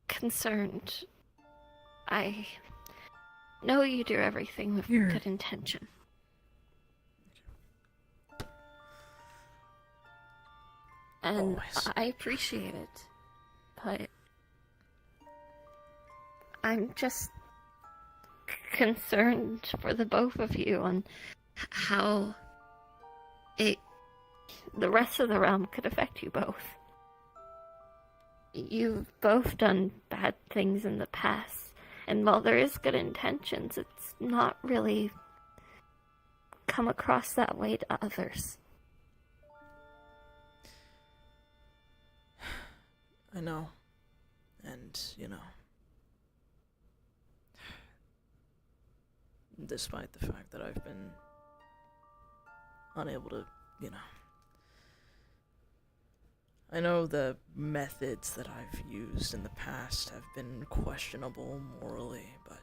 concerned. I know you do everything with good intention. And Always. I appreciate it, but I'm just concerned for the both of you on how the rest of the realm could affect you both. You've both done bad things in the past, and while there is good intentions, it's not really come across that way to others. I know. And, you know, despite the fact that I've been unable to, I know the methods that I've used in the past have been questionable morally, but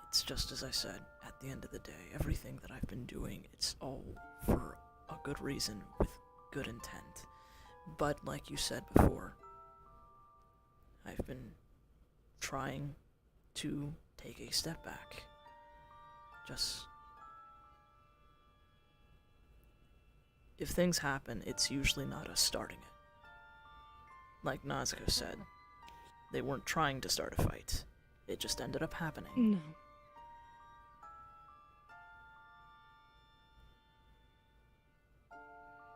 it's just as I said, at the end of the day, everything that I've been doing, it's all for a good reason, with good intent. But like you said before, I've been trying to take a step back. Just... if things happen, it's usually not us starting it. Like Nazca said, they weren't trying to start a fight. It just ended up happening.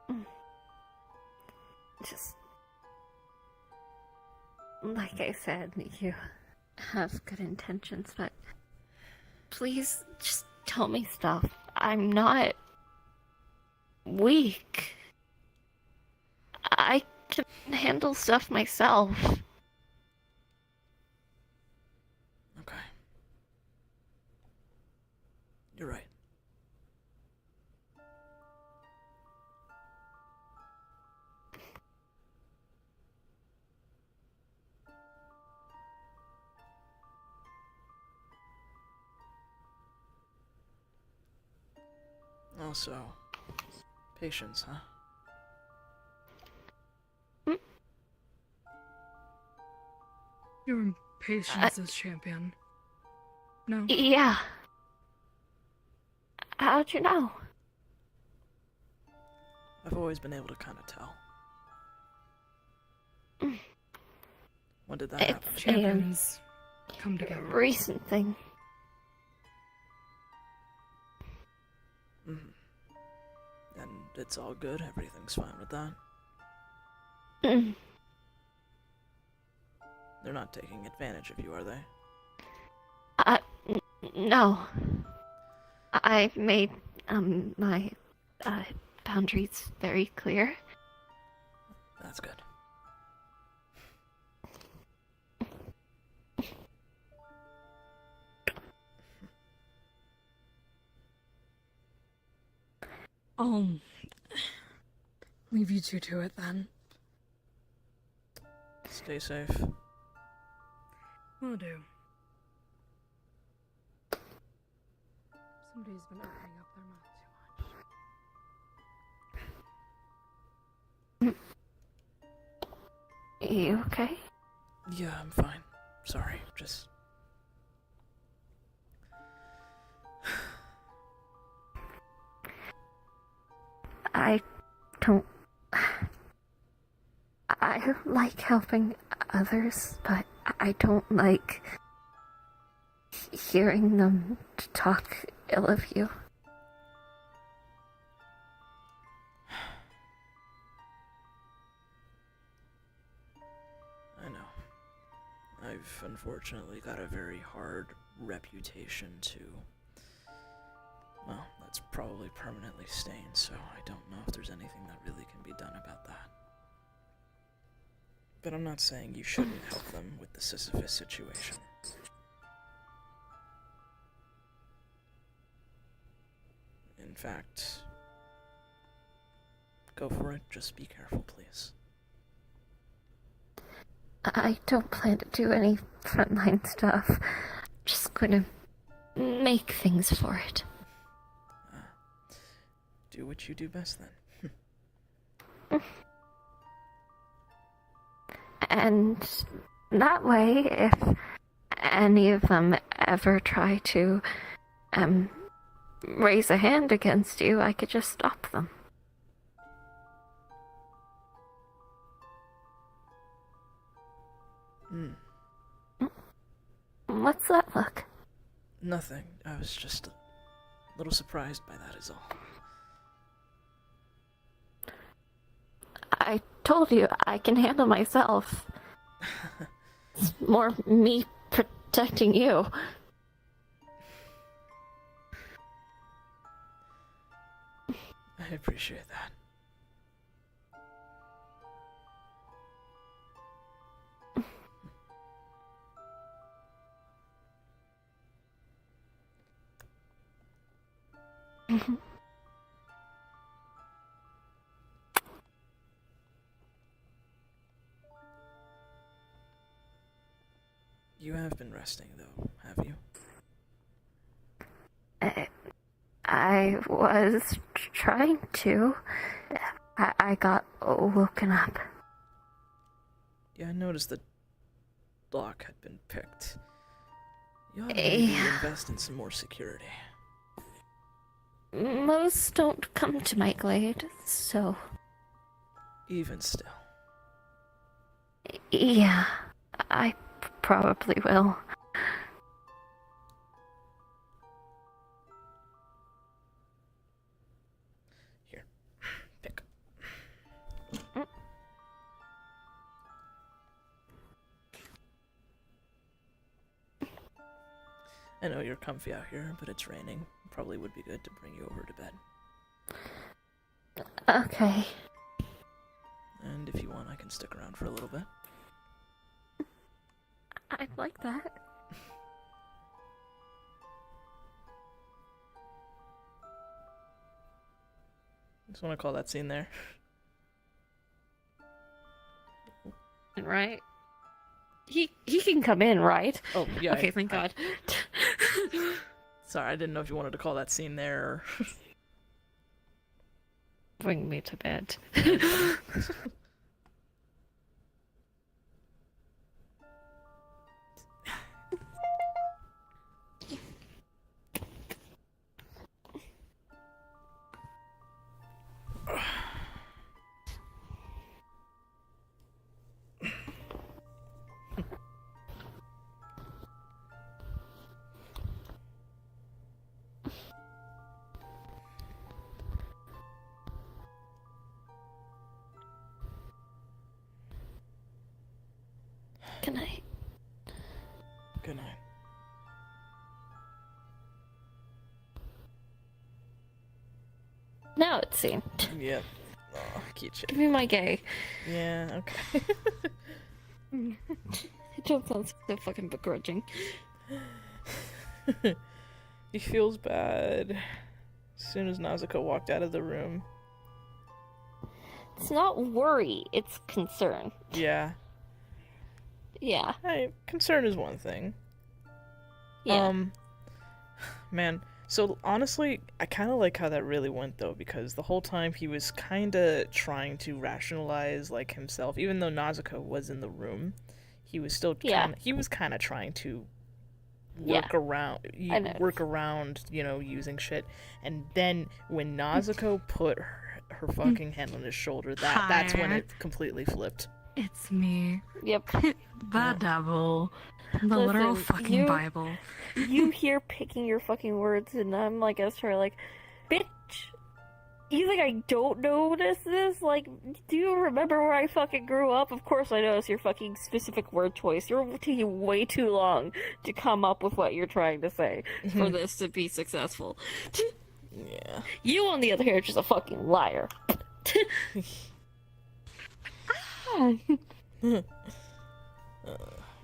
No. Just like I said, you have good intentions, but please just tell me stuff. I'm not weak. I can handle stuff myself. Okay. You're right. Also, patience, huh? Your impatience is champion. No? Yeah. How'd you know? I've always been able to kind of tell. When did that happen? It's Champions come a together. recent thing. And it's all good? Everything's fine with that? They're not taking advantage of you, are they? No. I've made, my, boundaries very clear. That's good. I'll leave you two to it then. Stay safe. Will do. Somebody's been opening up their mouth too much. You okay? Yeah, I'm fine. Sorry, just... I don't... I like helping others, but I don't like hearing them talk ill of you. I know. I've unfortunately got a very hard reputation to... well, that's probably permanently stained, so I don't know if there's anything that really can be done about that. But I'm not saying you shouldn't help them with the Sisyphus situation. In fact, go for it, just be careful, please. I don't plan to do any frontline stuff. Just gonna make things for it. Do what you do best, then. And that way, if any of them ever try to, raise a hand against you, I could just stop them. What's that look? Nothing. I was just a little surprised by that is all. I told you, I can handle myself. It's more me protecting you. I appreciate that. You have been resting, though, have you? I was trying to. I got woken up. Yeah, I noticed the lock had been picked. You ought to maybe invest in some more security. Most don't come to my glade, so... Even still. Yeah, I probably will. Here, pick. I know you're comfy out here, but it's raining. Probably would be good to bring you over to bed. Okay. And if you want, I can stick around for a little bit. I'd like that. Just want to call that scene there. Right? He can come in, right? Oh, yeah. Okay, thank God. Sorry, I didn't know if you wanted to call that scene there or... Bring me to bed. Good night. Good night. Now it's seen. Yep. Oh, cute shit. Give me my gay. Yeah, okay. It don't sound so fucking begrudging. He feels bad. As soon as Nazuko walked out of the room. It's not worry, it's concern. Yeah. Yeah. Hey, concern is one thing. Yeah. Man, so honestly, I kind of like how that really went though, because the whole time he was kind of trying to rationalize like himself, even though Nazuko was in the room, he was still kind of trying to work around, you know, using shit. And then when Nazuko put her fucking hand on his shoulder, that's when it completely flipped. It's me. Yep. The devil. The Listen, literal fucking Bible. You hear picking your fucking words, and I'm like, as her, like, bitch, you think I don't notice this? Like, do you remember where I fucking grew up? Of course I notice your fucking specific word choice. You're taking way too long to come up with what you're trying to say for this to be successful. Yeah. You, on the other hand, are just a fucking liar.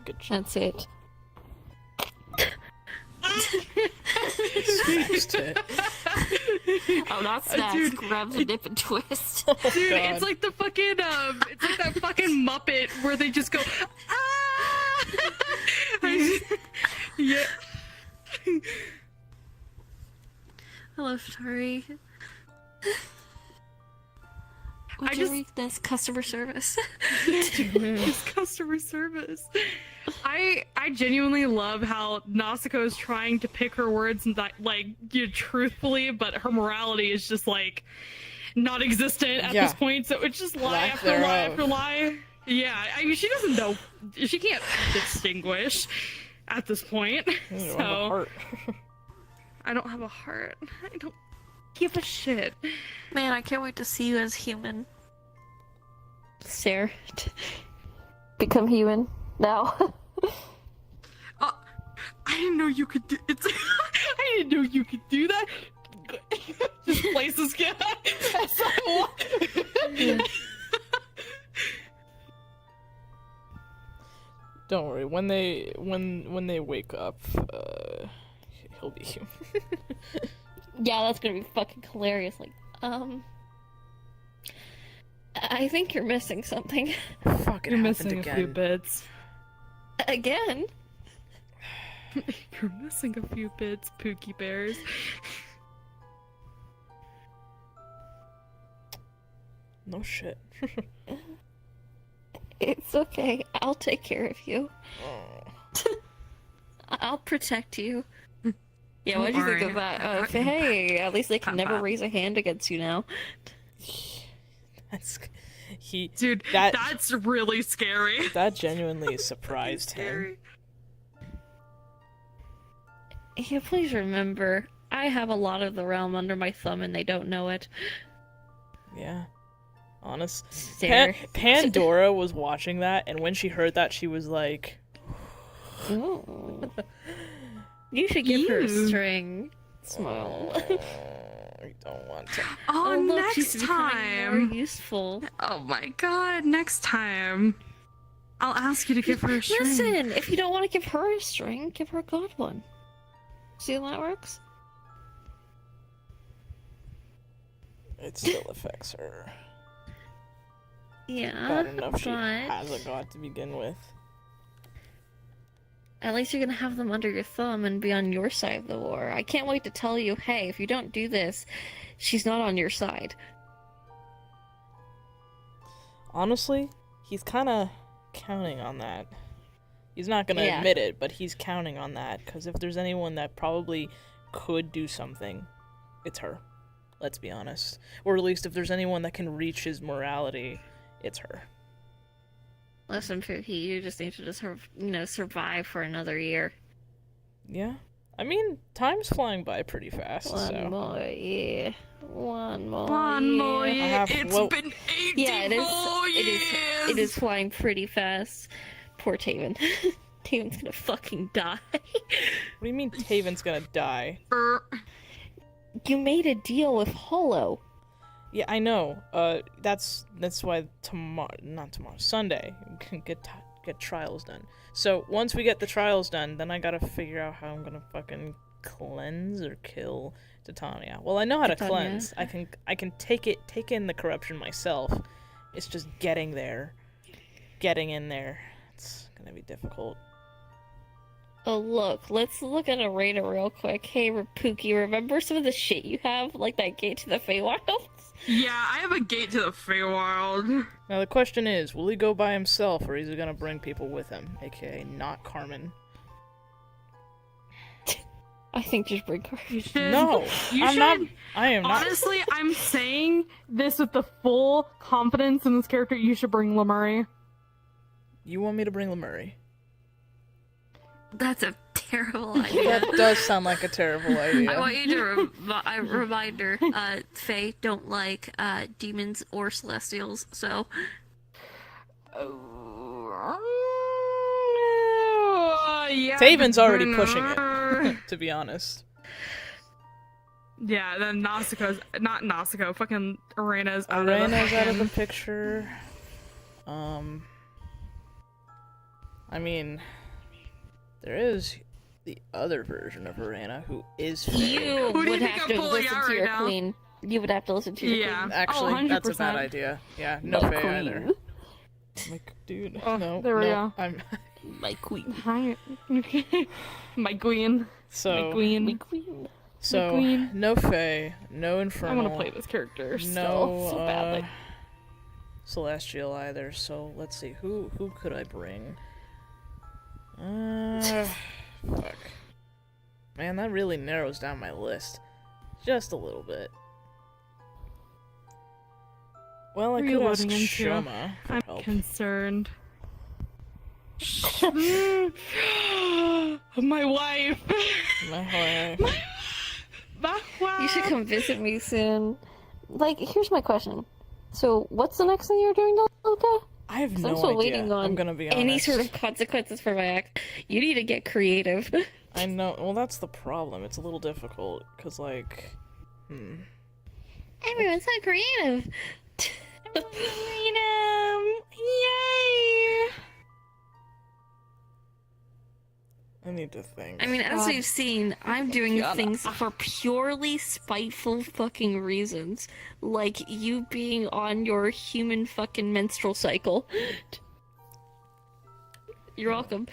Good job. That's it. Snatched it. Oh, not snatch. Dude, Grabs a dip and twist. Oh, Dude, God. it's like the fucking, it's like that fucking Muppet where they just go, ah! Yeah. Hello, Tori. What's your weakness? Customer service. It's customer service. I genuinely love how Nausicaa is trying to pick her words and like truthfully, but her morality is just like non-existent at this point. So it's just lie Lack after thereof. lie after lie. Yeah, I mean she doesn't know. She can't distinguish at this point. You don't have a So heart. I don't have a heart. I don't give a shit. Man, I can't wait to see you as human. Sarah, become human now. I didn't know you could do it's I didn't know you could do that. Just place this guy. Don't worry. When they wake up, he'll be human. Yeah, that's gonna be fucking hilarious. Like, I think you're missing something. Fuck, it You're happened missing again. a few bits. Again? You're missing a few bits, Pookie Bears. No shit. It's okay. I'll take care of you. I'll protect you. Yeah, what do you think of that? Hey, at least they can never raise a hand against you now. Dude, that's really scary. That genuinely surprised him. Yeah, please remember, I have a lot of the realm under my thumb and they don't know it. Yeah. Honest. There. Pandora was watching that, and when she heard that, she was like... Ooh. You should give her a string. Smile. I don't want to. Oh, look, next she's becoming time. more useful. Oh my god, next time. I'll ask you to give her a string. Listen, if you don't want to give her a string, give her a god one. See how that works? It still affects her. Yeah, Bad enough she but has a god to begin with. at least you're gonna have them under your thumb and be on your side of the war. I can't wait to tell you, hey, if you don't do this, she's not on your side. Honestly, he's kind of counting on that. He's not gonna admit it, but he's counting on that, because if there's anyone that probably could do something, it's her. Let's be honest. Or at least if there's anyone that can reach his morality, it's her. Listen, Pookie, you just need to survive for another year. Yeah. I mean, time's flying by pretty fast, One more year. One more year. It's been 84 yeah, years. It is flying pretty fast. Poor Taven. Taven's gonna fucking die. What do you mean Taven's gonna die? You made a deal with Hollow. Yeah, I know. That's why Sunday, we can get trials done. So once we get the trials done, then I gotta figure out how I'm gonna fucking cleanse or kill Titania. Well, I know how to cleanse. I can take in the corruption myself. It's just getting in there. It's gonna be difficult. Oh look, let's look at Arena real quick. Hey, Pookie, remember some of the shit you have, like that gate to the Feywilds? Yeah, I have a gate to the Feywild. Now the question is, will he go by himself, or is he gonna bring people with him, aka not Carmen? I think just bring Carmen. No, I'm not. I am not. Honestly, I'm saying this with the full confidence in this character. You should bring Lemurray. You want me to bring Lemurray? That's a terrible idea. That does sound like a terrible idea. I want you to reminder, Fae don't like demons or celestials, so... Yeah, Taven's already pushing it, to be honest. Yeah, then Nausicaa's... Not Nausicaa, fucking Arena's out of the picture. I mean... There is the other version of Arena who is Fae. You would have to listen to your queen. You would have to listen to your queen. Actually, that's a bad idea. Yeah, no Fae either. My dude. Oh, no, there we no, go. I'm my queen. Hi. My queen. So, my queen. My queen. So, my queen. no Fae, no Infernal. I want to play this character still no, so badly. Celestial either. So let's see, who could I bring? Fuck. Man, that really narrows down my list. Just a little bit. Well, I could ask Shoma for I'm help. concerned. My wife! My wife. My wife! You should come visit me soon. Like, here's my question. So, what's the next thing you're doing, Luca? I have no I'm still idea. waiting on I'm gonna be any honest. sort of consequences for my act. You need to get creative. I know. Well, that's the problem. It's a little difficult because, like, Everyone's so creative. Yay! I need to think. I mean, as God. we've seen, I'm doing Gianna. things for purely spiteful fucking reasons. Like you being on your human fucking menstrual cycle. You're welcome.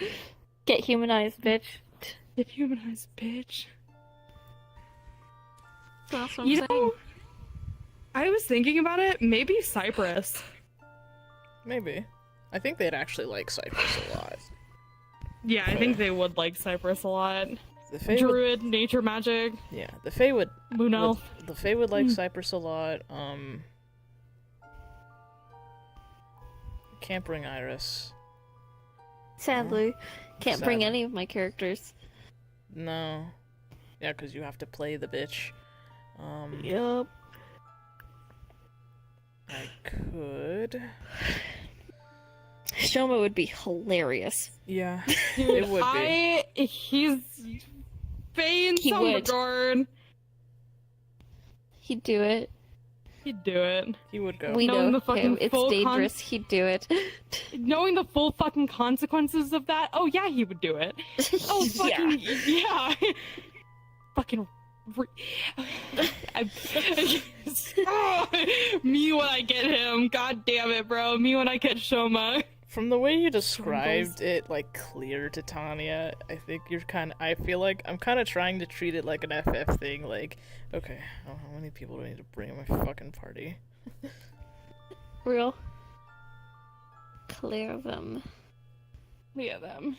Get humanized, bitch. Get humanized, bitch. That's what I'm You saying. know, I was thinking about it. Maybe Cypress. Maybe. I think they'd actually like Cypress a lot. Yeah, I think they would like Cypress a lot. The Fae Druid, nature magic. Yeah, the Fae would. Moon elf. The Fae would like Cypress a lot. Can't bring Iris. Sadly, can't bring Sad. any of my characters. No. Yeah, because you have to play the bitch. Yup. I could. Shoma would be hilarious. Yeah, Dude, it would be. He's Faye in He some would. regard. He'd do it. He'd do it. He would go. We Knowing know the fucking him. It's full dangerous. He'd do it. Knowing the full fucking consequences of that, oh yeah, he would do it. Oh fucking yeah. Fucking. Me when I get him. God damn it, bro. Me when I get Shoma. From the way you described it, like clear to Tanya, I think you're kind of. I feel like I'm kind of trying to treat it like an FF thing. Like, okay, how many people do I need to bring in my fucking party? Real. Clear them. Yeah, them.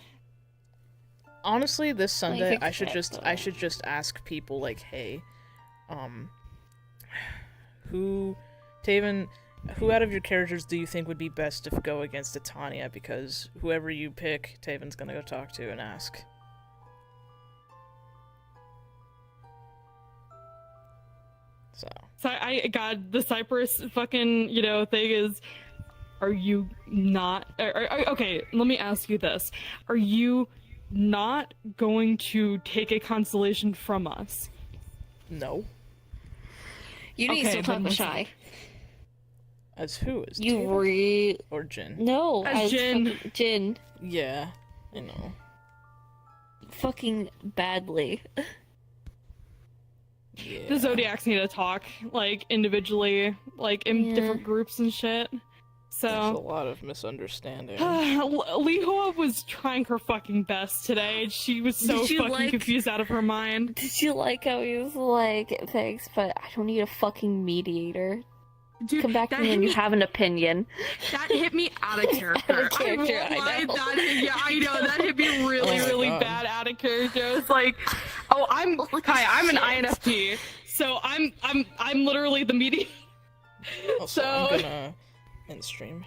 Honestly, this Sunday Like, I should accept just ask people like, hey, who out of your characters do you think would be best to go against a Tanya? Because whoever you pick, Taven's gonna go talk to and ask. So I got the Cypress fucking, thing is, are you not, okay, let me ask you this. Are you not going to take a constellation from us? No. You need Okay, to talk then- shy. As who? As You Taven? Or Jin? No, As Jin. fucking Jin. Yeah, I know. Fucking badly. Yeah. The Zodiacs need to talk, like, individually, like, in Yeah. different groups and shit. There's a So, lot of misunderstanding. Lihua was trying her fucking best today, and she was so Did you fucking like- confused out of her mind. Did you like how he was like, thanks, but I don't need a fucking mediator. Dude, Come back to that me hit when you me- have an opinion. That hit me out of character. Out of character, I won't lie, I know. I know, that hit me really, Oh my really God. bad out of character. It's like, oh, I'm an INFP, so I'm literally the mediator. Also, So- I'm gonna end stream.